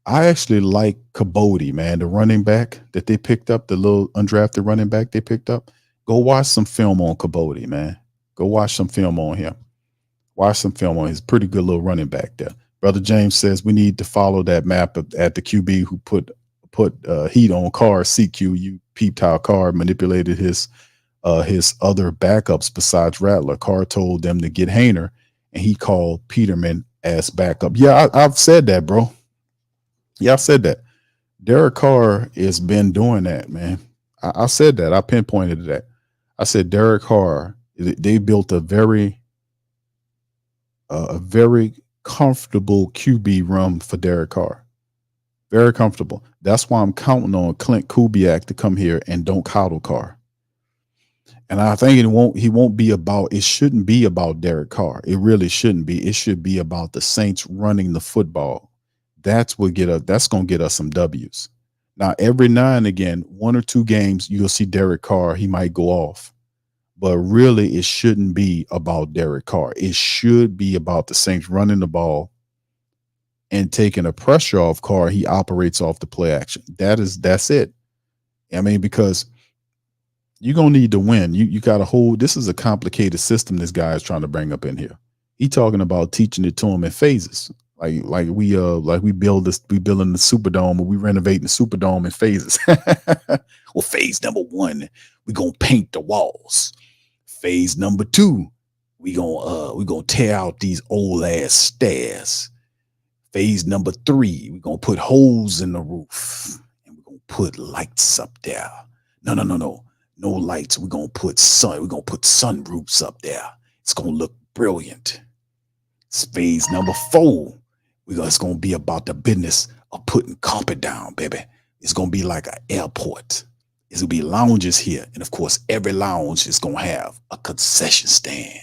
I actually like Caboti, man, the running back that they picked up, the little undrafted running back they picked up. Go watch some film on Caboti, man. Go watch some film on him. Watch some film on him. He's a pretty good little running back there. Brother James says we need to follow that map at the QB who put heat on Carr. CQ, you peeped how Carr manipulated his other backups besides Rattler. Carr told them to get Hainer, and he called Peterman as backup. Yeah, I've said that, bro. Yeah, I said that. Derek Carr has been doing that, man. I said that. I pinpointed that. I said Derek Carr, they built a very comfortable QB room for Derek Carr. Very comfortable. That's why I'm counting on Clint Kubiak to come here and don't coddle Carr. And I think it shouldn't be about Derek Carr. It really shouldn't be. It should be about the Saints running the football. That's going to get us some W's. Now, every now and again, one or two games, you'll see Derek Carr, he might go off. But really, it shouldn't be about Derek Carr. It should be about the Saints running the ball and taking the pressure off Carr. He operates off the play action. That's it. I mean, because you're going to need to win. You got to hold. This is a complicated system this guy is trying to bring up in here. He talking about teaching it to him in phases. Like we building the Superdome, or we renovating the Superdome in phases. Well, phase number 1, we're gonna paint the walls. Phase number 2, we gonna tear out these old ass stairs. Phase number 3, we're gonna put holes in the roof and we're gonna put lights up there. No lights. We're gonna put sunroofs up there. It's gonna look brilliant. It's phase number 4. It's going to be about the business of putting carpet down, baby. It's going to be like an airport. It's going to be lounges here. And, of course, every lounge is going to have a concession stand.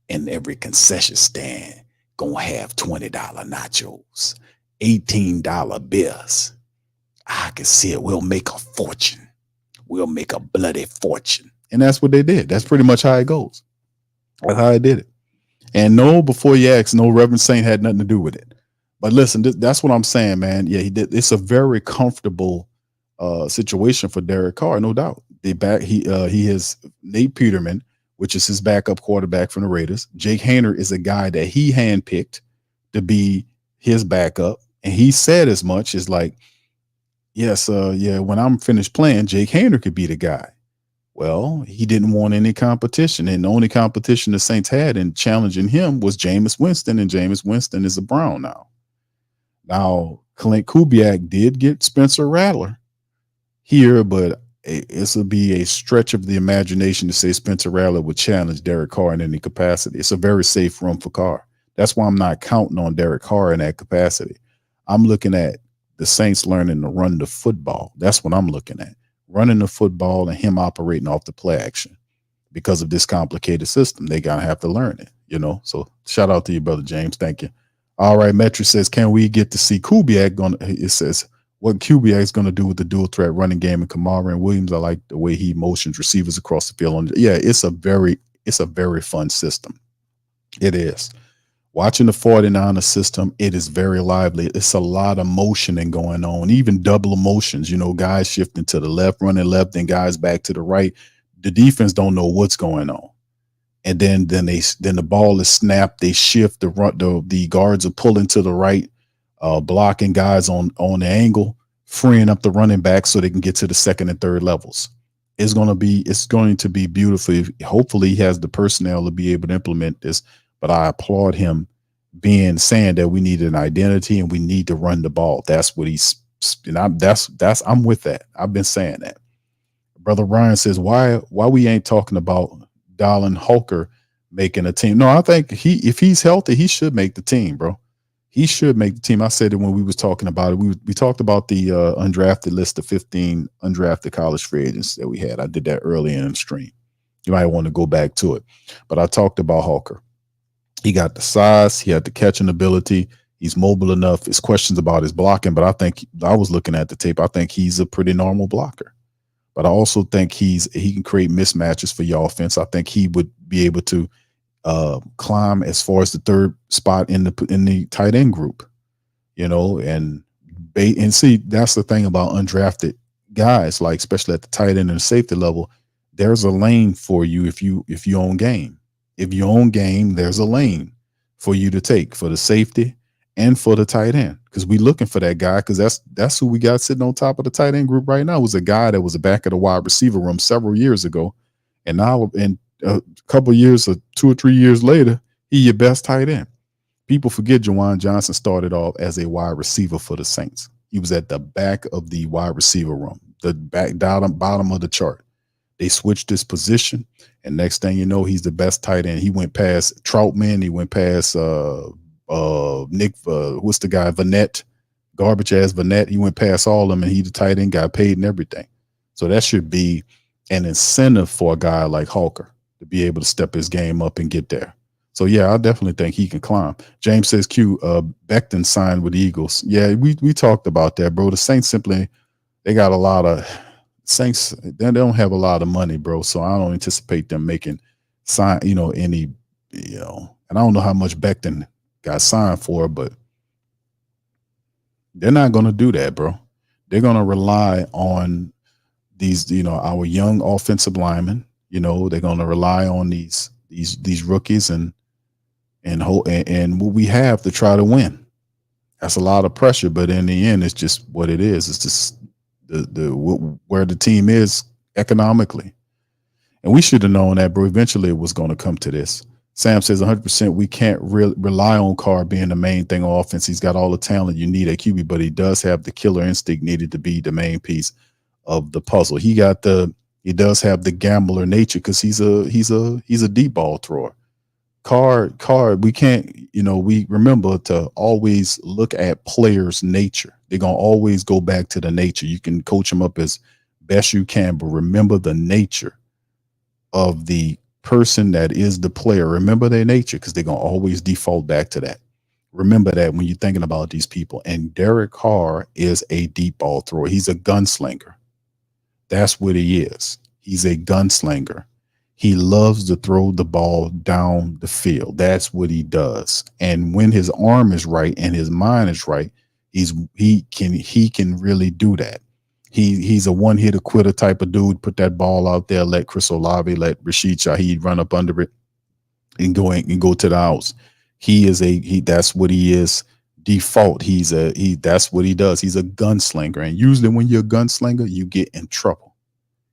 And every concession stand going to have $20 nachos, $18 beers. I can see it. We'll make a fortune. We'll make a bloody fortune. And that's what they did. That's pretty much how it goes. That's how I did it. And no, before you ask, no, Reverend Saint had nothing to do with it. But listen, that's what I'm saying, man. Yeah, he did. It's a very comfortable situation for Derek Carr, no doubt. He has Nate Peterman, which is his backup quarterback from the Raiders. Jake Haener is a guy that he handpicked to be his backup, and he said as much as like, yes, when I'm finished playing, Jake Haener could be the guy. Well, he didn't want any competition, and the only competition the Saints had in challenging him was Jameis Winston, and Jameis Winston is a Brown now. Now, Clint Kubiak did get Spencer Rattler here, but this would be a stretch of the imagination to say Spencer Rattler would challenge Derek Carr in any capacity. It's a very safe room for Carr. That's why I'm not counting on Derek Carr in that capacity. I'm looking at the Saints learning to run the football. That's what I'm looking at. Running the football and him operating off the play action. Because of this complicated system, they gotta have to learn it, So shout out to you, brother James. Thank you. All right, Metri says, can we get to see Kubiak? It says, what Kubiak is going to do with the dual threat running game and Kamara and Williams. I like the way he motions receivers across the field. Yeah, it's a very it's a very fun system. It is. Watching the 49er system, it is very lively. It's a lot of motioning going on, even double motions, guys shifting to the left, running left, then guys back to the right. The defense don't know what's going on. And then the ball is snapped, they shift, the guards are pulling to the right, blocking guys on the angle, freeing up the running back so they can get to the second and third levels. It's going to be beautiful. Hopefully he has the personnel to be able to implement this. But I applaud him saying that we need an identity and we need to run the ball. That's what I'm with that. I've been saying that. Brother Ryan says, why we ain't talking about Dallin Holker making a team? No, I think if he's healthy, he should make the team, bro. He should make the team. I said it when we was talking about it. We talked about the undrafted list of 15 undrafted college free agents that we had. I did that early in the stream. You might want to go back to it. But I talked about Holker. He got the size. He had the catching ability. He's mobile enough. It's questions about his blocking, but I was looking at the tape. I think he's a pretty normal blocker. But I also think he can create mismatches for your offense. I think he would be able to climb as far as the third spot in the tight end group, and see, that's the thing about undrafted guys, like especially at the tight end and the safety level. There's a lane for you if you own game. If you own game, there's a lane for you to take for the safety and for the tight end, because we're looking for that guy, because that's who we got sitting on top of the tight end group right now. It was a guy that was the back of the wide receiver room several years ago, and now in a couple of years or 2 or 3 years later, he's your best tight end. People forget Juwan Johnson started off as a wide receiver for the Saints. He was at the back of the wide receiver room, the bottom of the chart. They switched his position, and next thing you know, he's the best tight end. He went past Troutman. He went past Nick. What's the guy? Vanette, garbage ass Vanette. He went past all of them, and he the tight end, got paid and everything. So that should be an incentive for a guy like Holker to be able to step his game up and get there. So yeah, I definitely think he can climb. James says, "Q, Becton signed with the Eagles." Yeah, we talked about that, bro. The Saints they got a lot of. Saints, they don't have a lot of money, bro. So I don't anticipate them making any, and I don't know how much Becton got signed for, but they're not going to do that, bro. They're going to rely on these, our young offensive linemen. They're going to rely on these rookies and what we have to try to win. That's a lot of pressure, but in the end, it's just what it is. It's just where the team is economically. And we should have known that, bro. Eventually it was going to come to this. Sam says 100% we can't rely on Carr being the main thing on offense. He's got all the talent you need at QB, but he does have the killer instinct needed to be the main piece of the puzzle. He does have the gambler nature because he's a deep ball thrower. Carr, we can't, we remember to always look at players' nature. They're going to always go back to the nature. You can coach them up as best you can, but remember the nature of the person that is the player. Remember their nature, because they're going to always default back to that. Remember that when you're thinking about these people. And Derek Carr is a deep ball thrower. He's a gunslinger. That's what he is. He's a gunslinger. He loves to throw the ball down the field. That's what he does. And when his arm is right and his mind is right, he can really do that. He's a one-hitter quitter type of dude. Put that ball out there, let Chris Olave, let Rashid Shaheed run up under it and go to the house. That's what he is. Default. That's what he does. He's a gunslinger. And usually when you're a gunslinger, you get in trouble,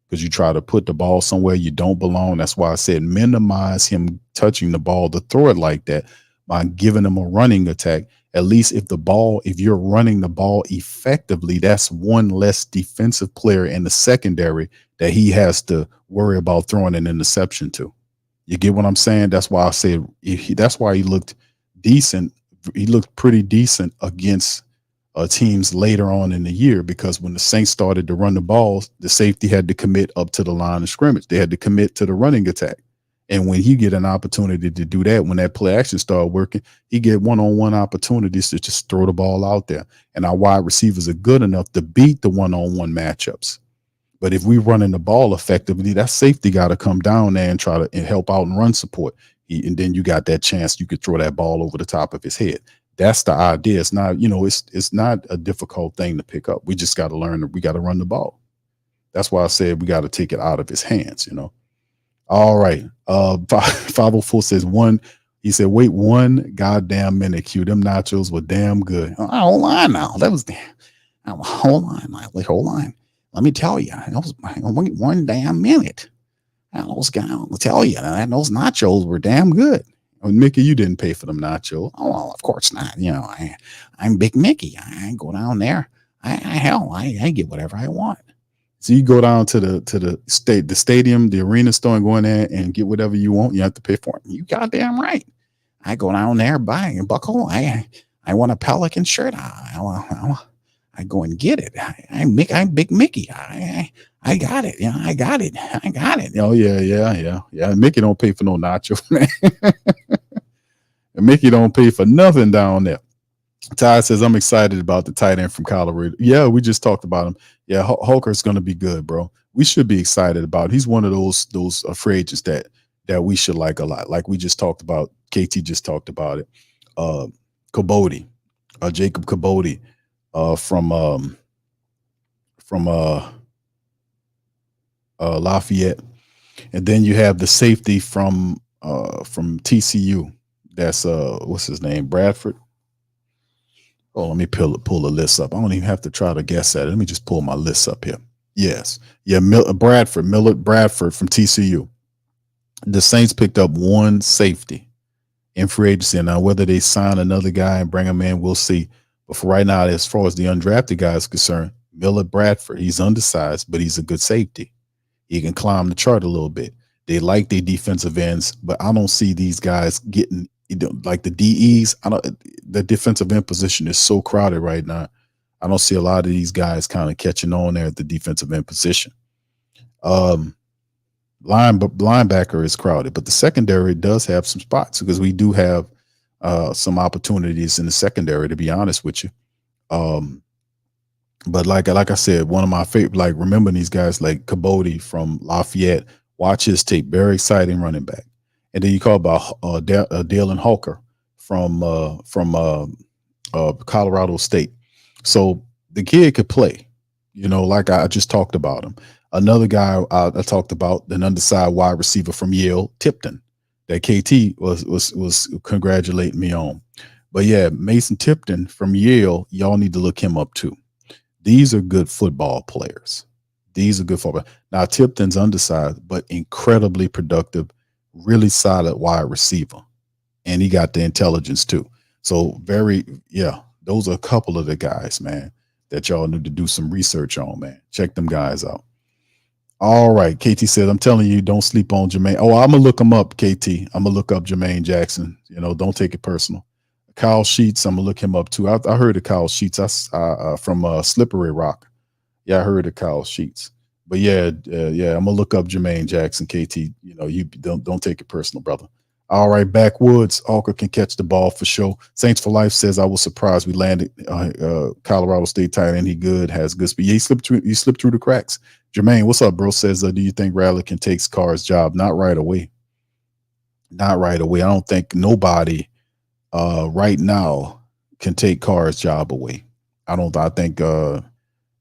because you try to put the ball somewhere you don't belong. That's why I said minimize him touching the ball to throw it like that by giving him a running attack. At least if you're running the ball effectively, that's one less defensive player in the secondary that he has to worry about throwing an interception to. You get what I'm saying? That's why I said that's why he looked decent. He looked pretty decent against teams later on in the year, because when the Saints started to run the ball, the safety had to commit up to the line of scrimmage. They had to commit to the running attack. And when he get an opportunity to do that, when that play action started working, he get one-on-one opportunities to just throw the ball out there. And our wide receivers are good enough to beat the one-on-one matchups. But if we running the ball effectively, that safety got to come down there and try to help out and run support. And then you got that chance you could throw that ball over the top of his head. That's the idea. It's not, it's not a difficult thing to pick up. We just got to learn that we got to run the ball. That's why I said we got to take it out of his hands, All right. 504 says he said, wait 1 goddamn minute, Q. Them nachos were damn good. Oh, hold on now. That was hold on. Let me tell you, wait 1 damn minute. Those guys, I'll tell you, those nachos were damn good. Mickey, you didn't pay for them nachos. Oh, well, of course not. I'm Big Mickey. I go down there. I get whatever I want. So you go down to the stadium, the arena store, and go in there and get whatever you want. You have to pay for it. You goddamn right. I go down there, buy a buckle. I want a Pelican shirt. I go and get it. I'm Big Mickey. I got it. I got it. Oh yeah. Mickey don't pay for no nacho, man. And Mickey don't pay for nothing down there. Ty says, I'm excited about the tight end from Colorado. Yeah, we just talked about him. Yeah, Holker's going to be good, bro. We should be excited about him. He's one of those free agents that we should like a lot. Like we just talked about. KT just talked about it. Caboti, Jacob Caboti, from Lafayette. And then you have the safety from TCU. That's what's his name? Bradford. Oh, let me pull the list up. I don't even have to try to guess at it. Let me just pull my list up here. Yes. Yeah, Millard Bradford from TCU. The Saints picked up 1 safety in free agency. Now, whether they sign another guy and bring him in, we'll see. But for right now, as far as the undrafted guy is concerned, Millard Bradford, he's undersized, but he's a good safety. He can climb the chart a little bit. They like their defensive ends, but I don't see these guys getting like the DEs. The defensive end position is so crowded right now. I don't see a lot of these guys kind of catching on there at the defensive end position. Linebacker is crowded, but the secondary does have some spots because we do have some opportunities in the secondary, to be honest with you. But like I said, one of my favorite, like remembering these guys like Caboti from Lafayette, watch his tape, very exciting running back. And then you call about Dalen Holker from Colorado State. So the kid could play, like I just talked about him. Another guy I talked about, an undersized wide receiver from Yale, Tipton, that KT was congratulating me on. But yeah, Mason Tipton from Yale, y'all need to look him up too. These are good football players. Now Tipton's undersized, but incredibly productive, really solid wide receiver. And he got the intelligence too. So those are a couple of the guys, man, that y'all need to do some research on, man. Check them guys out. All right. KT said, I'm telling you, don't sleep on Jermaine. Oh, I'm going to look him up, KT. I'm going to look up Jermaine Jackson. Don't take it personal. Kyle Sheets, I'm going to look him up too. I heard of Kyle Sheets from Slippery Rock. Yeah, I heard of Kyle Sheets. But yeah, I'm going to look up Jermaine Jackson, KT. You don't take it personal, brother. All right, backwoods. Alker can catch the ball for sure. Saints for Life says, I was surprised we landed Colorado State tight end. He has good speed. Yeah, he slipped through the cracks. Jermaine, what's up, bro? Says, do you think Rattler can take Carr's job? Not right away. Not right away. I don't think nobody right now can take Carr's job away. I think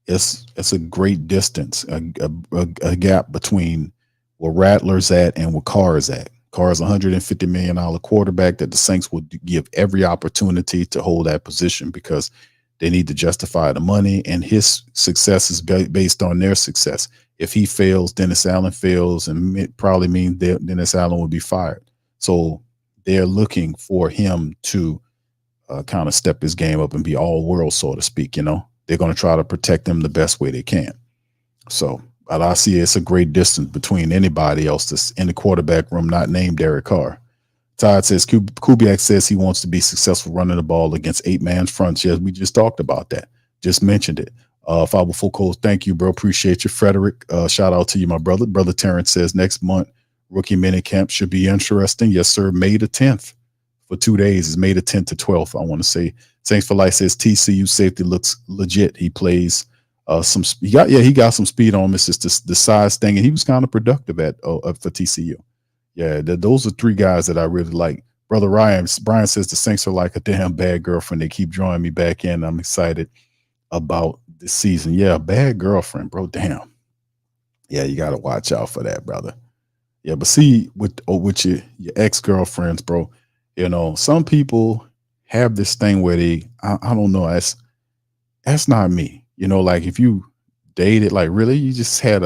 it's a great distance, a gap between where Rattler's at and where Carr is at. Carr is $150 million quarterback that the Saints will give every opportunity to hold that position because they need to justify the money, and his success is based on their success. If he fails, Dennis Allen fails, and it probably means that Dennis Allen will be fired. So they're looking for him to kind of step his game up and be all world, so to speak. They're going to try to protect him the best way they can. So, but I see it's a great distance between anybody else that's in the quarterback room not named Derek Carr. Todd says, Kubiak says he wants to be successful running the ball against 8-man fronts. Yes, we just talked about that. Just mentioned it. 504 Coles, thank you, bro. Appreciate you. Frederick, shout out to you, my brother. Brother Terrence says next month, rookie mini camp should be interesting. Yes, sir. May the 10th for 2 days. It's May the 10th to 12th, I want to say. Saints for Life says TCU safety looks legit. He plays He got some speed on him. It's just the size thing, and he was kind of productive for TCU. Yeah, those are three guys that I really like. Brother Brian says the Saints are like a damn bad girlfriend. They keep drawing me back in. I'm excited about this season. Yeah, bad girlfriend, bro. Damn. Yeah, you got to watch out for that, brother. Yeah, but see, with your ex-girlfriends, bro, some people have this thing where I don't know, that's not me. Like if you dated, like really, you just had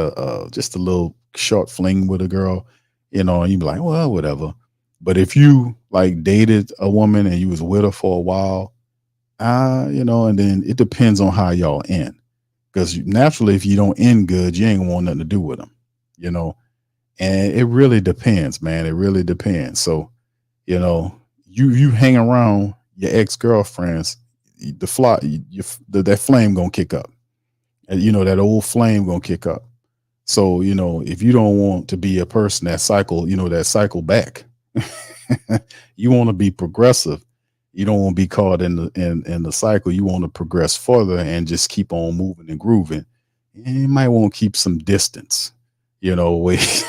just a little short fling with a girl, and you'd be like, well, whatever. But if you like dated a woman and you was with her for a while, and then it depends on how y'all end. Because naturally, if you don't end good, you ain't gonna want nothing to do with them, And it really depends, man. It really depends. So, you hang around your ex-girlfriends, that flame gonna kick up. And that old flame gonna kick up. So, if you don't want to be a person that cycle back, you want to be progressive. You don't want to be caught in the cycle. You want to progress further and just keep on moving and grooving. And you might want to keep some distance, wait.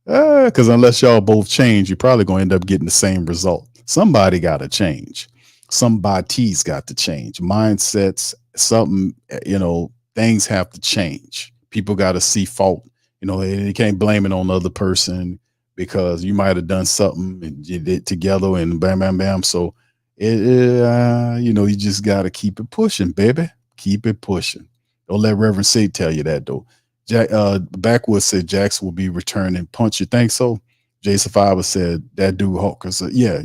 Because unless y'all both change, you're probably going to end up getting the same result. Somebody got to change. Somebody's got to change. Mindsets, something, things have to change. People got to see fault. You can't blame it on the other person because you might have done something and you did together and bam, bam, bam. So, you just got to keep it pushing, baby. Keep it pushing. Don't let Reverend Say tell you that, though. Backwoods said Jackson will be returning punch. You think so? Jay Safava said that dude Hawker. So yeah.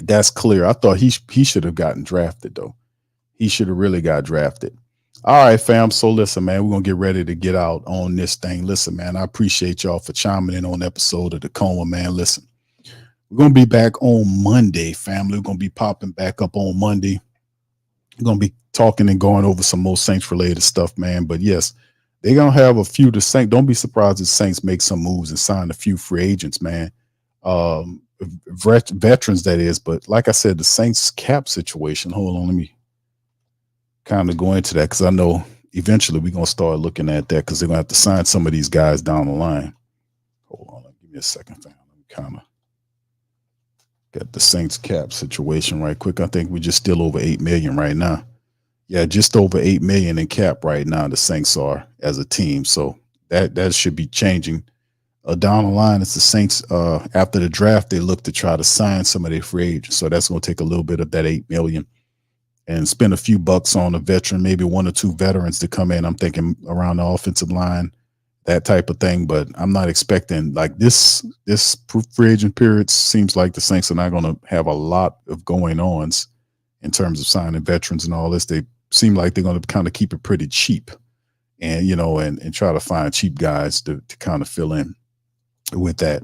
That's clear. I thought he should have gotten drafted though. He should have really got drafted. All right, fam. So listen, man, we're gonna get ready to get out on this thing. Listen, man, I appreciate y'all for chiming in on an episode of the Coma, man. Listen, we're gonna be back on Monday, family. We're gonna be popping back up on Monday. We're gonna be talking and going over some more Saints related stuff, man. But yes, they're gonna have a few. The Saints, don't be surprised if Saints make some moves and sign a few free agents, man. Veterans, that is. But like I said, the Saints cap situation. Hold on, let me kind of go into that because I know eventually we're gonna start looking at that because they're gonna have to sign some of these guys down the line. Hold on, give me a second, fam. Let me kind of get the Saints cap situation right quick. I think we're just still over 8 million right now. Yeah, just over 8 million in cap right now. The Saints are as a team, so that should be changing. Down the line, it's the Saints. After the draft, they look to try to sign some of their free agents, so that's going to take a little bit of that 8 million and spend a few bucks on a veteran, maybe one or two veterans to come in. I'm thinking around the offensive line, that type of thing. But I'm not expecting like this free agent period. Seems like the Saints are not going to have a lot of going ons in terms of signing veterans and all this. They seem like they're going to kind of keep it pretty cheap and, and try to find cheap guys to kind of fill in with that.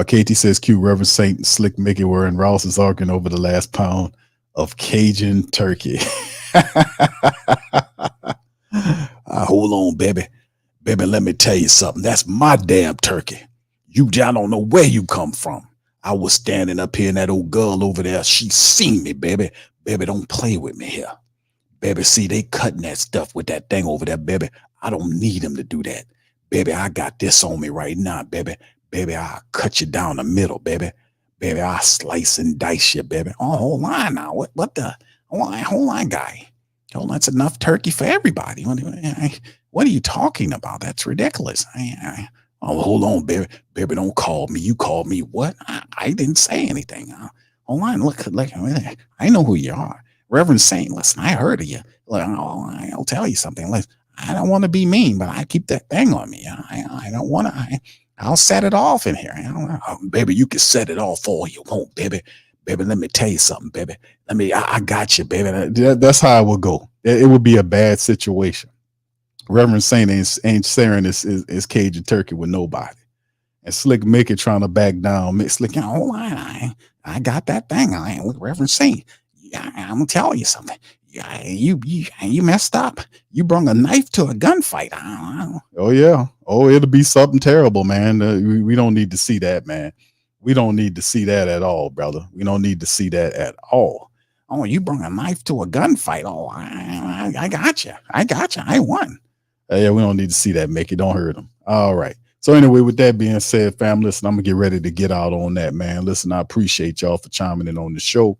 Katie says, Q, Reverend Saint and Slick Mickey were in Ross's arguing over the last pound of Cajun turkey. Hold on, baby. Baby, let me tell you something. That's my damn turkey. I don't know where you come from. I was standing up here and that old girl over there, she seen me, baby. Baby, don't play with me here. Baby, see, they cutting that stuff with that thing over there, baby. I don't need them to do that. Baby, I got this on me right now, baby. Baby, I'll cut you down the middle, baby. Baby, I'll slice and dice you, baby. Oh, hold on now. What the? Hold on, guy. Hold on, that's enough turkey for everybody. What are you talking about? That's ridiculous. Oh, hold on, baby. Baby, don't call me. You called me what? I didn't say anything. Hold on, look, I know who you are. Reverend Saint, listen, I heard of you. I'll tell you something. Listen, I don't want to be mean, but I keep that thing on me. I don't want to. I'll set it off in here. Baby, you can set it off all you want, baby. Baby, let me tell you something, baby. I got you, baby. That's how it will go. It would be a bad situation. Reverend Saint ain't sharing his Cajun turkey with nobody. And Slick Mickey trying to back down. Slick, hold on. I got that thing. I ain't with Reverend Saint. I'm gonna tell you something. You messed up. You brought a knife to a gunfight. Oh yeah. Oh, it'll be something terrible, man. We don't need to see that, man. We don't need to see that at all, brother. We don't need to see that at all. Oh, you brought a knife to a gunfight. Oh, I got you. I won. Yeah, we don't need to see that, Mickey. Don't hurt him. All right. So anyway, with that being said, fam, listen, I'm going to get ready to get out on that, man. Listen, I appreciate y'all for chiming in on the show.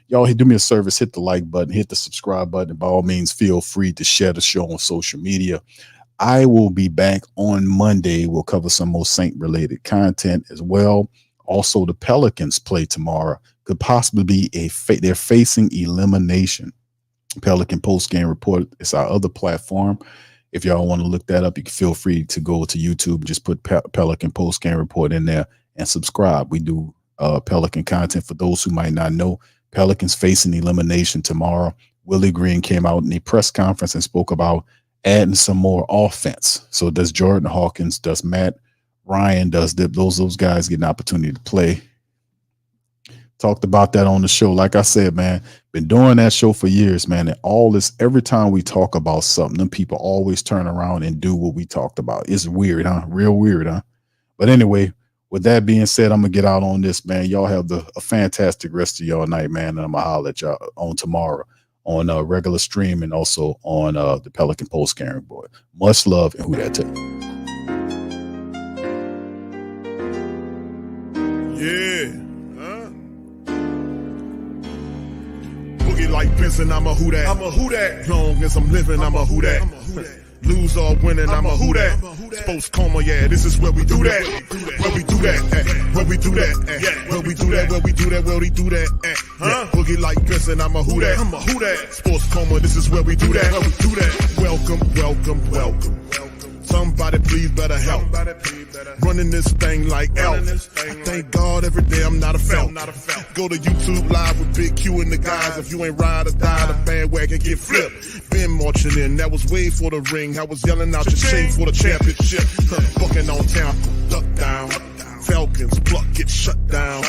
Y'all do me a service, hit the like button, hit the subscribe button. And by all means, feel free to share the show on social media. I will be back on Monday. We'll cover some more Saint-related content as well. Also, the Pelicans play tomorrow. Could possibly be they're facing elimination. Pelican post-game report. It's our other platform. If y'all want to look that up, you can feel free to go to YouTube. Just put Pelican post-game report in there and subscribe. We do Pelican content for those who might not know. Pelicans facing elimination tomorrow. Willie Green came out in a press conference and spoke about adding some more offense. So does Jordan Hawkins, does Matt Ryan, does those guys get an opportunity to play? Talked about that on the show. Like I said, man, been doing that show for years, man. And all this, every time we talk about something, them people always turn around and do what we talked about. It's weird, huh? Real weird, huh? But anyway, with that being said, I'm going to get out on this, man. Y'all have a fantastic rest of y'all night, man. And I'm going to holler at y'all on tomorrow on regular stream and also on the Pelican Post Game Report. Much love, and who that to? Yeah. Boogie like Vincent, I'm a who that. I'm a who that. Long as I'm living, I'm a who that. Lose or winning, I'm a who that. Sports Coma, yeah, this is where we do that. Where we do that, where we do that, where we do that, where we do that, where we do that, huh? Boogie like Vincent, I'm a who that. I'm a who that. Sports Coma, this is where we do that. Where we do that. Welcome, welcome, welcome. Somebody please better help. Running this thing like Elf. I thank God every day I'm not a felt. Go to YouTube Live with Big Q and the guys. If you ain't ride or die, the bandwagon get flipped. Been marching in, that was way for the ring. I was yelling out your shame for the championship. Bucking on town, duck down. Falcons, pluck, get shut down.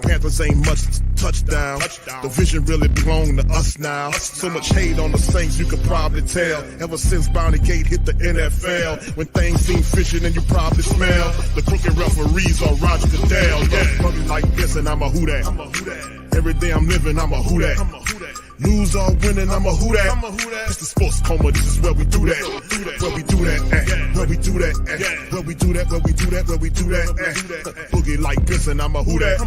Panthers ain't much touchdown. The vision really belong to us now. So much hate on the Saints, you could probably tell. Ever since Bounty Gate hit the NFL, when things seem fishy, then you probably smell the crooked referees or Roger Goodell. Yeah, running like this, and I'm a who that. Every day I'm living, I'm a who that. Lose or winning, I'm a who that. It's the Sports Coma, this is where we do that. Where we do that, where we do that, where we do that, where we do that, where we do that. Boogie like this, and I'm a who that.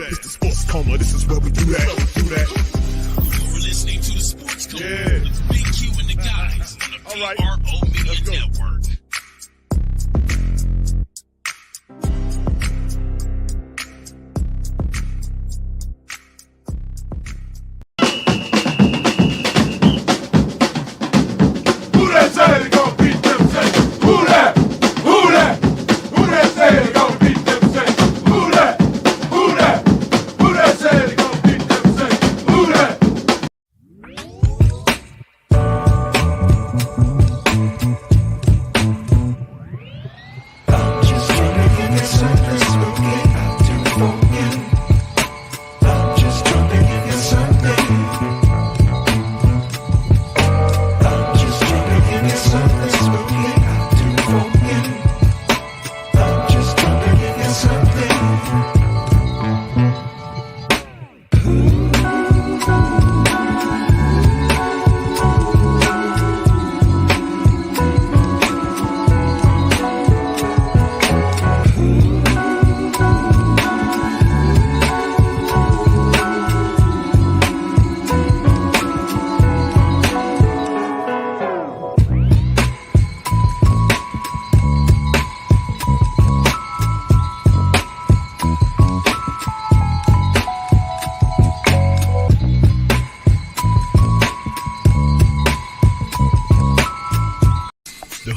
It's the Sports Coma, this is where we do that. You're listening to the Sports Coma with Big Q and the guys on the PRO Media Network.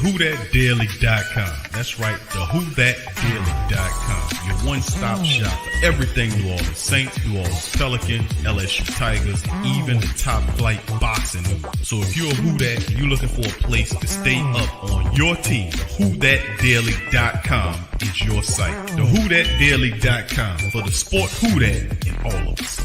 WhoThatDaily.com. That's right, the WhoThatDaily.com. Your one-stop shop for everything New Orleans Saints, New Orleans Pelicans, LSU Tigers, even the top flight boxing news. So if you're a Who That and you're looking for a place to stay up on your team, WhoThatDaily.com is your site. The WhoThatDaily.com for the sport Who That in all of us.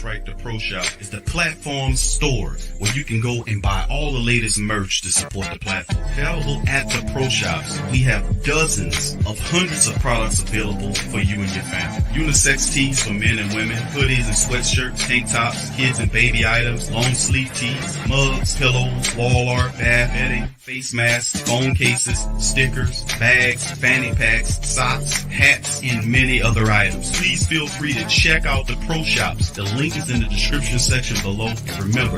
That's right, the Pro Shop is the platform store where you can go and buy all the latest merch to support the platform. Available at the Pro Shops, we have dozens of hundreds of products available for you and your family. Unisex tees for men and women, hoodies and sweatshirts, tank tops, kids and baby items, long sleeve tees, mugs, pillows, wall art, bath bedding, face masks, phone cases, stickers, bags, fanny packs, socks, hats, and many other items. Please feel free to check out the Pro Shops. The link is in the description section below. And remember,